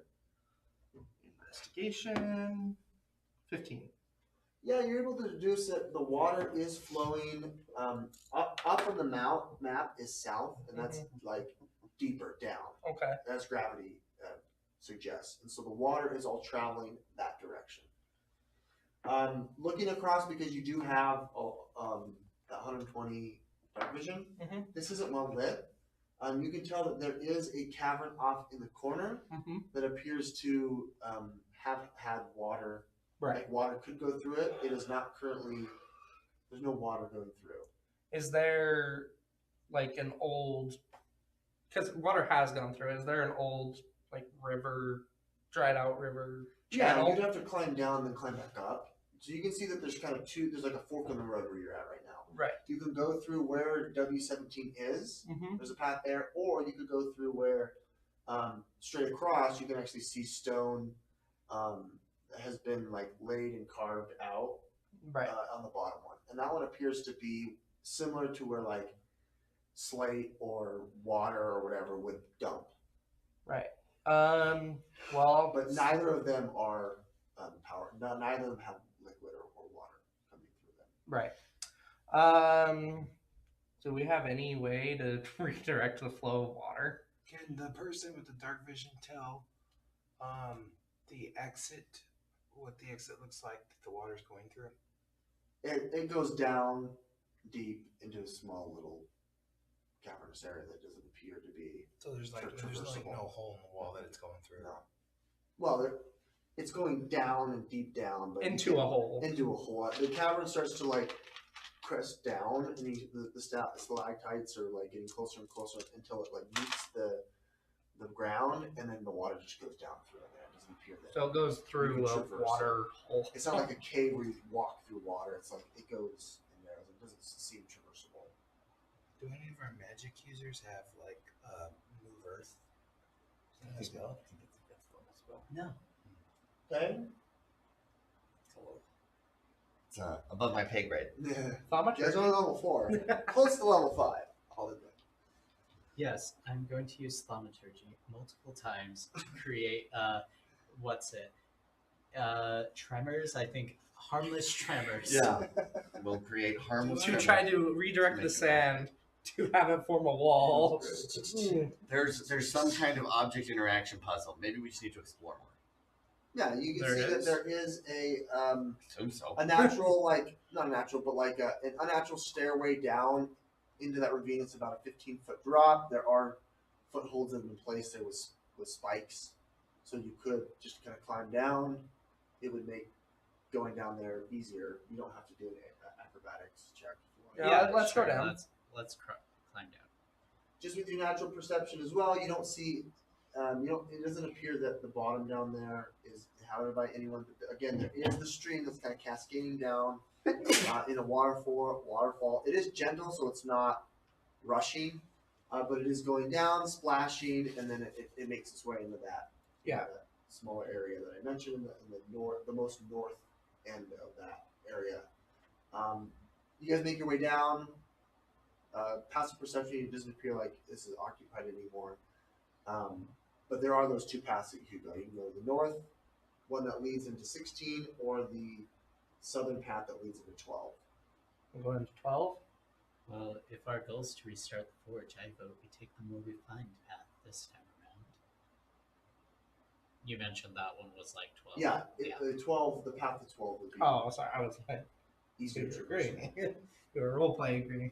Investigation. 15. Yeah, you're able to deduce that the water is flowing up from the map is south, and that's like deeper down, Okay. as gravity suggests. And so the water is all traveling that direction. Looking across, because you do have that 120 dark vision, this isn't well lit. You can tell that there is a cavern off in the corner that appears to have had water. Right. Like water could go through it. It is not currently. There's no water going through. Is there like an old? Because water has gone through. Is there an old like river, dried out river channel? Yeah, you'd have to climb down and then climb back up. So you can see that there's kind of two. There's like a fork in the road where you're at right now. Right. You can go through where W17 is. There's a path there, or you could go through where straight across. You can actually see stone that has been like laid and carved out Right. on the bottom one, and that one appears to be similar to where like slate or water or whatever would dump. Right. Well, But neither of them are powered. Neither of them have liquid or water coming through them. right. Do we have any way to redirect the flow of water? Can the person with the dark vision tell the exit, what the exit looks like that the water's going through? It goes down deep into a small little cavernous area that doesn't appear to be. So there's like no hole in the wall that it's going through. No. Well, it's going down and deep down, but Into a hole. Into a hole. The cavern starts to like crest down, and the stalactites are like getting closer and closer until it like meets the ground, and then the water just goes down through there. It doesn't appear that. So it goes through a water hole. It's not like a cave where you walk through water. It's like it goes in there. It doesn't seem traversable. Do any of our magic users have like move earth? Spell? No. Okay. It's above my pay grade. Yeah. Thaumaturgy? You guys are only level 4. Close to level 5. I'll admit. Yes, I'm going to use thaumaturgy multiple times to create tremors. I think harmless tremors. Yeah. We'll create harmless. To tremor. try to redirect the sand to have it form a wall. There's some kind of object interaction puzzle. Maybe we just need to explore more. Yeah, you can There see it that is. there is Assume so. a natural, like, not a natural, but like an unnatural stairway down into that ravine. It's about a 15-foot drop. There are footholds that have been placed there with spikes. So you could just kind of climb down. It would make going down there easier. You don't have to do an acrobatics check. If you want. Yeah, let's go down. Let's climb down. Just with your natural perception as well, you don't see, it doesn't appear that the bottom down there is inhabited by anyone. But again, there is the stream that's kind of cascading down in a waterfall. It is gentle, so it's not rushing, but it is going down, splashing, and then it makes its way into that smaller area that I mentioned in the north, the most north end of that area. You guys make your way down. Passive perception, it doesn't appear like this is occupied anymore. But there are those two paths that you could go. You can go to the north, one that leads into 16, or the southern path that leads into 12. I'm going to 12. Well, if our goal is to restart the forge, I vote we take the more refined path this time around. You mentioned that one was like 12. Yeah, the 12, the path to 12 would be Oh, sorry. I was like, easier to agree. traverse. You were role playing agree.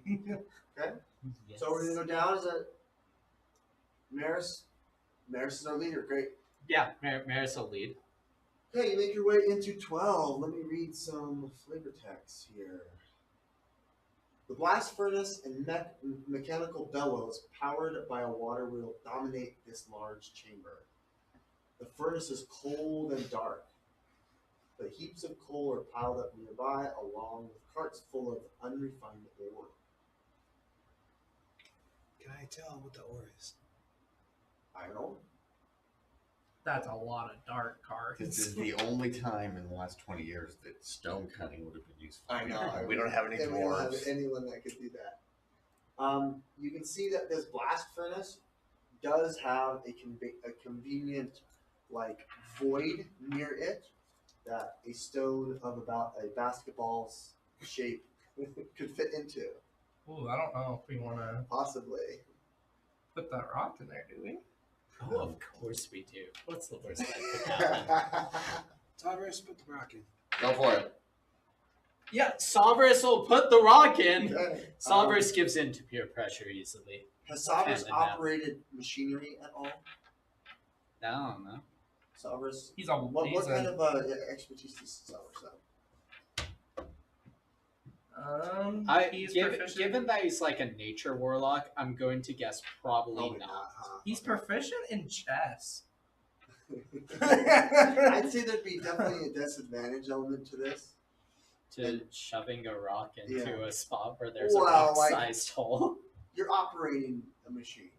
Okay, Yes. so we're gonna go down. Is it Maris? Maris is our leader. Great. Yeah, Maris will lead. Okay, you make your way into 12. Let me read some flavor text here. The blast furnace and mechanical bellows powered by a water wheel dominate this large chamber. The furnace is cold and dark. The heaps of coal are piled up nearby, along with carts full of unrefined ore. Can I tell what the ore is? Iron. That's a lot of dark cards. This is the only time in the last 20 years that stone cutting would have been useful. I know. We don't have any And we don't have dwarves. anyone that could do that. You can see that this blast furnace does have a convenient, like, void near it that a stone of about a basketball's shape could fit into. Ooh, I don't know if we want to Possibly. put that rock in there, do we? Oh, of course we do. What's the worst that could happen? Tyrus, put the rock in. Go for it. Yeah, Salvarus will put the rock in. Okay. Salvarus gives in to peer pressure easily. Has Salvarus And then operated machinery at all? I don't know. Salvarus? He's a What he's kind a, of expertise does Salvarus have? he's Given proficient. that he's like a nature warlock, I'm going to guess probably Probably not. huh? He's proficient in chess. I'd say there'd be definitely a disadvantage element to this. To shoving a rock into Yeah. a spot where there's Well, a like- rock-sized hole. You're operating a machine.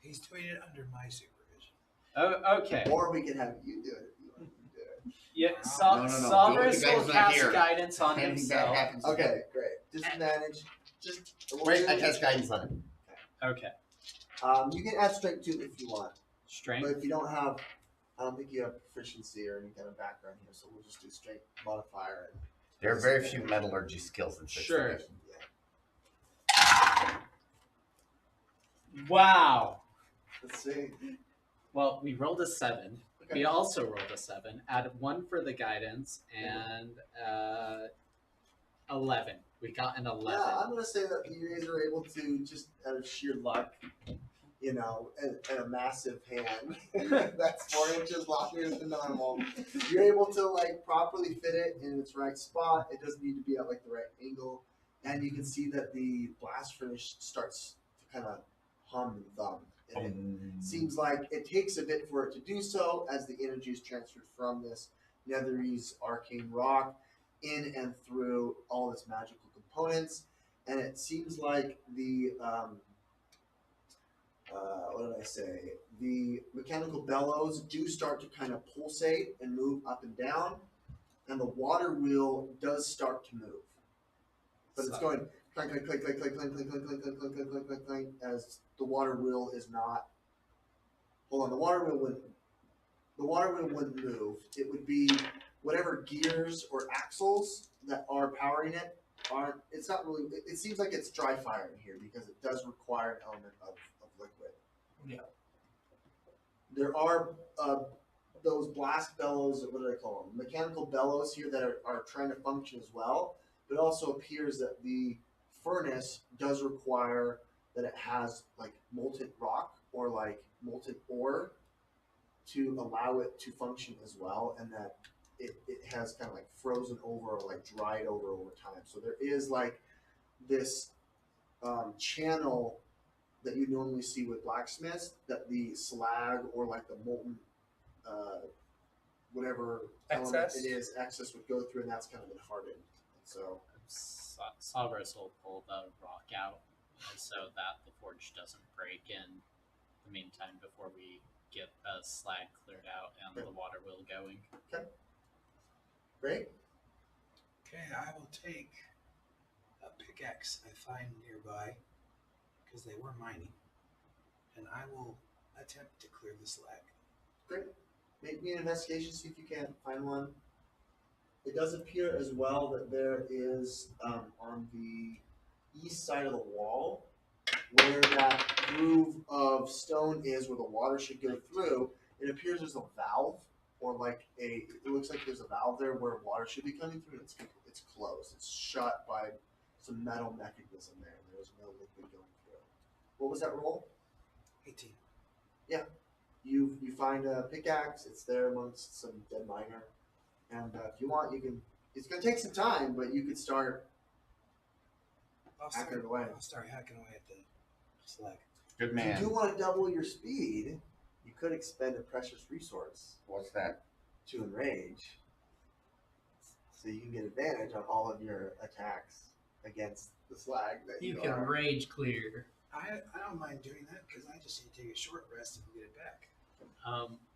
He's doing it under my supervision. Oh, okay. Or we can have you do it if you want to do it. Yeah, No. Salvarus The guy's will not cast here. guidance on Anything bad himself. happens. Okay, great. Disadvantage. Just Wait, I cast guidance on him. Okay. You can add strength too if you want. But Strength. if you don't have, I don't think you have proficiency or any kind of background here, so we'll just do strength modifier. And There are very few metallurgy skills in 6th Sure. edition. yeah. Wow. Let's see. Well, we rolled a 7. Okay. We also rolled a 7. Added 1 for the guidance and 11. We got an 11. Yeah, I'm gonna say that you guys are able to just out of sheer luck, you know, and a massive hand that's 4 inches longer than normal. You're able to like properly fit it in its right spot. It doesn't need to be at like the right angle, and you can see that the blast furnace starts to kind of hum and thump. And it seems like it takes a bit for it to do so as the energy is transferred from this Netherese arcane rock in and through all its magical components. And it seems like the, what did I say? The mechanical bellows do start to kind of pulsate and move up and down. And the water wheel does start to move. But it's going clank, clank, clank, clank, clank, clank, clank, clank, clank, clank, clank, clank, clank, clank, clank, as the water wheel is not. Hold on, the water wheel wouldn't move. It would be whatever gears or axles that are powering it aren't. It's not really. It seems like it's dry fire in here because it does require an element of liquid. Yeah. There are those blast bellows. What do I call them? Mechanical bellows here that are trying to function as well. But it also appears that the furnace does require that it has like molten rock or like molten ore to allow it to function as well, and that it has kind of like frozen over or like dried over time. So there is like this channel that you normally see with blacksmiths that the slag or like the molten whatever element it is excess would go through, and that's kind of been hardened. So Salvers will pull the rock out so that the forge doesn't break in the meantime before we get the slag cleared out and the water wheel going. Okay. Great. Okay, I will take a pickaxe I find nearby, because they were mining, and I will attempt to clear the slag. Great. Make me an investigation, see if you can find one. It does appear as well that there is on the east side of the wall, where that groove of stone is, where the water should go through. It appears there's a valve, or like it looks like there's a valve there where water should be coming through, and it's closed. It's shut by some metal mechanism there, and there's no liquid going through. What was that roll? 18. Yeah. You find a pickaxe. It's there amongst some dead miner. And if you want, you can. It's going to take some time, but you could start hacking away. I'll start hacking away at the slag. Good If man. you do want to double your speed, you could expend a precious resource What's that? to enrage, so you can get advantage on all of your attacks against the slag that You you can are. rage clear. I don't mind doing that, because I just need to take a short rest and get it back.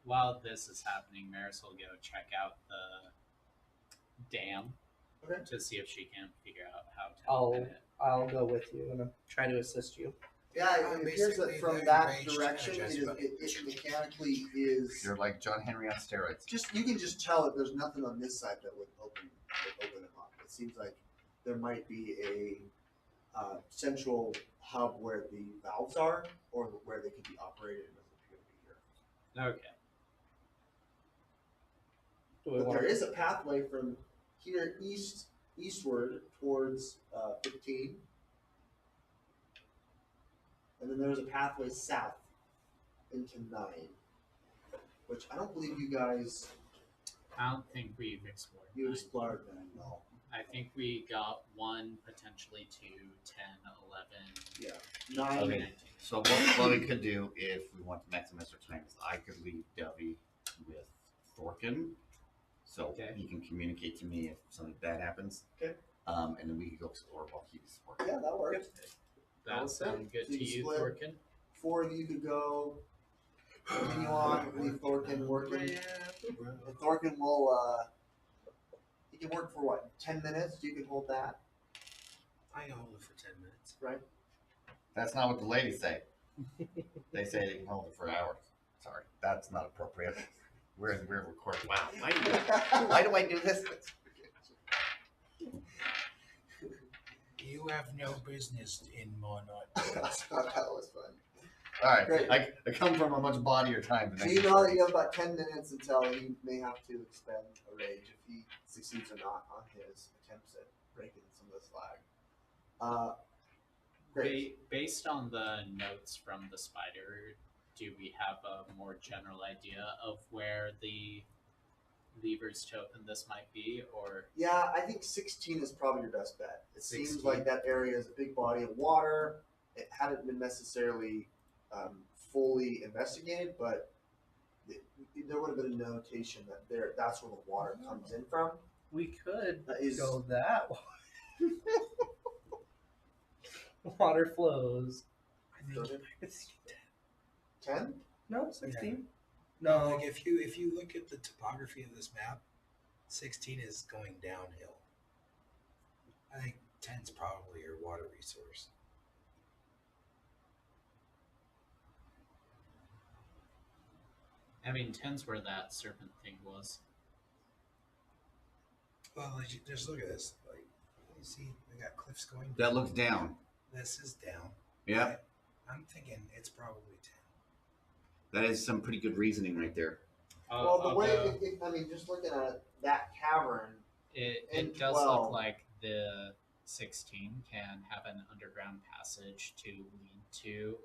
While this is happening, Maris will go check out the dam Okay. to see if she can figure out how to I'll open it. I'll go with you and try to assist you. Yeah, I'm it appears that basically from very that enraged direction, and it mechanically is. You're like John Henry on steroids. Just you can just tell that there's nothing on this side that would open it up. It seems like there might be a central hub where the valves are, or where they could be operated. It doesn't appear to be here. Okay. Do we But want there is a pathway from here eastward towards 15, and then there's a pathway south into 9, which I don't believe you guys I don't think we've explored. you mine. explored that at all. I think we got 1, potentially 2, 10, 11. Yeah, 9. Okay. 19. So what we could do if we want to maximize our time is I could leave Dovey with Thorkin, so Okay. he can communicate to me if something bad happens. Okay. And then we could go explore while he's working. Yeah, that works. That Okay. sounds good So to you you, split. Thorkin? 4 of you could go. Continue on, leave Thorkin working. And Thorkin will, he can work for what, 10 minutes? You can hold that, I can hold it for 10 minutes. right? That's not what the ladies say. They say they can hold it for hours. Sorry, that's not appropriate. We're recording. Wow, why do I do this? You have no business in Monarch. I thought that was fun. All right. Great. I come from a much bodier time. So you know that you have about 10 minutes until he may have to expend a rage if he succeeds or not on his attempts at breaking some of this flag. Great. Based on the notes from the spider, do we have a more general idea of where the levers to open this might be, or Yeah, I think 16 is probably your best bet. It seems 16. like that area is a big body of water. It hadn't been necessarily fully investigated, but there would have been a notation that that's where the water comes in from. We could That is- go that way. Water flows. I think it's 10? no 16. No, No, like if you look at the topography of this map, 16 is going downhill. I think 10's probably your water resource. I mean, 10's where that serpent thing was. Well, just look at this. Like, you see, we got cliffs going. That looks down. This is down. Yeah. Right? I'm thinking it's probably 10. That is some pretty good reasoning right there. Well, the way, although I mean, just looking at that cavern, it and does 12. look like the 16 can have an underground passage to lead to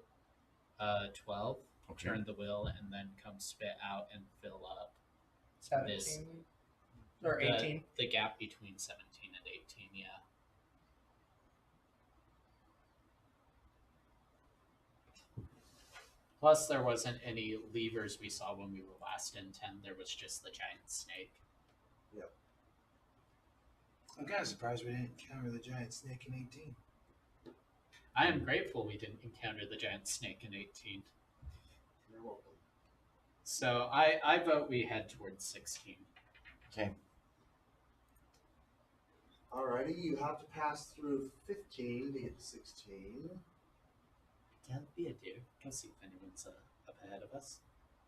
12, Okay. turn the wheel, and then come spit out and fill up 17 or the- 18. the gap between 17 and 18, yeah. Plus, there wasn't any levers we saw when we were last in 10. There was just the giant snake. I'm kind of surprised we didn't encounter the giant snake in 18. I am grateful we didn't encounter the giant snake in 18. you're welcome. So I vote we head towards 16. Okay. Alrighty, you have to pass through 15 to get to 16. Don't be a dude. Go see if anyone's up ahead of us.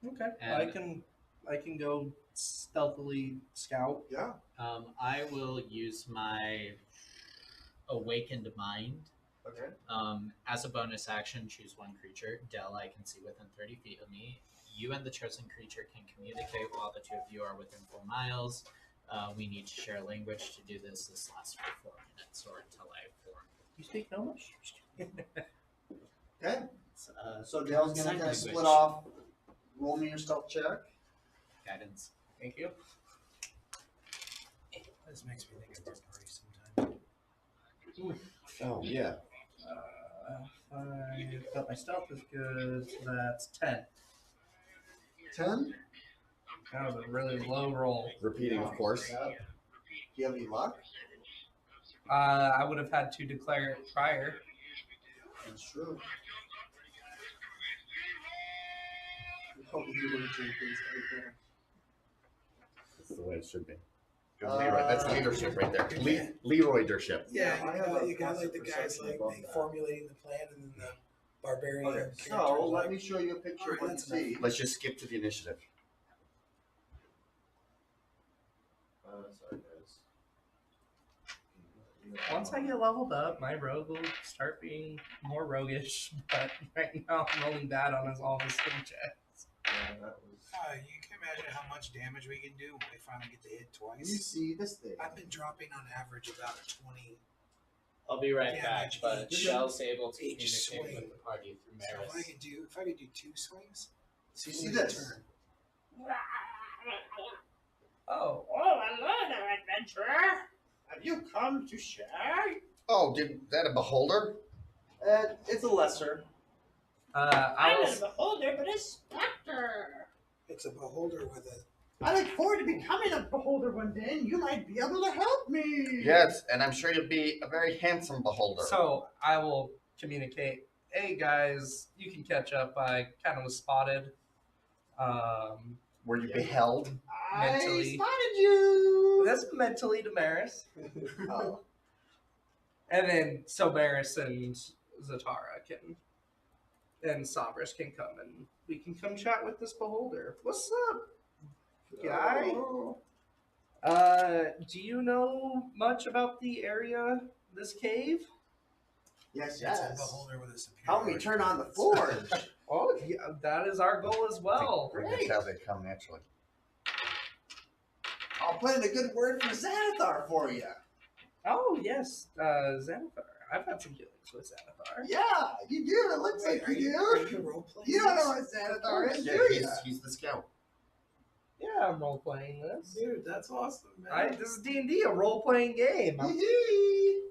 Okay, And- I can go stealthily scout. Yeah. I will use my awakened mind. Okay. As a bonus action, choose one creature. Del, I can see within 30 feet of me. You and the chosen creature can communicate while the two of you are within 4 miles. We need to share language to do this. This lasts for 4 minutes or until I form. You speak Gnomish? Okay. It's, So Dale's gonna sign kind of split language. off. Roll me your stealth check. Guidance. Thank you. This makes me think of our party sometimes. Oh yeah. 5, but my stealth is good, so that's 10. 10. That was a really low roll. Repeating, of course. Yeah. Do you have any luck? I would have had to declare it prior. That's true. Oh, you wouldn't change things right there. That's the way it should be. Leroy, that's leadership right there. Leroy-dership. Yeah, I have you a got like passive the guys perception like above they that. formulating the plan and then the barbarian. Okay, characters so let like, me show you a picture of Alright, what you that's enough. see. Let's just skip to the initiative. Sorry, guys. Once I get leveled up, my rogue will start being more roguish, but right now I'm rolling bad on all his skill checks. Yeah, that was. you can imagine how much damage we can do when we finally get to hit You twice. see this thing? I've been dropping on average about a 20. I'll be right Yeah, back, each- but each- Shell's able to each communicate swing. with the party through So Maris. if I could do 2 swings, You it's see only a this? turn. Oh, hello there, adventurer. Have you come to share? Oh, did that a beholder? It's a lesser. I I'm will. not a beholder, but a specter. It's a beholder with a. I look forward to becoming a beholder one day, and you might be able to help me. Yes, and I'm sure you'll be a very handsome beholder. So I will communicate. Hey guys, you can catch up. I kind of was spotted. Were you beheld? I mentally. spotted you. That's mentally to Maris. Oh. And then so Maris and Zatara can and Sabris can come and we can come chat with this beholder. What's up, guy? Oh. Do you know much about the area, this cave? Yes, It's a yes. beholder with a superior. Help me turn on the forge. Oh, Yeah, that is our goal as well. I think that's how they come naturally. I'll put in a good word for Xanathar for you. Oh yes, Xanathar. I've had some dealings with Xanathar. Yeah, you do. It looks like you Are do. you role-playing You don't know this? what Xanathar is, Yeah, do you? he's the scout. Yeah, I'm role playing this. Dude, that's awesome, man. This is D&D, a role playing game. Yee-hee.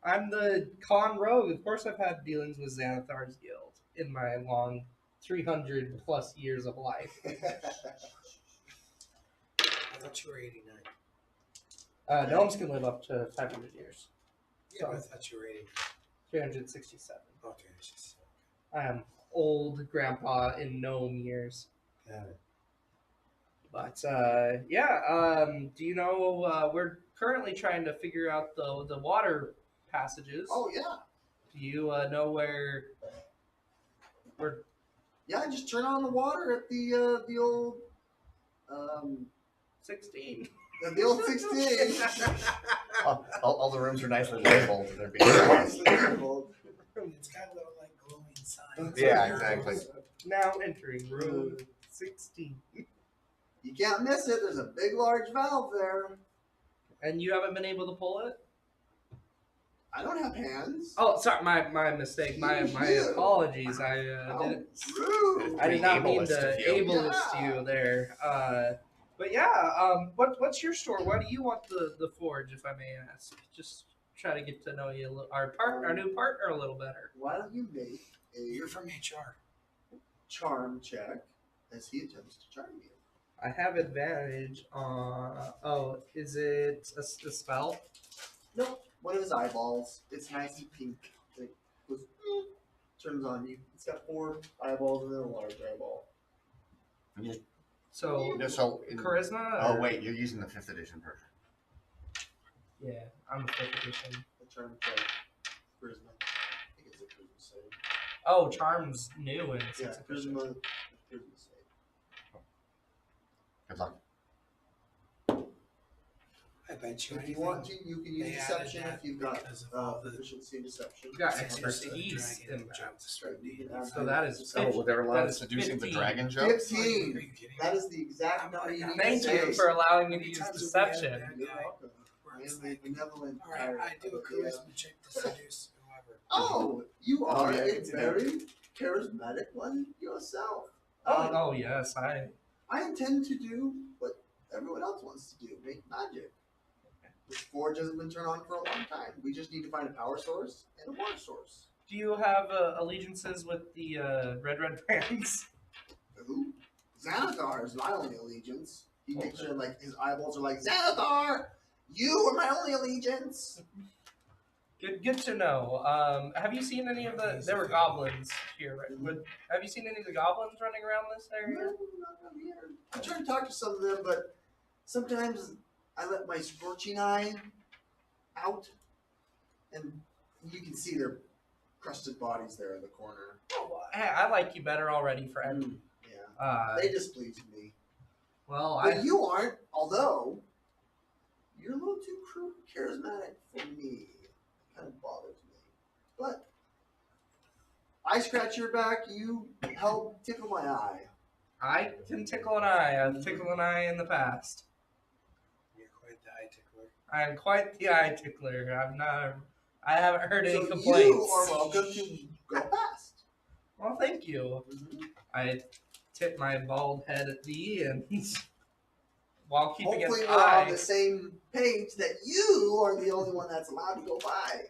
I'm the con rogue. Of course, I've had dealings with Xanathar's guild in my long 300 plus years of life. I thought you were 89. Gnomes can live up to 500 years. Yeah, but I thought you were 89. 367. Okay, it's just... I am old grandpa in gnome years. Got it. But do you know we're currently trying to figure out the water passages? Oh yeah. Do you know where we're? Yeah, just turn on the water at the old 16. the old 16. All the rooms are nicely labeled. They're being It's labeled. It's got little, like, glowing signs. Yeah, exactly. Now entering room 16. You can't miss it. There's a big, large valve there. And you haven't been able to pull it? I don't have hands. Oh, sorry, my mistake. My Yeah. apologies. How rude. I did not mean Ableist to of you. ableist Yeah. you there. But yeah, what's your store? Why do you want the forge, if I may ask? Just try to get to know you, our new partner, a little better. Why don't you make You're a from HR. charm check as he attempts to charm you? I have advantage on. Oh, is it a spell? Nope. One of his eyeballs. It's nice and pink. It goes, turns on you. It's got 4 eyeballs and then a large eyeball. So charisma. Oh or- wait, you're using the 5th edition version. Yeah, I'm a 5th edition. The charm check. Charisma. I think it's a charisma save. Oh, charm's new in Yeah, 6th edition. charisma save. Good luck. I bet you If you anything. want to, you can use They deception added if you've got because of all the proficiency in deception. You got Seducing expertise the dragon in that. joke to start You can dating. add So that is deception. Oh, there were a lot That of is seducing the 15. dragon Are 15. jokes. you kidding me? That is the exact I'm number like, you need Thank to you say. for allowing me to How many use times have we deception. had that You're guy welcome. where I it's am the like, benevolent all right, pirate I do a of the, charisma check to seduce whoever. Oh, you Oh, are yeah, I a can see that. very charismatic one yourself. Oh yes, I intend to do what everyone else wants to do, make magic. This forge hasn't been turned on for a long time. We just need to find a power source and a water source. Do you have allegiances with the red brands? Who? Xanathar is my only allegiance. He makes sure like his eyeballs are like, Xanathar, you are my only allegiance. Good to know. Have you seen any of the? There were goblins here, right? Have you seen any of the goblins running around this No, area? not around here. I try to talk to some of them, but sometimes I let my scorching eye out, and you can see their crusted bodies there in the corner. Oh, well, hey, I like you better already, friend. Yeah, they displease me. Well, But you aren't, although you're a little too charismatic for me. It kind of bothers me. But I scratch your back, you help tickle my eye. I can tickle an eye. I've tickled an eye in the past. You're quite the eye tickler. I am quite the eye tickler. I haven't heard any So complaints. you are welcome to go past. Well, thank you. I tip my bald head at thee and while keeping Hopefully an we're on eye. the same page that you are the only one that's allowed to go by.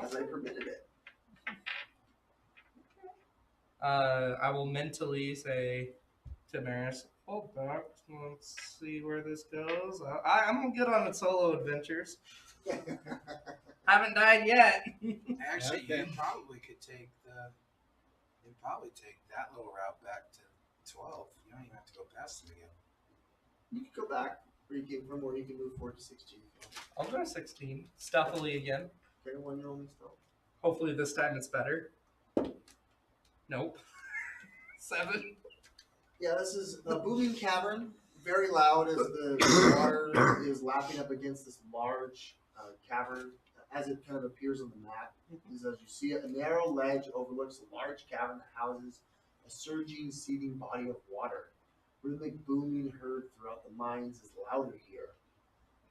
As I permitted it. I will mentally say to Maris, hold back, let's see where this goes. I'm gonna get on the solo adventures. Haven't died yet. Actually, Okay. you probably could take that little route back to 12. You don't even have to go past them again. You can go back where you came from, or you can move forward to 16. I'll go to 16, stealthily again. Okay, one you're only still. Hopefully this time it's better. Nope. 7. Yeah, this is a booming cavern, very loud as the water is lapping up against this large cavern. As it kind of appears on the map, is as you see it, a narrow ledge overlooks a large cavern that houses a surging, seething body of water. Rhythmic booming heard throughout the mines is louder here.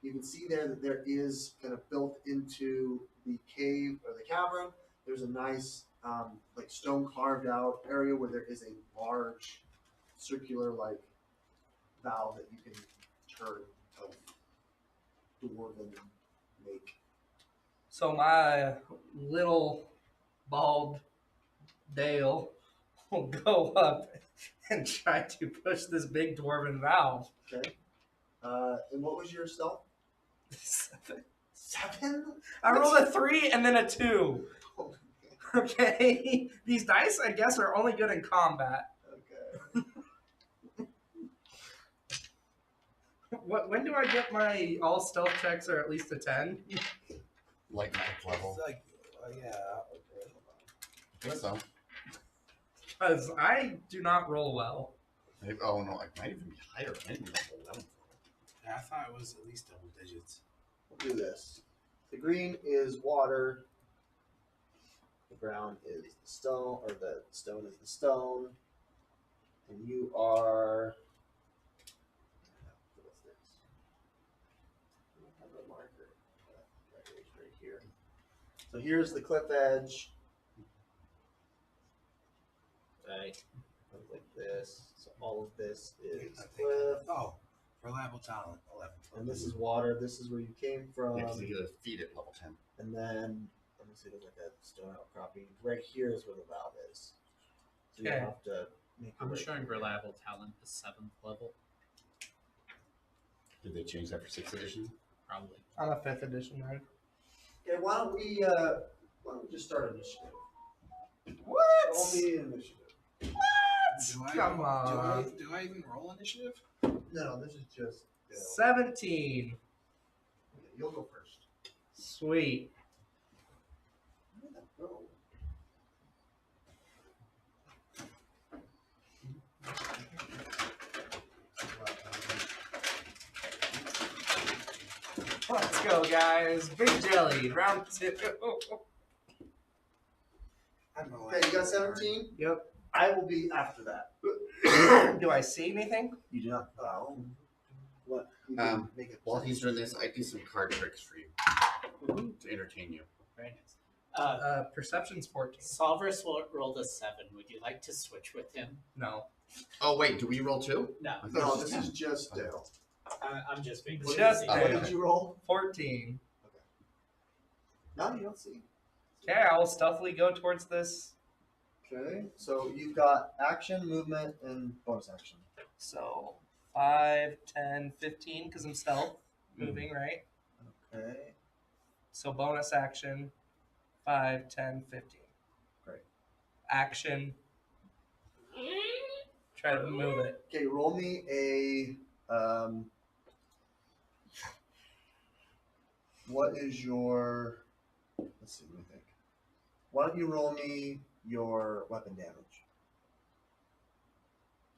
You can see there that there is kind of built into the cave or the cavern. There's a nice like stone carved out area where there is a large circular like valve that you can turn of dwarven make. So my little bald Dale will go up and try to push this big dwarven valve. Okay. And what was your stealth? 7? I rolled a 3 and then a 2. Okay, these dice, I guess, are only good in combat. Okay. When do I get my all stealth checks are at least a 10? Like ninth level. It's like, yeah. Okay. I think so. Because I do not roll well. Maybe, oh no, it might even be higher. It might be like 11th. Yeah, I thought it was at least double digits. We'll do this. The green is water. The brown is the stone, or the stone is the stone. And you are. What's this? I don't have a marker. Right here. So here's the cliff edge. Right. Like this. So all of this is cliff. Oh, reliable talent, 11. And this is water. This is where you came from. Yeah, because you get a feed at level 10. And then, let me see, there's like a stone outcropping. Right here is where the valve is. So you Okay. have to make your I'm way showing through. reliable talent is 7th level, Did they change that for 6th edition? probably. I'm a 5th edition, right? Okay, why don't we just start initiative? What? Only initiative. Do I, Come on. Do I even roll initiative? No, this is just. 17. You'll go first. Sweet. Where did that go? Let's go, guys. Big jelly. Round 2. I don't know. Okay, you got 17? Yep. I will be after that. Do I see anything? You do not. What? You can make it. While he's doing this, I do some card tricks for you to entertain you. Very nice. Perception's 14. Solver's rolled a 7. Would you like to switch with him? No. Oh wait, do we roll 2? No, I thought No, it was this just is just Dale. I'm just being Just What Dale. did you roll? 14. No, you don't see. Okay, I will stealthily go towards this. Okay, so you've got action, movement, and bonus action. So 5, 10, 15, because I'm stealth moving, right? Okay. So bonus action 5, 10, 15. Great. Action. Try to move it. Okay, roll me a. What is your? Let's see. Let me think. Why don't you roll me your weapon damage?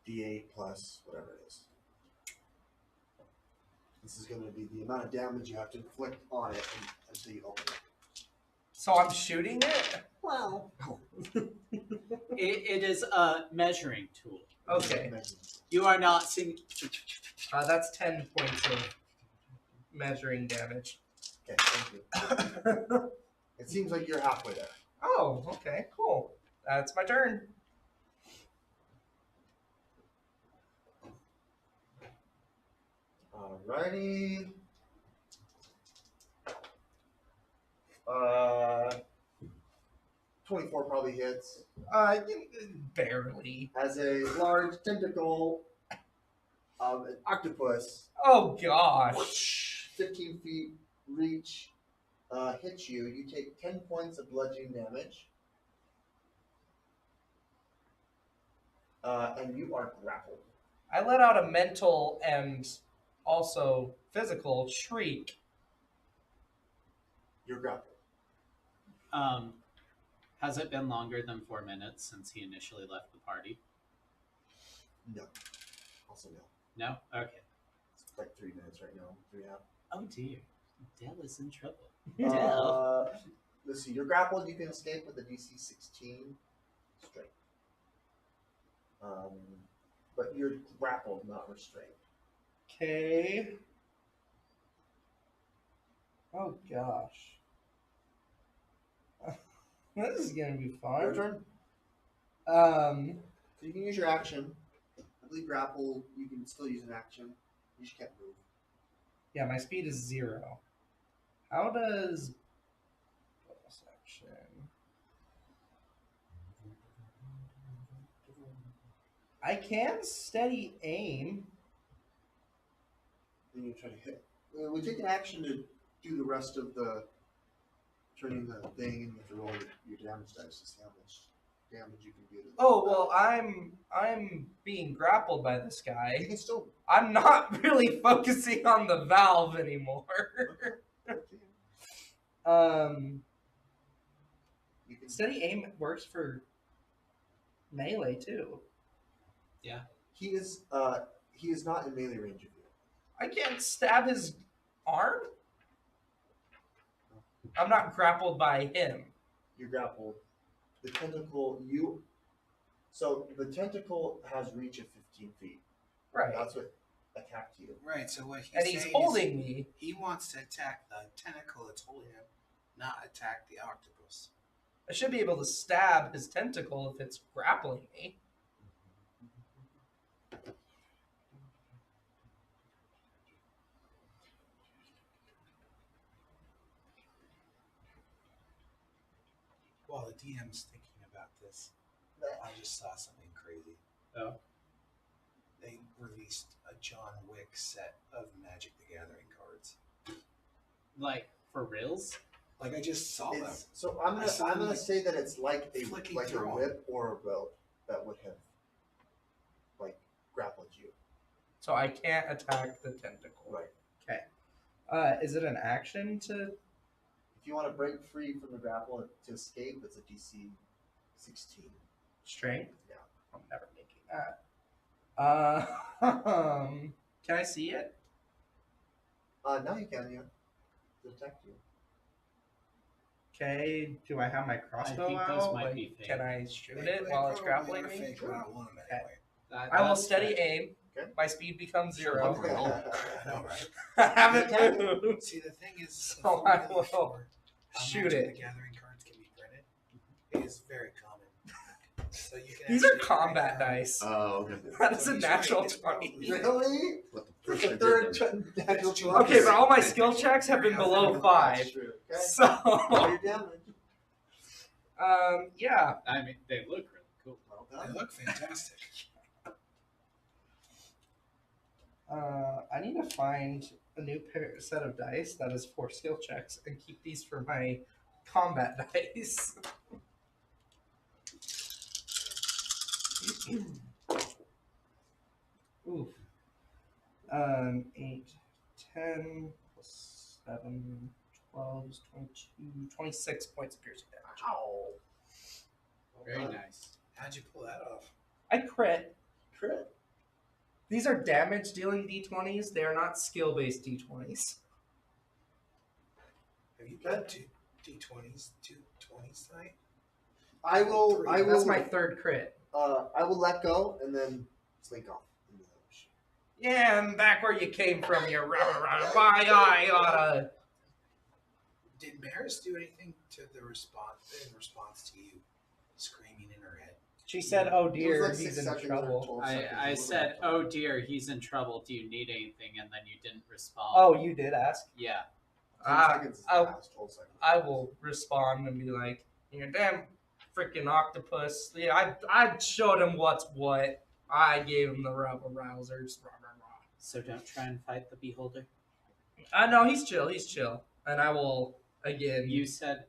D8 plus whatever it is. This is going to be the amount of damage you have to inflict on it until you open it. So I'm shooting it? Well. It is a measuring tool. Okay. You are not seeing. That's 10 points of measuring damage. Okay, thank you. It seems like you're halfway there. Oh, okay, cool. That's my turn. Alrighty. 24 probably hits. Barely. Has a large tentacle of an octopus, Oh gosh. 15 feet reach, hits you. You take 10 points of bludgeoning damage. And you are grappled. I let out a mental and also physical shriek. You're grappled. Has it been longer than 4 minutes since he initially left the party? No. Also no. No? Okay. It's like 3 minutes right now. 3.5. Oh dear. Dell is in trouble. Let's see. You're grappled. You can escape with a DC 16 strength. But you're grappled, not restrained. Okay. Oh gosh. This is gonna be Your fun. turn. Um, So you can use your action. I believe grapple, you can still use an action. You just can't move. yeah, my speed is 0. How does bonus action? I can steady aim. Then you try to hit. We take an action to do the rest of the turning the thing, and you have to roll your damage dice to see how much damage you can do to the Oh well, I'm being grappled by this You guy. can still. I'm not really focusing on the valve anymore. You can. Steady aim works for melee too. He is not in melee range of you. I can't stab his arm. I'm not grappled by him. You're grappled. The tentacle, so the tentacle has reach of 15 feet. Right. That's what attacked you. Right, so what he's And he's saying holding is me. he wants to attack the tentacle that's holding him, not attack the octopus. I should be able to stab his tentacle if it's grappling me. While the DM's thinking about this, I just saw something crazy. Oh. They released a John Wick set of Magic the Gathering cards. Like for reals? Like I just saw them. So I'm I saw gonna them, say that it's like a flicking like a through 'em. whip or a rope that would have like grappled you. So I can't attack the tentacle. Right. Is it an action to? If you want to break free from the grapple to escape, it's a DC 16. Strength? Yeah. I'm never making that. Can I see it? Now you can, yeah. Detect you. Okay. Do I have my crossbow think out? those might Like, be fake. can I shoot They it while it's probably grappling are me? fake, but I don't want them Okay. anyway. I will That's steady good. aim. Okay. My speed becomes Sure, 0. okay. Roll. I know, right? I haven't moved. See, the thing is, So the I formula will for how shoot Magic it. the Gathering cards can be printed is very common. So you can These are actually combat print out- dice. Oh, okay. That is So a he's natural right, it's 20. probably- Really? What the That's person the did third then. natural That's 20. Okay, but all my skill checks have been below 5. That's true. Okay. So, Roll your damage. yeah. I mean, they look really cool. Well They done. look fantastic. I need to find a new set of dice that is for skill checks and keep these for my combat dice. Oof. 8, 10, plus 7, 12, 22, 26 points of piercing damage. Ow. Very nice. How'd you pull that off? I crit. Crit. These are damage dealing d20s. They are not skill based d20s. Have you done two D20s tonight? I will. That's my third crit. I will let go and then slink off. Into the ocean. Yeah, I'm back where you came from, you why I oughta. Did Maris do anything to the response to you screaming in her head? She said, oh It was dear, like 6 he's in seconds or trouble. 12 seconds. It I wasn't said, that long. "Oh dear, he's in trouble. Do you need anything?" And then you didn't respond. Oh, you did ask? yeah. 10 Ah, seconds is I- fast, 12 seconds. I will respond and be like, you damn freaking octopus. Yeah, I showed him what's what. I gave him the rebel rousers. Rah, rah, rah. So don't try and fight the beholder. No, he's chill. He's chill. And I will, again. He said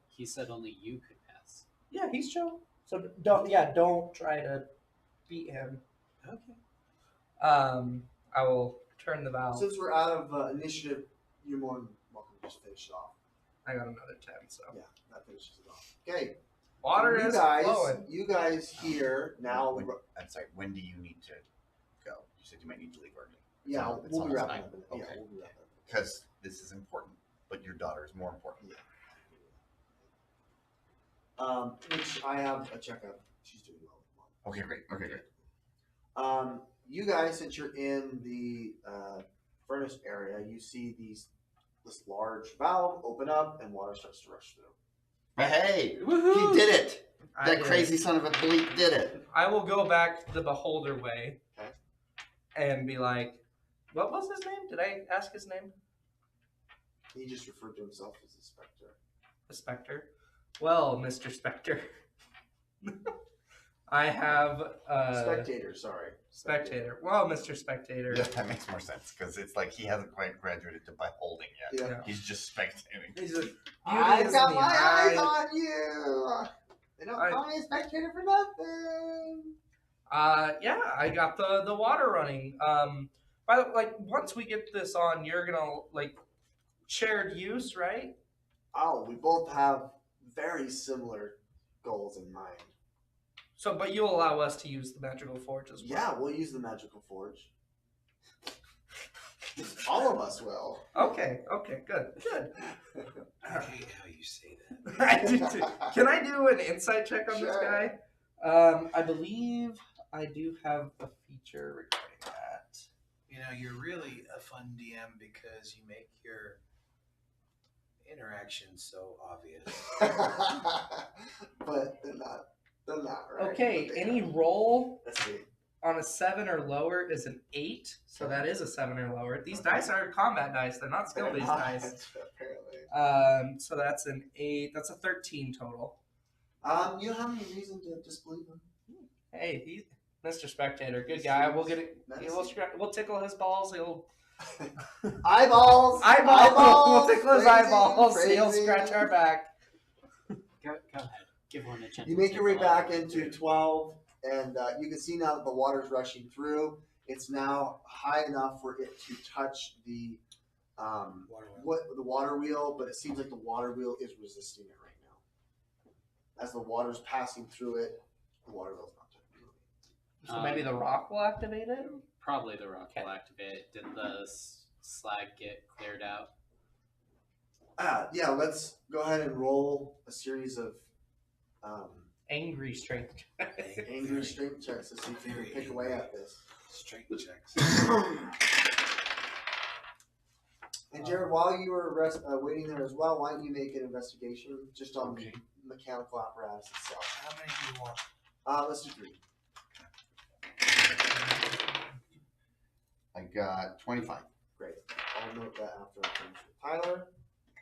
only you could pass. Yeah, he's chill. So don't try to beat him. Okay. I will turn the valve. Since we're out of initiative, you're more than welcome to just finish it off. I got another 10, so. Yeah, that finishes it off. Okay. Water you is guys, flowing. You guys here now. I'm sorry. When do you need to go? You said you might need to leave early. Yeah, It's we'll be almost wrapping 9. up. Okay. Yeah, we'll be wrapping up. Because this is important, but your daughter is more important. Which I have a checkup. She's doing well. Okay, great. Okay, great. You guys, since you're in the furnace area, you see this large valve open up and water starts to rush through. But hey, Woohoo! he did it. I That did. crazy son of a bleep did it. I will go back the beholder way Okay. and be like, what was his name? Did I ask his name? He just referred to himself as a specter. The Spectre. Well, Mr. Spectre. I have Spectator, sorry. Spectator. Well, Mr. Spectator. Yeah, that makes more sense because it's like he hasn't quite graduated to beholding yet. Yeah. Yeah. He's just spectating. He's a beauty I've is got in the my eyes eye. on you. They don't I- call me a spectator for nothing. Yeah, I got the water running. By the like once we get this on, you're gonna like shared use, right? Oh, we both have very similar goals in mind. So, but you allow us to use the magical forge as well. Yeah, we'll use the magical forge. All of us will. Okay. Good. I hate how you say that. I do too. Can I do an insight check on this Sure. guy? I believe I do have a feature regarding that. You know, you're really a fun DM because you make your interactions so obvious. But they're not. They're not right. Okay, But they any are. roll Let's see. on a 7 or lower is an 8, so that is a 7 or lower. These dice are combat dice; they're not skill-based They're not, dice. Apparently. So that's an 8. That's a 13 total. You don't have any reason to disbelieve him. Hey, he, Mr. Spectator, good guy. We'll get it. We'll tickle his balls. He'll Eyeballs. We'll tickle his Crazy, eyeballs. He'll crazy. scratch our back. Go ahead. Give one a chance. You make your way back into 12, and you can see now that the water's rushing through. It's now high enough for it to touch the the water wheel, but it seems like the water wheel is resisting it right now. As the water's passing through it, the water wheel's not touching it. So maybe the rock will activate it. Probably the rock will activate. Did the slag get cleared out? Yeah, let's go ahead and roll a series of Angry strength. angry strength checks to see if you can pick away at this. Strength checks. And Jared, while you were waiting there as well, why don't you make an investigation just on the mechanical apparatus itself? How many do you want? Let's do 3. I got 25. Great. I'll note that after I finish with Tyler.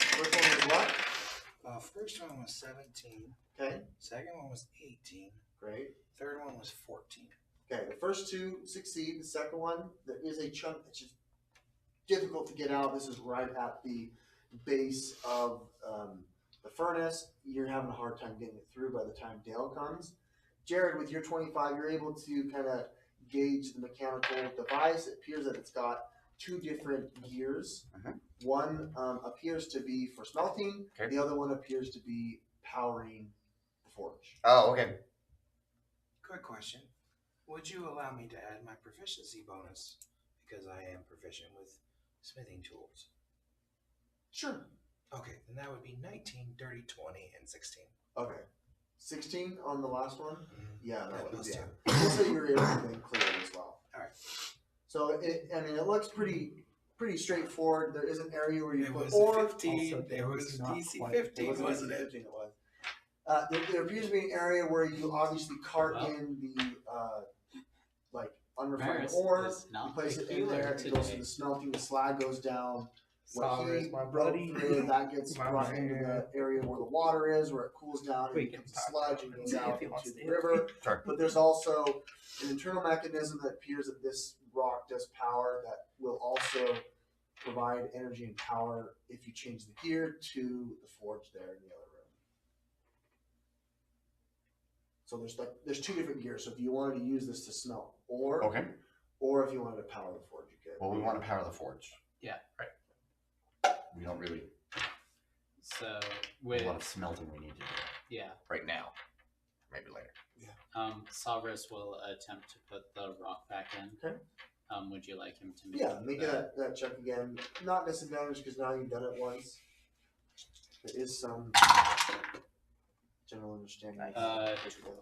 First one was what? First one was 17. Okay, Second one was 18. great. Third one was 14. Okay, the first 2 succeed. The second one, there is a chunk that's just difficult to get out. This is right at the base of the furnace. You're having a hard time getting it through by the time Dale comes. Jared, with your 25, you're able to kind of gauge the mechanical device. It appears that it's got 2 different gears. Mhm. One appears to be for smelting. Okay. The other one appears to be powering the forge. Oh, okay. Quick question. Would you allow me to add my proficiency bonus? Because I am proficient with smithing tools. Sure. Okay, then that would be 19, dirty 20, and 16. Okay. 16 on the last one? Yeah, that Yeah, was, those yeah. two. Just so you're able to then clear it as well. Alright. So, it looks pretty straightforward. There is an area where you It put was ore. 15. Also, It was not DC quite- 15, It wasn't wasn't DC it? 15, it was. There appears to be an area where you obviously cart Well. in the like unrefined Maris ore. is You not place it in peculiar there. It goes today. through the smelting. The slag goes down. What Cyrus, he my broke buddy. through, that gets My brought into the man. area where the water is, where it cools down and We can becomes talk sludge and about it, goes see out if he wants into to the hit river. Sure. But there's also an internal mechanism that appears that this rock does power that will also provide energy and power if you change the gear to the forge there in the other room. So there's 2 different gears. So if you wanted to use this to smelt ore, Okay. or if you wanted to power the forge, you could. Well, we want to power the forge. Yeah. We don't really. So A with lot of smelting we need to do yeah, right now. Maybe later. Salvus will attempt to put the rock back in. Okay. Would you like him to make? Yeah, make the- that check again. Not disadvantage because now you've done it once. There is some general understanding.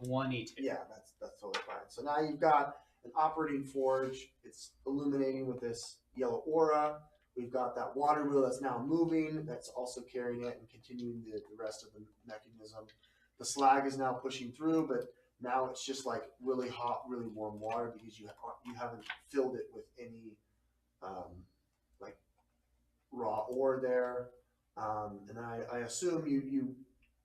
22. Yeah, that's totally fine. So now you've got an operating forge. It's illuminating with this yellow aura. We've got that water wheel that's now moving. That's also carrying it and continuing the rest of the mechanism. The slag is now pushing through, but now it's just like really hot, really warm water because you haven't filled it with any like raw ore there. And I assume you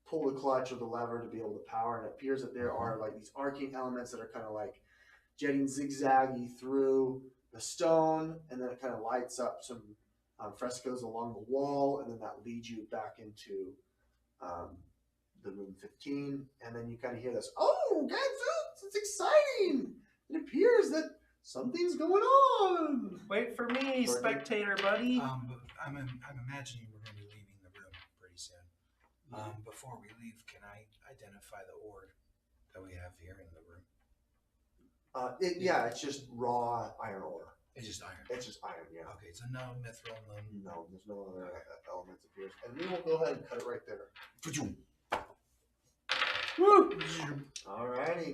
pull the clutch or the lever to be able to power, and it appears that there are like these arcing elements that are kind of like jetting zigzaggy through the stone, and then it kind of lights up some frescoes along the wall, and then that leads you back into the room 15, and then you kind of hear this, oh, guys, it's exciting! It appears that something's going on! Wait for me, spectator buddy. But I'm imagining we're going to be leaving the room pretty soon. Before we leave, can I identify the ore that we have here in the room? Yeah, it's just raw iron ore. It's just iron. It's just iron, yeah. Okay, so no mithril, No, there's no other elements appears. And we will go ahead and cut it right there. no. Woo! Alrighty.